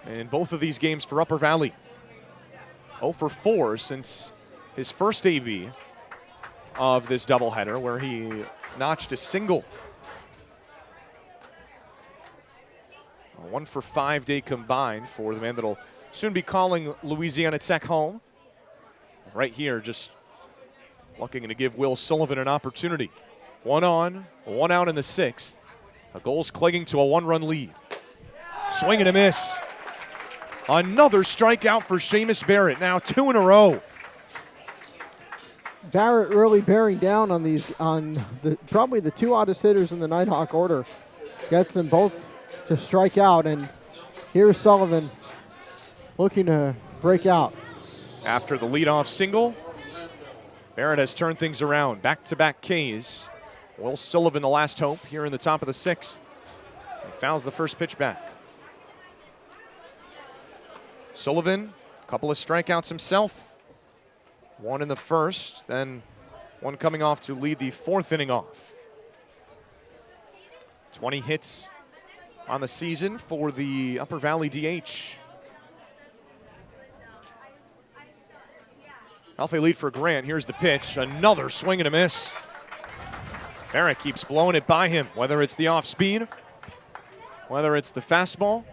in both of these games for Upper Valley. 0 for 4 since his first AB of this doubleheader, where he notched a single. A 1 for 5 day combined for the man that'll soon be calling Louisiana Tech home. Right here, just looking to give Will Sullivan an opportunity. 1 on, 1 out in the 6th. The Gulls clinging to a 1-run lead. Swing and a miss. Another strikeout for Seamus Barrett, now 2 in a row. Barrett really bearing down on probably the 2 oddest hitters in the Nighthawk order. Gets them both to strike out, and here's Sullivan looking to break out. After the leadoff single, Barrett has turned things around. Back-to-back Ks. Will Sullivan, the last hope, here in the top of the 6th. He fouls the first pitch back. Sullivan, a couple of strikeouts himself. 1 in the first, then 1 coming off to lead the 4th inning off. 20 hits on the season for the Upper Valley DH. Healthy lead for Grant. Here's the pitch. Another swing and a miss. Barrett keeps blowing it by him, whether it's the off speed, whether it's the fastball.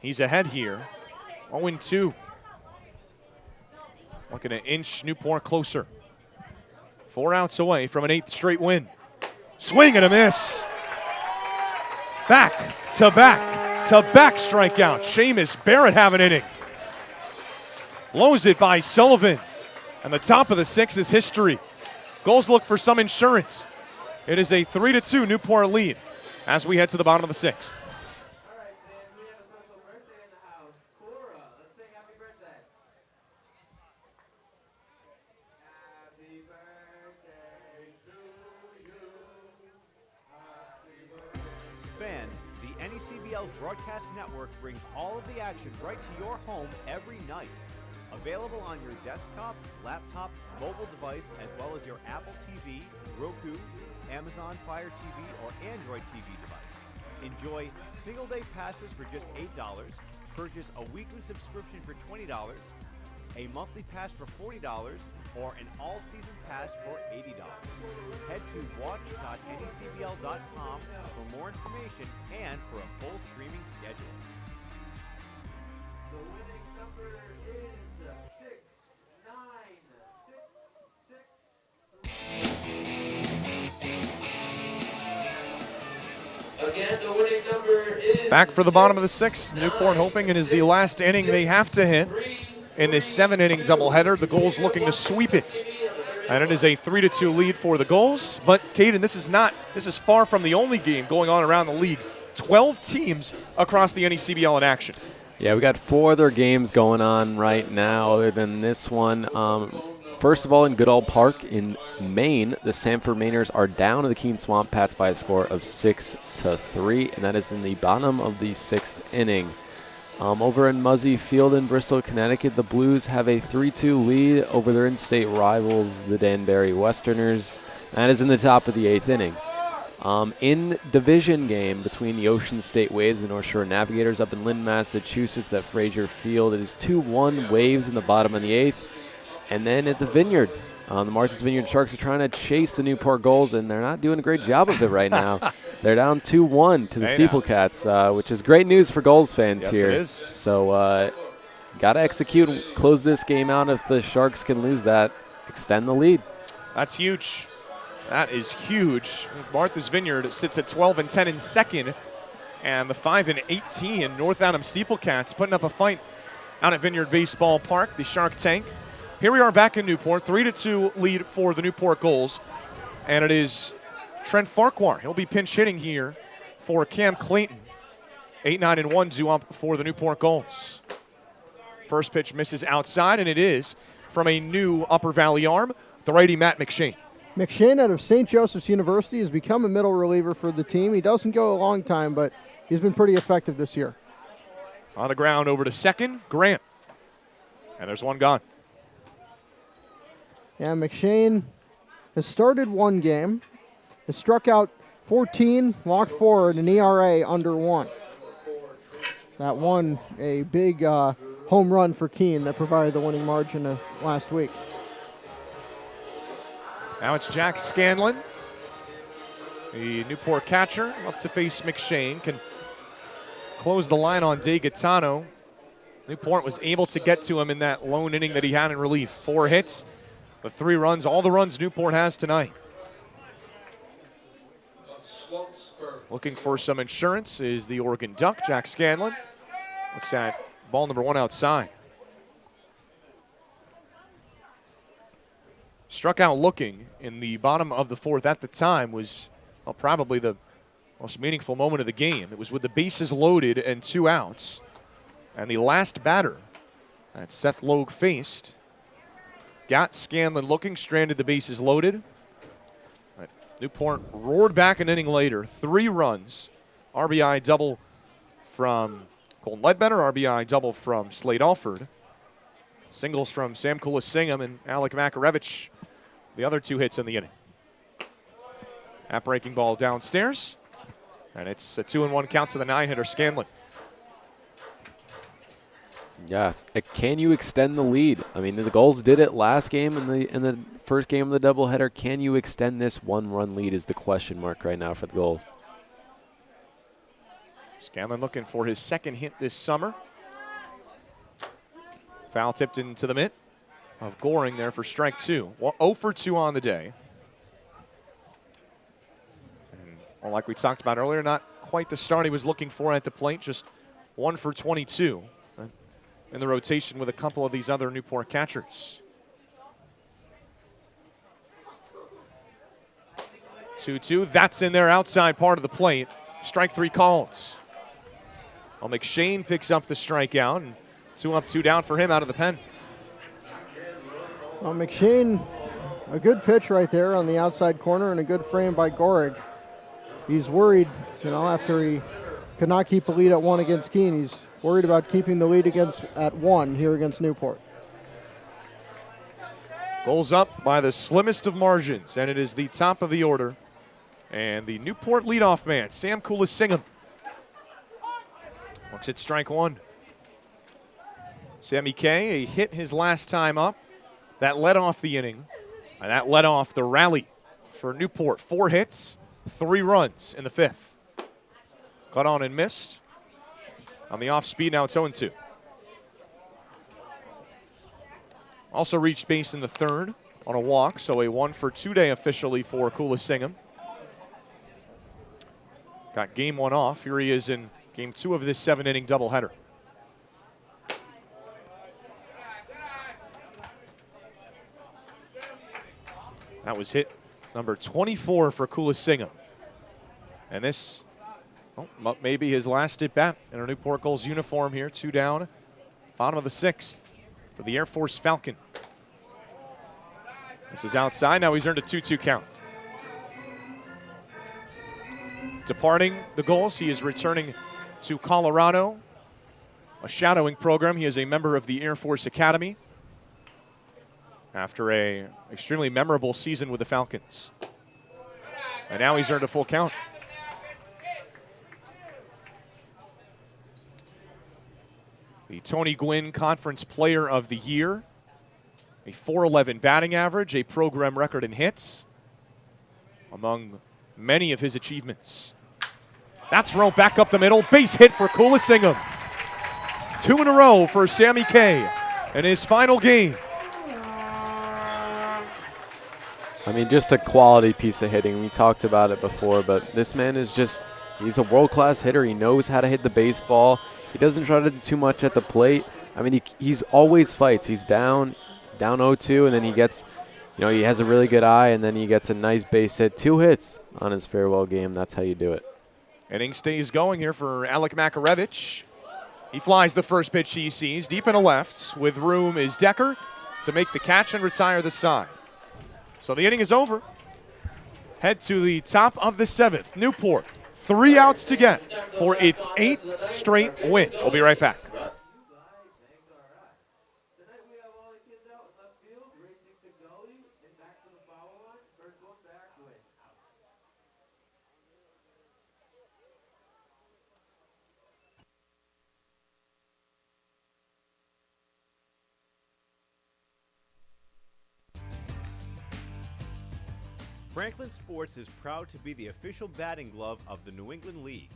He's ahead here. 0-2. Looking to inch Newport closer. 4 outs away from an 8th straight win. Swing and a miss. Back-to-back strikeout. Seamus Barrett have an inning. Blows it by Sullivan. And the top of the 6th is history. Gulls look for some insurance. It is a 3-2 Newport lead as we head to the bottom of the 6th. Fans, the NECBL Broadcast Network brings all of the action right to your home every night. Available on your desktop, laptop, mobile device, as well as your Apple TV, Roku, Amazon Fire TV, or Android TV device. Enjoy single-day passes for just $8, purchase a weekly subscription for $20, a monthly pass for $40, or an all-season pass for $80. Head to watch.necbl.com for more information and for a full streaming schedule. The winning number is 6, 9, 6, 6. Back for the bottom of the sixth. Newport hoping it is the last inning they have to hit in this 7-inning doubleheader. The Gulls looking to sweep it. And it is a 3-2 lead for the Gulls. But, Caden, this is far from the only game going on around the league. 12 teams across the NECBL in action. Yeah, we got 4 other games going on right now other than this one. First of all, in Goodall Park in Maine, the Sanford Mainers are down to the Keene Swamp Pats by a score of 6-3, and that is in the bottom of the 6th inning. Over in Muzzy Field in Bristol, Connecticut, the Blues have a 3-2 lead over their in-state rivals, the Danbury Westerners. That is in the top of the 8th inning. In division game between the Ocean State Waves and North Shore Navigators up in Lynn, Massachusetts at Frazier Field, it is 2-1 Waves in the bottom of the 8th. And then at the Vineyard, the Martins Vineyard Sharks are trying to chase the Newport Gulls, and they're not doing a great job of it right now. They're down 2-1 to the Steeplecats, which is great news for Gulls fans here. Yes, it is. So got to execute and close this game out. If the Sharks can lose that, extend the lead. That's huge. That is huge. Martha's Vineyard sits at 12-10 in second, and the 5-18 North Adams Steeplecats putting up a fight out at Vineyard Baseball Park, the Shark Tank. Here we are back in Newport, 3-2 lead for the Newport Gulls, and it is Trent Farquhar. He'll be pinch hitting here for Cam Clayton. 8-9-1 due up for the Newport Gulls. First pitch misses outside, and it is from a new Upper Valley arm, the righty Matt McShane. McShane out of St. Joseph's University has become a middle reliever for the team. He doesn't go a long time, but he's been pretty effective this year. On the ground over to second, Grant. And there's one gone. Yeah, McShane has started one game, has struck out 14, walked 4, and an ERA under 1. That won a big home run for Keene that provided the winning margin last week. Now it's Jack Scanlon, the Newport catcher, up to face McShane. Can close the line on DeGaetano. Newport was able to get to him in that lone inning that he had in relief. 4 hits, the 3 runs, all the runs Newport has tonight. Looking for some insurance is the Oregon Duck, Jack Scanlon. Looks at ball number 1 outside. Struck out looking in the bottom of the 4th at the time was probably the most meaningful moment of the game. It was with the bases loaded and 2 outs. And the last batter that Seth Logue faced got Scanlon looking, stranded the bases loaded. But Newport roared back an inning later, 3 runs. RBI double from Colton Ledbetter, RBI double from Slade Alford. Singles from Sam Kulisingham and Alec Makarevich, the other 2 hits in the inning. That breaking ball downstairs, and it's a 2-1 count to the 9-hitter Scanlon. Yeah, can you extend the lead? I mean, the Gulls did it last game in the first game of the doubleheader. Can you extend this 1-run lead is the question mark right now for the Gulls. Scanlon looking for his 2nd hit this summer. Foul tipped into the mitt of Goring there for strike 2. 0 for 2 on the day. And, well, like we talked about earlier, not quite the start he was looking for at the plate, just 1 for 22 in the rotation with a couple of these other Newport catchers. 2-2, that's in there outside part of the plate. Strike 3 calls. Well, McShane picks up the strikeout, and 2 up, 2 down for him out of the pen. Well, McShane, a good pitch right there on the outside corner and a good frame by Gorig. He's worried, after he could not keep a lead at 1 against Keene, he's worried about keeping the lead at 1 here against Newport. Goals up by the slimmest of margins, and it is the top of the order. And the Newport leadoff man, Sam Kulisingham, looks at strike 1. Sammy K, a hit his last time up. That led off the inning, and that led off the rally for Newport. 4 hits, 3 runs in the 5th. Cut on and missed. On the off speed, now it's 0-2. Also reached base in the 3rd on a walk, so a 1 for 2 day officially for Kulisingham. got game 1 off. Here he is in game 2 of this 7-inning doubleheader. That was hit number 24 for Kulasingam. And this may be his last at bat in a Newport Gulls uniform here. 2 down, bottom of the 6th for the Air Force Falcon. This is outside. Now he's earned a 2-2 count. Departing the Gulls, he is returning to Colorado, a shadowing program. He is a member of the Air Force Academy after a extremely memorable season with the Falcons. And now he's earned a full count. The Tony Gwynn Conference Player of the Year, a .411 batting average, a program record in hits, among many of his achievements. That's thrown back up the middle, base hit for Kulasingam. 2 in a row for Sammy Kay in his final game. I mean, just a quality piece of hitting. We talked about it before, but this man is just, he's a world-class hitter. He knows how to hit the baseball. He doesn't try to do too much at the plate. I mean, he's always fights. He's down 0-2, and then he gets, he has a really good eye, and then he gets a nice base hit. 2 hits on his farewell game. That's how you do it. Inning stays going here for Alec Makarevich. He flies the first pitch he sees. Deep in the left. With room is Decker to make the catch and retire the side. So the inning is over. Head to the top of the 7th. Newport, 3 outs to get for its 8th straight win. We'll be right back. Franklin Sports is proud to be the official batting glove of the New England League.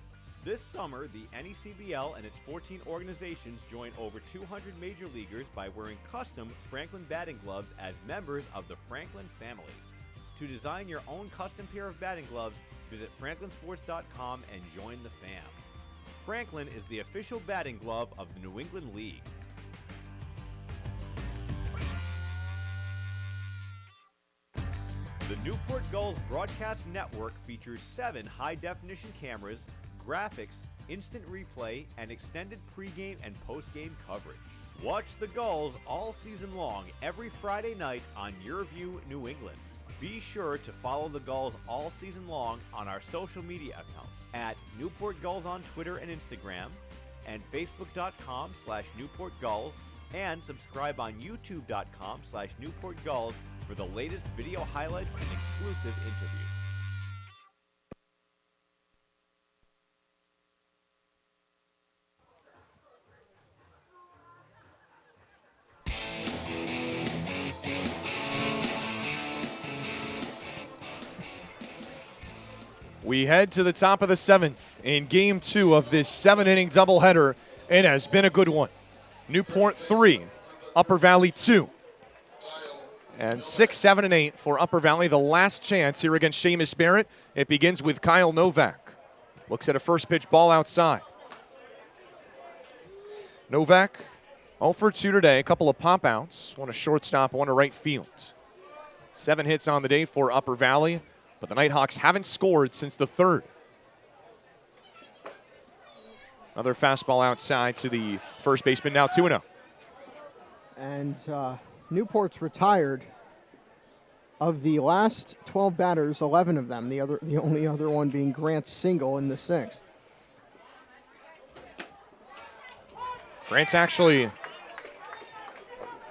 This summer, the NECBL and its 14 organizations join over 200 major leaguers by wearing custom Franklin batting gloves as members of the Franklin family. To design your own custom pair of batting gloves, visit franklinsports.com and join the fam. Franklin is the official batting glove of the New England League. The Newport Gulls Broadcast Network features 7 high-definition cameras, graphics, instant replay, and extended pregame and postgame coverage. Watch the Gulls all season long every Friday night on Your View New England. Be sure to follow the Gulls all season long on our social media accounts at Newport Gulls on Twitter and Instagram, and Facebook.com/Newport Gulls, and subscribe on YouTube.com/Newport Gulls for the latest video highlights and exclusive interviews. We head to the top of the 7th in game 2 of this 7-inning doubleheader. It has been a good one. Newport 3, Upper Valley 2. And 6, 7, and 8 for Upper Valley. The last chance here against Seamus Barrett. It begins with Kyle Novak. Looks at a first pitch ball outside. Novak 0 for 2 today. A couple of pop outs. One to shortstop, one to right field. 7 hits on the day for Upper Valley. But the Nighthawks haven't scored since the 3rd. Another fastball outside to the first baseman, now 2-0. And Newport's retired. Of the last 12 batters, 11 of them, the only other one being Grant Single in the 6th. Grant's actually,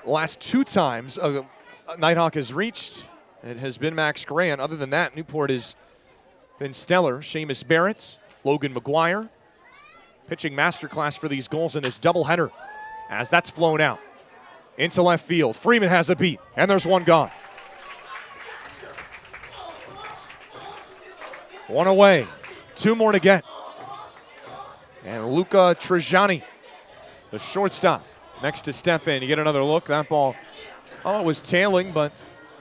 last 2 times a Nighthawk has reached, it has been Max Grant. Other than that, Newport has been stellar. Seamus Barrett, Logan McGuire. Pitching masterclass for these goals in this doubleheader as that's flown out into left field. Freeman has a beat, and there's one gone. 1 away, 2 more to get. And Luca Trajani, the shortstop, next to step in. You get another look. That ball, it was tailing, but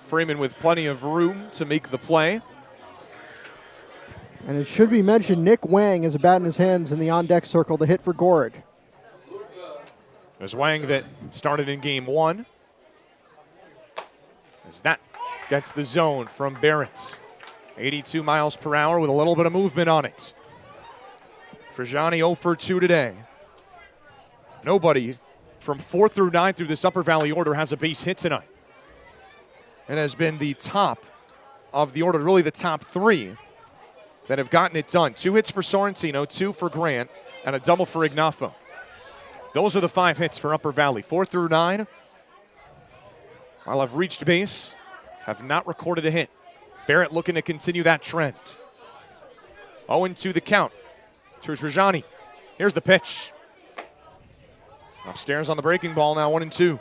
Freeman with plenty of room to make the play. And it should be mentioned, Nick Wang has a bat in his hands in the on-deck circle to hit for Gorig. There's Wang that started in game 1. As that gets the zone from Barrett. 82 miles per hour with a little bit of movement on it. Trajani 0 for 2 today. Nobody from 4 through 9 through this Upper Valley order has a base hit tonight. It has been the top of the order, really the top 3 that have gotten it done. 2 hits for Sorrentino, 2 for Grant, and a double for Ignafo. Those are the 5 hits for Upper Valley. 4 through 9, while I've reached base, have not recorded a hit. Barrett looking to continue that trend. 0-2 the count to Trajani. Here's the pitch. Upstairs on the breaking ball now, 1-2.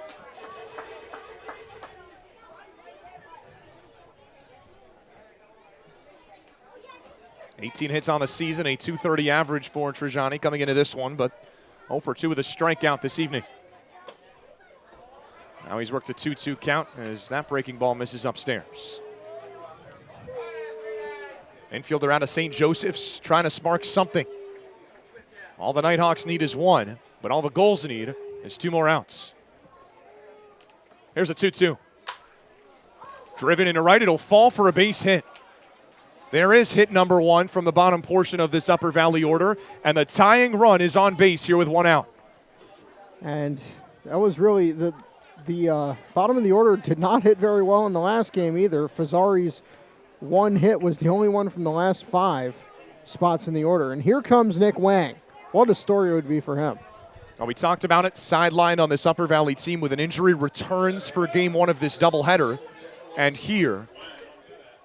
$18 hits on the season, a .230 average for Trajani coming into this one, but 0 for 2 with a strikeout this evening. Now he's worked a 2-2 count as that breaking ball misses upstairs. Infielder out of St. Joseph's trying to spark something. All the Nighthawks need is 1, but all the Gulls need is 2 more outs. Here's a 2-2. Driven into right, it'll fall for a base hit. There is hit number 1 from the bottom portion of this Upper Valley order, and the tying run is on base here with 1 out. And that was really the bottom of the order did not hit very well in the last game either. Fazari's 1 hit was the only one from the last 5 spots in the order. And here comes Nick Wang. What a story it would be for him. Well, we talked about it, sidelined on this Upper Valley team with an injury, returns for game 1 of this doubleheader. And here,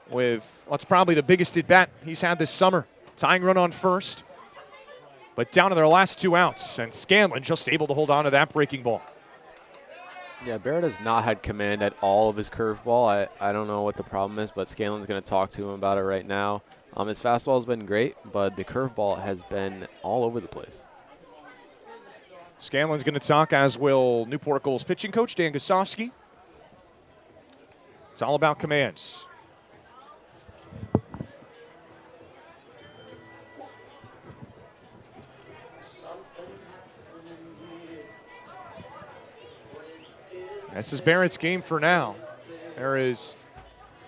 with what's probably the biggest at-bat he's had this summer. Tying run on first, but down to their last 2 outs, and Scanlon just able to hold on to that breaking ball. Yeah, Barrett has not had command at all of his curveball. I don't know what the problem is, but Scanlon's going to talk to him about it right now. His fastball has been great, but the curveball has been all over the place. Scanlon's going to talk, as will Newport Gulls pitching coach Dan Gosofsky. It's all about commands. This is Barrett's game for now. There is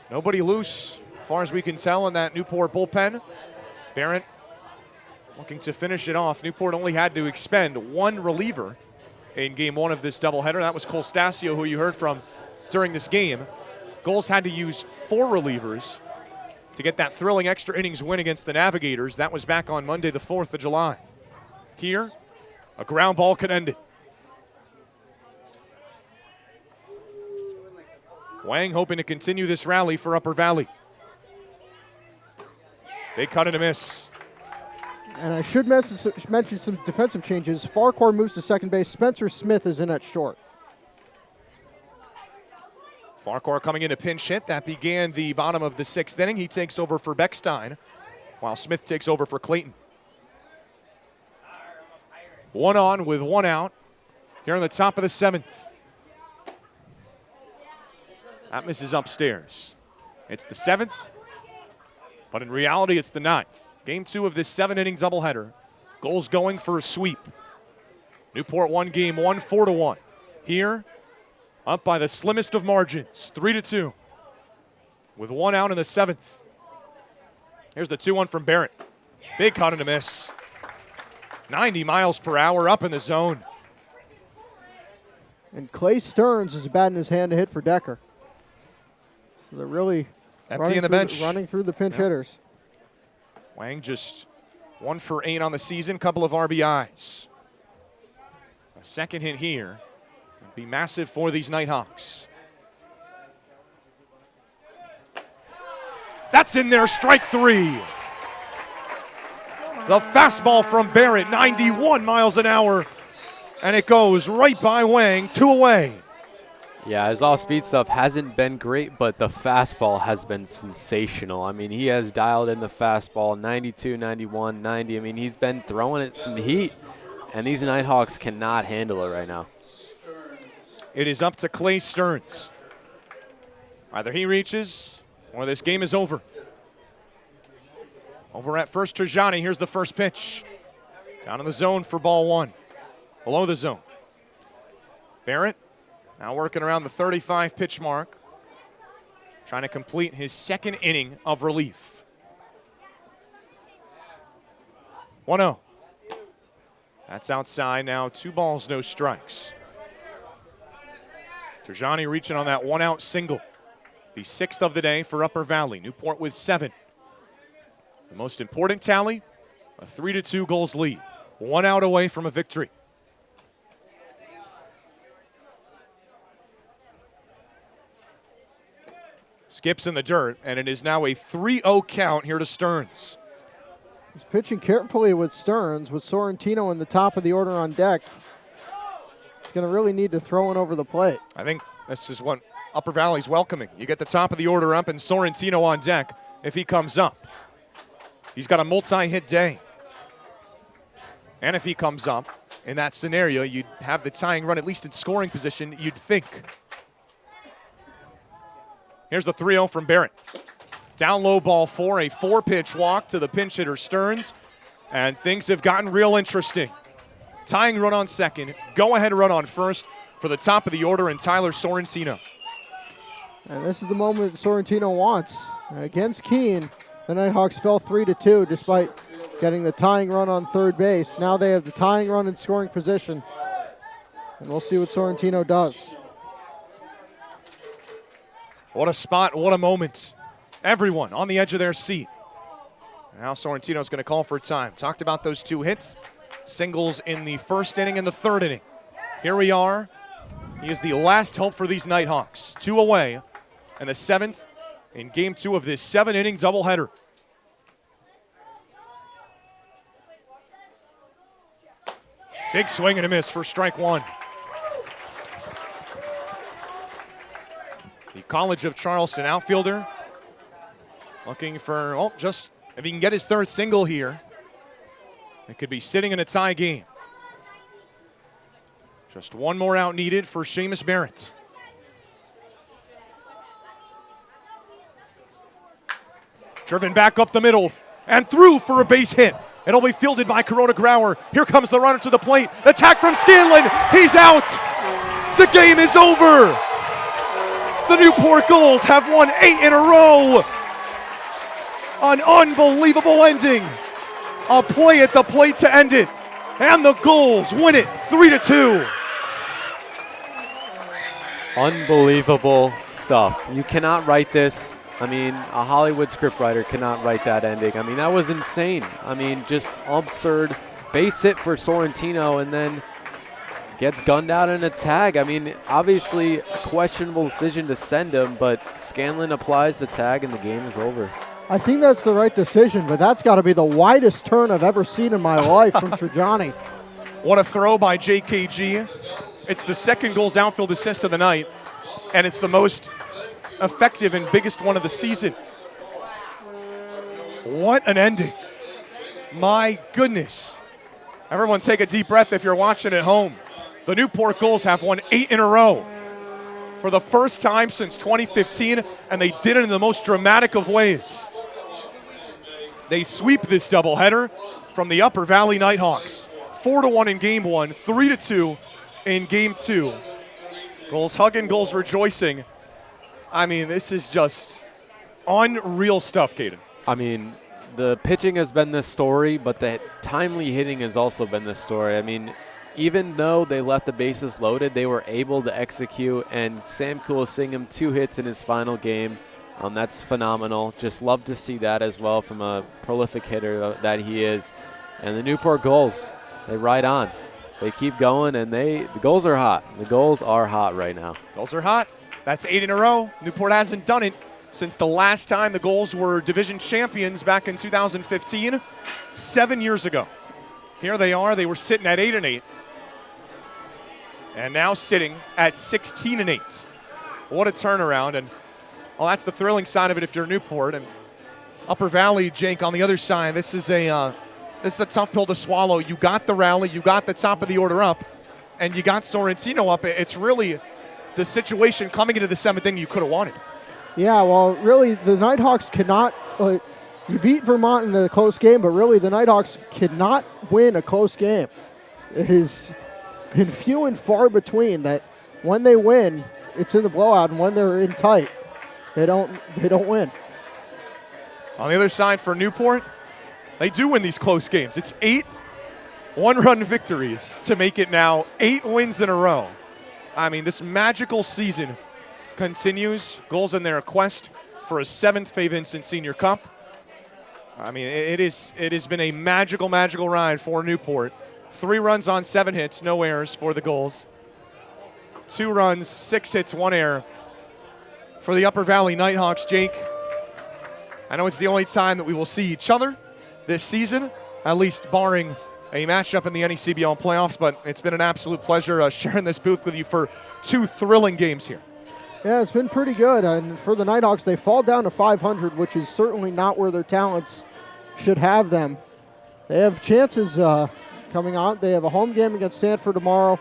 nobody loose, as far as we can tell, in that Newport bullpen. Barrett looking to finish it off. Newport only had to expend 1 reliever in game 1 of this doubleheader. That was Cole Stasio, who you heard from during this game. Gulls had to use 4 relievers to get that thrilling extra innings win against the Navigators. That was back on Monday, the 4th of July. Here, a ground ball could end it. Wang hoping to continue this rally for Upper Valley. Big cut and a miss. And I should mention some defensive changes. Farquhar moves to second base. Spencer Smith is in at short. Farquhar coming in to pinch hit. That began the bottom of the 6th inning. He takes over for Beckstein, while Smith takes over for Clayton. 1 on with 1 out here on the top of the 7th. That misses upstairs. It's the 7th, but in reality it's the 9th. Game 2 of this 7-inning doubleheader. Gulls going for a sweep. Newport won game 1, 4-1. Here, up by the slimmest of margins, 3-2. With 1 out in the 7th. Here's the 2-1 from Barrett. Big cut and a miss. 90 miles per hour up in the zone. And Clay Stearns has a bat in his hand to hit for Decker. So they're really empty in the bench, running through the pinch hitters. Wang just 1 for 8 on the season, couple of RBIs. A second hit here would be massive for these Nighthawks. That's in there, strike 3. The fastball from Barrett, 91 miles an hour, and it goes right by Wang, 2 away. Yeah, his off-speed stuff hasn't been great, but the fastball has been sensational. I mean, he has dialed in the fastball, 92, 91, 90. I mean, he's been throwing it some heat, and these Nighthawks cannot handle it right now. It is up to Clay Stearns. Either he reaches or this game is over. Over at first, Trajani. Here's the first pitch. Down in the zone for ball one. Below the zone. Barrett now working around the 35 pitch mark. Trying to complete his second inning of relief. 1-0. That's outside now. 2 balls, no strikes. Trajani reaching on that 1-out single. The 6th of the day for Upper Valley. Newport with 7. The most important tally, a 3-2 goals lead. 1 out away from a victory. Skips in the dirt, and it is now a 3-0 count here to Stearns. He's pitching carefully with Stearns, with Sorrentino in the top of the order on deck. He's going to really need to throw it over the plate. I think this is what Upper Valley's welcoming. You get the top of the order up and Sorrentino on deck if he comes up. He's got a multi-hit day. And if he comes up in that scenario, you'd have the tying run at least in scoring position, you'd think. Here's the 3-0 from Barrett. Down low ball 4, a 4-pitch walk to the pinch hitter Stearns. And things have gotten real interesting. Tying run on second, go-ahead run on first for the top of the order and Tyler Sorrentino. And this is the moment Sorrentino wants. Against Keene, the Nighthawks fell 3-2 despite getting the tying run on third base. Now they have the tying run in scoring position. And we'll see what Sorrentino does. What a spot, what a moment. Everyone on the edge of their seat. Now Sorrentino's going to call for time. Talked about those 2 hits. Singles in the first inning and the third inning. Here we are. He is the last hope for these Nighthawks. 2 away, and the 7th in game 2 of this 7-inning doubleheader. Big swing and a miss for strike 1. The College of Charleston outfielder looking for, just if he can get his 3rd single here, it could be sitting in a tie game. Just 1 more out needed for Seamus Barrett. Driven back up the middle and through for a base hit. It'll be fielded by Corona Grauer. Here comes the runner to the plate. The attack from Scanlon. He's out. The game is over. The Newport Gulls have won 8 in a row. An unbelievable ending. A play at the plate to end it. And the Gulls win it 3-2. Unbelievable stuff. You cannot write this. I mean, a Hollywood scriptwriter cannot write that ending. I mean, that was insane. I mean, just absurd. Base hit for Sorrentino and then gets gunned out in a tag. I mean, obviously a questionable decision to send him, but Scanlon applies the tag and the game is over. I think that's the right decision, but that's got to be the widest turn I've ever seen in my life from Trajani. What a throw by JKG. It's the 2nd Gulls outfield assist of the night, and it's the most effective and biggest one of the season. What an ending. My goodness. Everyone take a deep breath if you're watching at home. The Newport Gulls have won 8 in a row for the first time since 2015, and they did it in the most dramatic of ways. They sweep this doubleheader from the Upper Valley Nighthawks. 4-1 in game 1, 3-2 in game 2. Gulls hugging, Gulls rejoicing. I mean, this is just unreal stuff, Caden. I mean, the pitching has been this story, but the timely hitting has also been this story. I mean, even though they left the bases loaded, they were able to execute, and Sam Kulasingam 2 hits in his final game. That's phenomenal. Just love to see that as well from a prolific hitter that he is. And the Newport Gulls, they ride on. They keep going, and the Gulls are hot. The Gulls are hot right now. Gulls are hot. That's 8 in a row. Newport hasn't done it since the last time the Gulls were division champions back in 2015, 7 years ago. Here they are. They were sitting at 8-8. And now sitting at 16-8. What a turnaround. And, well, that's the thrilling side of it if you're Newport. And Upper Valley, Jake, on the other side, this is a tough pill to swallow. You got the rally. You got the top of the order up. And you got Sorrentino up. It's really the situation coming into the 7th inning you could have wanted. Yeah, well, really, the Nighthawks cannot You beat Vermont in the close game, but really the Nighthawks cannot win a close game. It has been few and far between that when they win, it's in the blowout, and when they're in tight, they don't win. On the other side for Newport, they do win these close games. It's 8 one-run victories to make it now 8 wins in a row. I mean, this magical season continues. Gulls in their quest for a 7th Fay Vincent Senior Cup. I mean, it has been a magical, magical ride for Newport. 3 runs on 7 hits, no errors for the Gulls. 2 runs, 6 hits, 1 error for the Upper Valley Nighthawks. Jake, I know it's the only time that we will see each other this season, at least barring a matchup in the NECBL playoffs, but it's been an absolute pleasure sharing this booth with you for 2 thrilling games here. Yeah, it's been pretty good. And for the Nighthawks, they fall down to 500, which is certainly not where their talents should have them. They have chances coming on. They have a home game against Sanford tomorrow,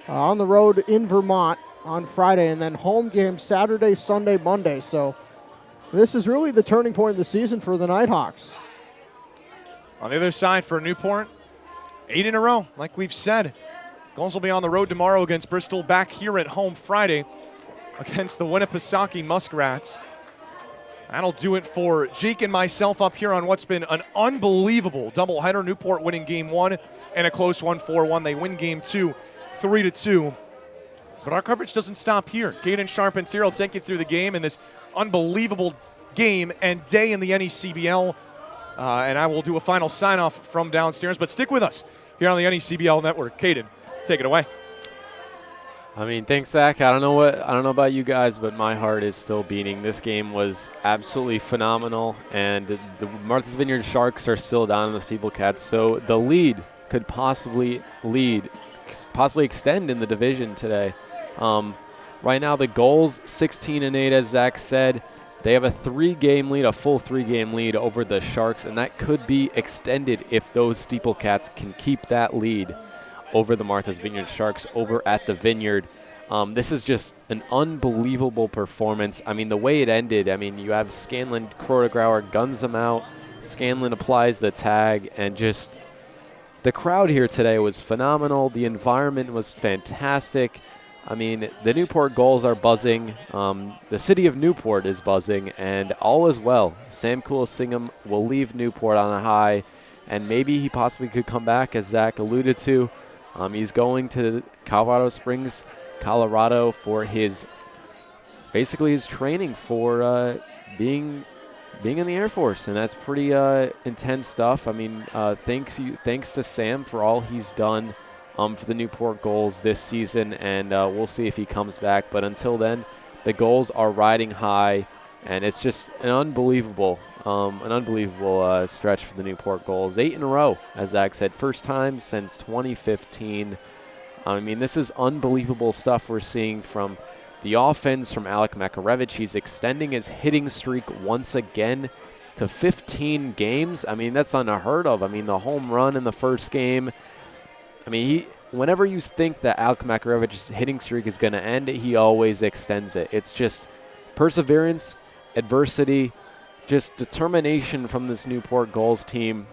on the road in Vermont on Friday, and then home game Saturday, Sunday, Monday. So this is really the turning point of the season for the Nighthawks. On the other side for Newport, 8 in a row, like we've said. Gulls will be on the road tomorrow against Bristol, back here at home Friday against the Winnipesaukee Muskrats. That'll do it for Jake and myself up here on what's been an unbelievable doubleheader. Newport winning game 1 and a close one, 4-1. They win game 2, 3-2. But our coverage doesn't stop here. Caden Sharp and Cyril will take you through the game in this unbelievable game and day in the NECBL. And I will do a final sign-off from downstairs. But stick with us here on the NECBL Network. Caden, take it away. I mean, thanks, Zach. I don't know about you guys, but my heart is still beating. This game was absolutely phenomenal, and the Martha's Vineyard Sharks are still down in the Steeplecats, so the lead could possibly extend in the division today. Right now, the Gulls 16-8, as Zach said. They have a 3-game lead, a full 3-game lead over the Sharks, and that could be extended if those Steeplecats can keep that lead over the Martha's Vineyard Sharks over at the Vineyard. This is just an unbelievable performance. I mean, the way it ended, I mean, you have Scanlon Krodegrauer guns him out. Scanlon applies the tag, and just the crowd here today was phenomenal. The environment was fantastic. I mean, the Newport Gulls are buzzing. The city of Newport is buzzing, and all is well. Sam Coolasingham will leave Newport on a high, and maybe he possibly could come back, as Zach alluded to. He's going to Colorado Springs, Colorado for his training for being in the Air Force, and that's pretty intense stuff. I mean, thanks to Sam for all he's done for the Newport Gulls this season, and we'll see if he comes back. But until then, the Gulls are riding high, and it's just an unbelievable stretch for the Newport Gulls. 8 in a row, as Zach said, first time since 2015. I mean, this is unbelievable stuff we're seeing from the offense from Alec Makarevich. He's extending his hitting streak once again to 15 games. I mean, that's unheard of. I mean, the home run in the first game. I mean, whenever you think that Alec Makarevich's hitting streak is going to end, he always extends it. It's just perseverance, adversity, just determination from this Newport Gulls team.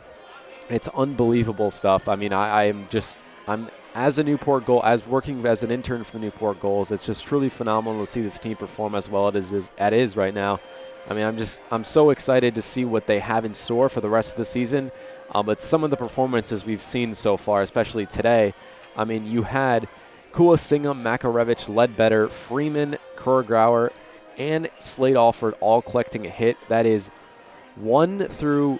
It's unbelievable stuff. I mean, I'm as a Newport Gull, as working as an intern for the Newport Gulls, it's just truly phenomenal to see this team perform as well as it is right now. I mean, I'm so excited to see what they have in store for the rest of the season. But some of the performances we've seen so far, especially today, I mean, you had Coolasingham, Makarevich, Ledbetter, Freeman, Krodegrauer, and Slade Alford all collecting a hit. That is 1 through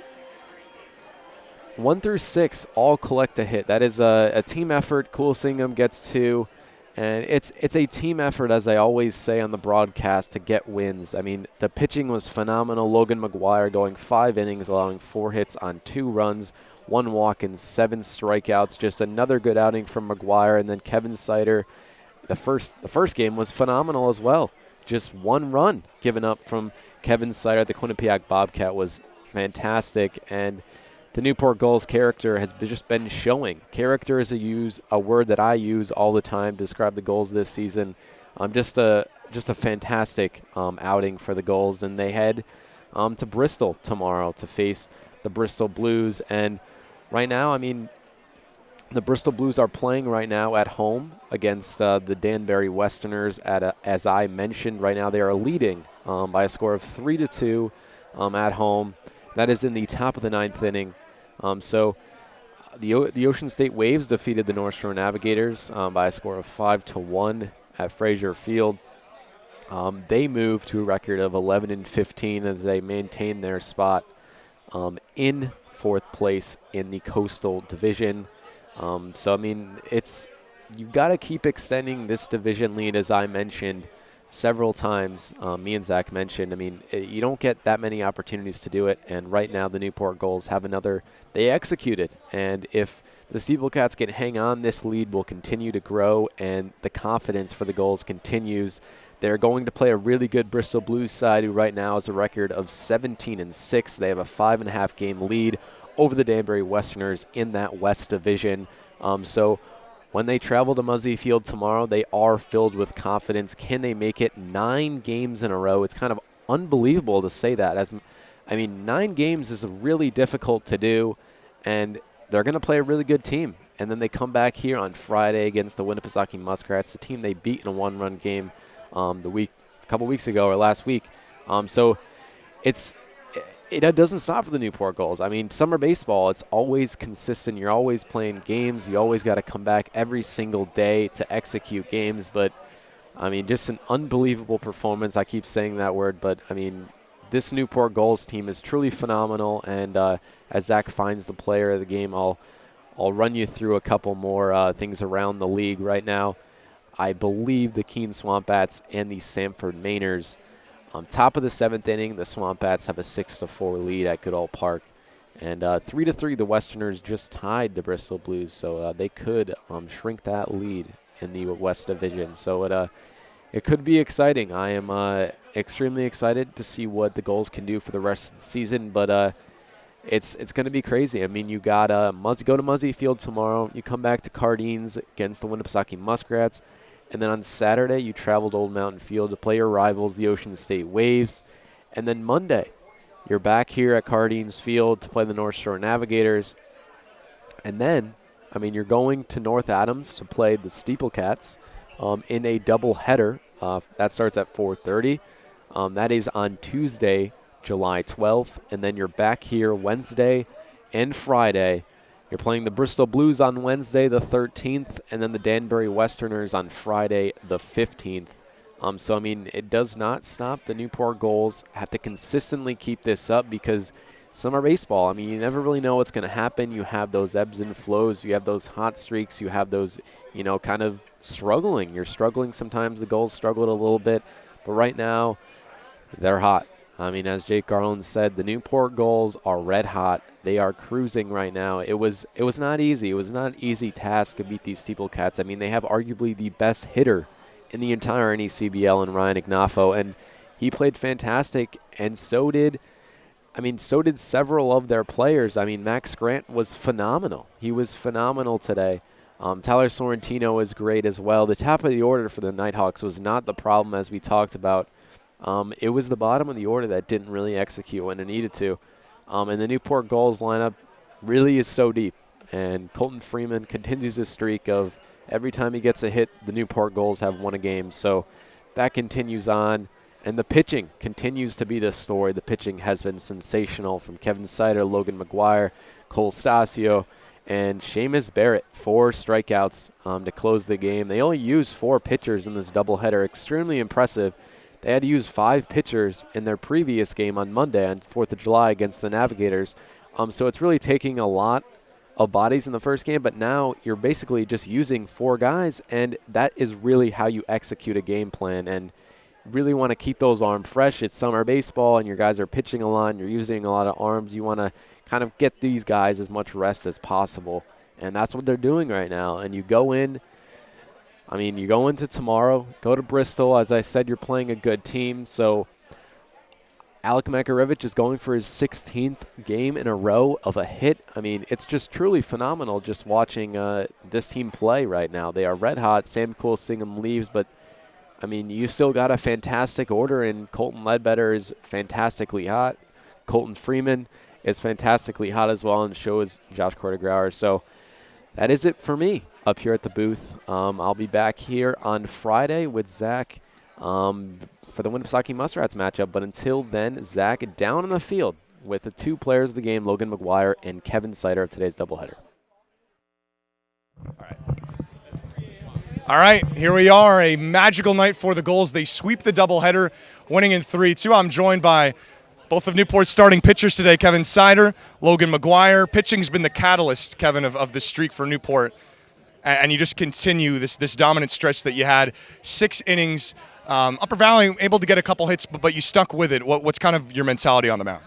6 all collect a hit. That is a team effort. Coolasingham gets 2. And it's a team effort, as I always say on the broadcast, to get wins. I mean, the pitching was phenomenal. Logan McGuire going 5 innings, allowing 4 hits on 2 runs, 1 walk, and 7 strikeouts. Just another good outing from McGuire. And then Kevin Sider, the first game was phenomenal as well. Just 1 run given up from Kevin Sider. The Quinnipiac Bobcat was fantastic. And the Newport Gulls character has just been showing. Character is a word that I use all the time to describe the Gulls this season. Just a fantastic outing for the Gulls, and they head to Bristol tomorrow to face the Bristol Blues. And right now, I mean, the Bristol Blues are playing right now at home against the Danbury Westerners. As I mentioned, right now they are leading by a score of 3-2 at home. That is in the top of the 9th inning. So the Ocean State Waves defeated the North Shore Navigators by a score of 5-1 at Frazier Field. They moved to a record of 11-15 as they maintain their spot in 4th place in the Coastal Division. So, I mean, you got to keep extending this division lead, as I mentioned several times. Me and Zach mentioned, I mean, you don't get that many opportunities to do it. And right now the Newport Gulls have they executed. And if the Steeplecats can hang on, this lead will continue to grow, and the confidence for the Gulls continues. They're going to play a really good Bristol Blues side, who right now has a record of 17-6. They have a 5.5 game lead over the Danbury Westerners in that West Division. So when they travel to Muzzy Field tomorrow, they are filled with confidence. Can they make it 9 games in a row? It's kind of unbelievable to say that. 9 games is really difficult to do, and they're going to play a really good team. And then they come back here on Friday against the Winnipesaukee Muskrats, the team they beat in a 1-run game a couple weeks ago or last week. So it doesn't stop for the Newport Gulls. I mean, summer baseball, it's always consistent. You're always playing games. You always got to come back every single day to execute games. But, I mean, just an unbelievable performance. I keep saying that word, but, I mean, this Newport Gulls team is truly phenomenal. And as Zach finds the player of the game, I'll run you through a couple more things around the league right now. I believe the Keene Swamp Bats and the Sanford Mainers. On top of the 7th inning, the Swamp Bats have a 6-4 lead at Goodall Park. And 3-3, the Westerners just tied the Bristol Blues, so they could shrink that lead in the West Division. So it could be exciting. I am extremely excited to see what the Gulls can do for the rest of the season, but it's going to be crazy. I mean, you got go to Muzzy Field tomorrow. You come back to Cardines against the Winnipesaukee Muskrats. And then on Saturday, you travel to Old Mountain Field to play your rivals, the Ocean State Waves. And then Monday, you're back here at Cardines Field to play the North Shore Navigators. And then, I mean, you're going to North Adams to play the Steeplecats in a doubleheader. That starts at 4:30. That is on Tuesday, July 12th. And then you're back here Wednesday and Friday. You're playing the Bristol Blues on Wednesday, the 13th, and then the Danbury Westerners on Friday, the 15th. So, I mean, it does not stop. The Newport Gulls have to consistently keep this up because summer baseball, I mean, you never really know what's going to happen. You have those ebbs and flows. You have those hot streaks. You have those, kind of struggling. You're struggling sometimes. The Gulls struggled a little bit. But right now, they're hot. I mean, as Jake Garland said, the Newport Gulls are red hot. They are cruising right now. It was not easy. It was not an easy task to beat these Steeplecats. I mean, they have arguably the best hitter in the entire NECBL in Ryan Ignafo, and he played fantastic, and so did several of their players. I mean, Max Grant was phenomenal. He was phenomenal today. Tyler Sorrentino is great as well. The top of the order for the Nighthawks was not the problem, as we talked about. It was the bottom of the order that didn't really execute when it needed to. And the Newport Gulls lineup really is so deep. And Colton Freeman continues his streak of every time he gets a hit, the Newport Gulls have won a game. So that continues on. And the pitching continues to be the story. The pitching has been sensational from Kevin Sider, Logan McGuire, Cole Stasio, and Seamus Barrett. 4 strikeouts to close the game. They only used 4 pitchers in this doubleheader. Extremely impressive. They had to use 5 pitchers in their previous game on Monday on 4th of July against the Navigators. So it's really taking a lot of bodies in the first game, but now you're basically just using 4 guys, and that is really how you execute a game plan. And really want to keep those arms fresh. It's summer baseball, and your guys are pitching a lot, and you're using a lot of arms. You want to kind of get these guys as much rest as possible, and that's what they're doing right now. And you go in. I mean, you go into tomorrow, go to Bristol. As I said, you're playing a good team. So Alec Makarevich is going for his 16th game in a row of a hit. I mean, it's just truly phenomenal just watching this team play right now. They are red hot. Sam Cool Singham leaves, but, I mean, you still got a fantastic order, and Colton Ledbetter is fantastically hot. Colton Freeman is fantastically hot as well, and so is Josh Cordegrauer. So that is it for me up here at the booth. I'll be back here on Friday with Zach for the Winnipesaukee Muskrats matchup. But until then, Zach down on the field with the 2 players of the game, Logan McGuire and Kevin Sider of today's doubleheader. All right, here we are, a magical night for the Gulls. They sweep the doubleheader, winning in 3-2. I'm joined by both of Newport's starting pitchers today, Kevin Sider, Logan McGuire. Pitching's been the catalyst, Kevin, of this streak for Newport. And you just continue this dominant stretch that you had. 6 innings. Upper Valley able to get a couple hits, but you stuck with it. What's kind of your mentality on the mound?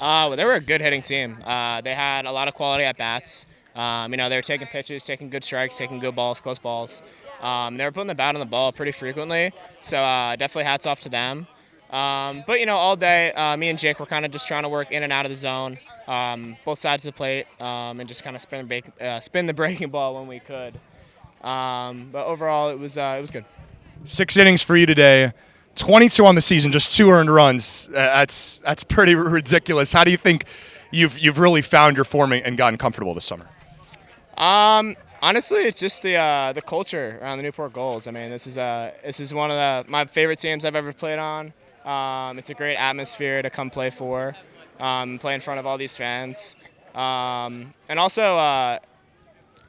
Well, they were a good hitting team. They had a lot of quality at bats. They were taking pitches, taking good strikes, taking good balls, close balls. They were putting the bat on the ball pretty frequently, so definitely hats off to them. But all day, me and Jake were kind of just trying to work in and out of the zone, both sides of the plate, and just kind of spin the breaking ball when we could. But overall, it was good. 6 innings for you today, 22 on the season, just 2 earned runs. That's pretty ridiculous. How do you think you've really found your form and gotten comfortable this summer? Honestly, it's just the culture around the Newport Gulls. I mean, this is one of my favorite teams I've ever played on. It's a great atmosphere to come play for, play in front of all these fans, and also I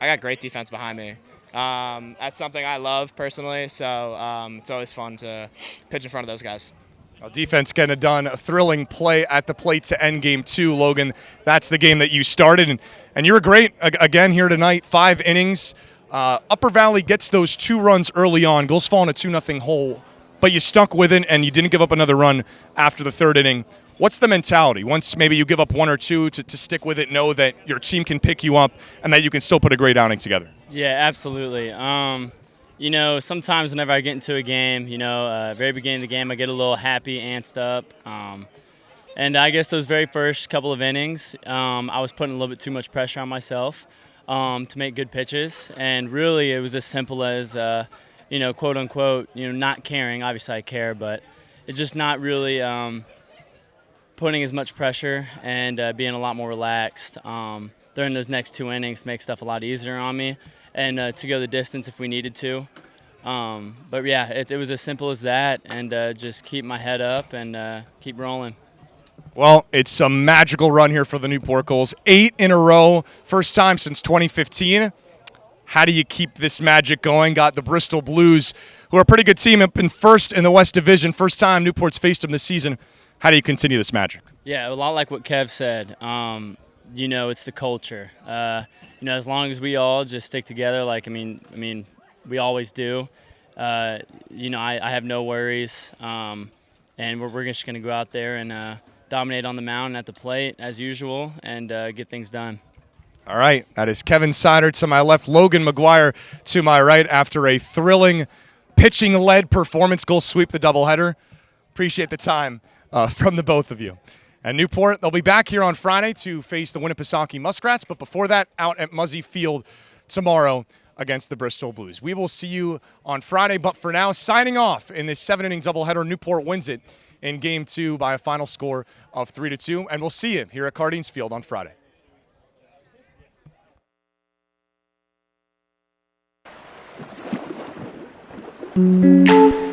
got great defense behind me. That's something I love personally, so it's always fun to pitch in front of those guys. Well, defense getting it done. A thrilling play at the plate to end game 2, Logan. That's the game that you started, and you were great again here tonight. 5 innings. Upper Valley gets those 2 runs early on. Gulls fall in a 2-0 hole, but you stuck with it, and you didn't give up another run after the 3rd inning. What's the mentality? Once maybe you give up 1 or 2 to stick with it, know that your team can pick you up and that you can still put a great outing together. Yeah, absolutely. Sometimes whenever I get into a game, very beginning of the game, I get a little happy, antsed up. And I guess those very first couple of innings, I was putting a little bit too much pressure on myself to make good pitches. And really it was as simple as, quote unquote, not caring. Obviously I care, but it's just not really putting as much pressure and being a lot more relaxed during those next 2 innings to make stuff a lot easier on me and to go the distance if we needed to. But yeah, it was as simple as that, and just keep my head up and keep rolling. Well, it's a magical run here for the Newport Gulls. 8 in a row, first time since 2015. How do you keep this magic going? Got the Bristol Blues, who are a pretty good team, up in first in the West Division. First time Newport's faced them this season. How do you continue this magic? Yeah, a lot like what Kev said. It's the culture. As long as we all just stick together, we always do. I have no worries, and we're just going to go out there and dominate on the mound and at the plate as usual and get things done. All right, that is Kevin Sider to my left, Logan McGuire to my right after a thrilling pitching-led performance. Gulls sweep the doubleheader. Appreciate the time from the both of you. And Newport, they'll be back here on Friday to face the Winnipesaukee Muskrats, but before that, out at Muzzy Field tomorrow against the Bristol Blues. We will see you on Friday, but for now, signing off in this 7-inning doubleheader, Newport wins it in Game 2 by a final score of 3-2, and we'll see you here at Cardines Field on Friday. Thank you.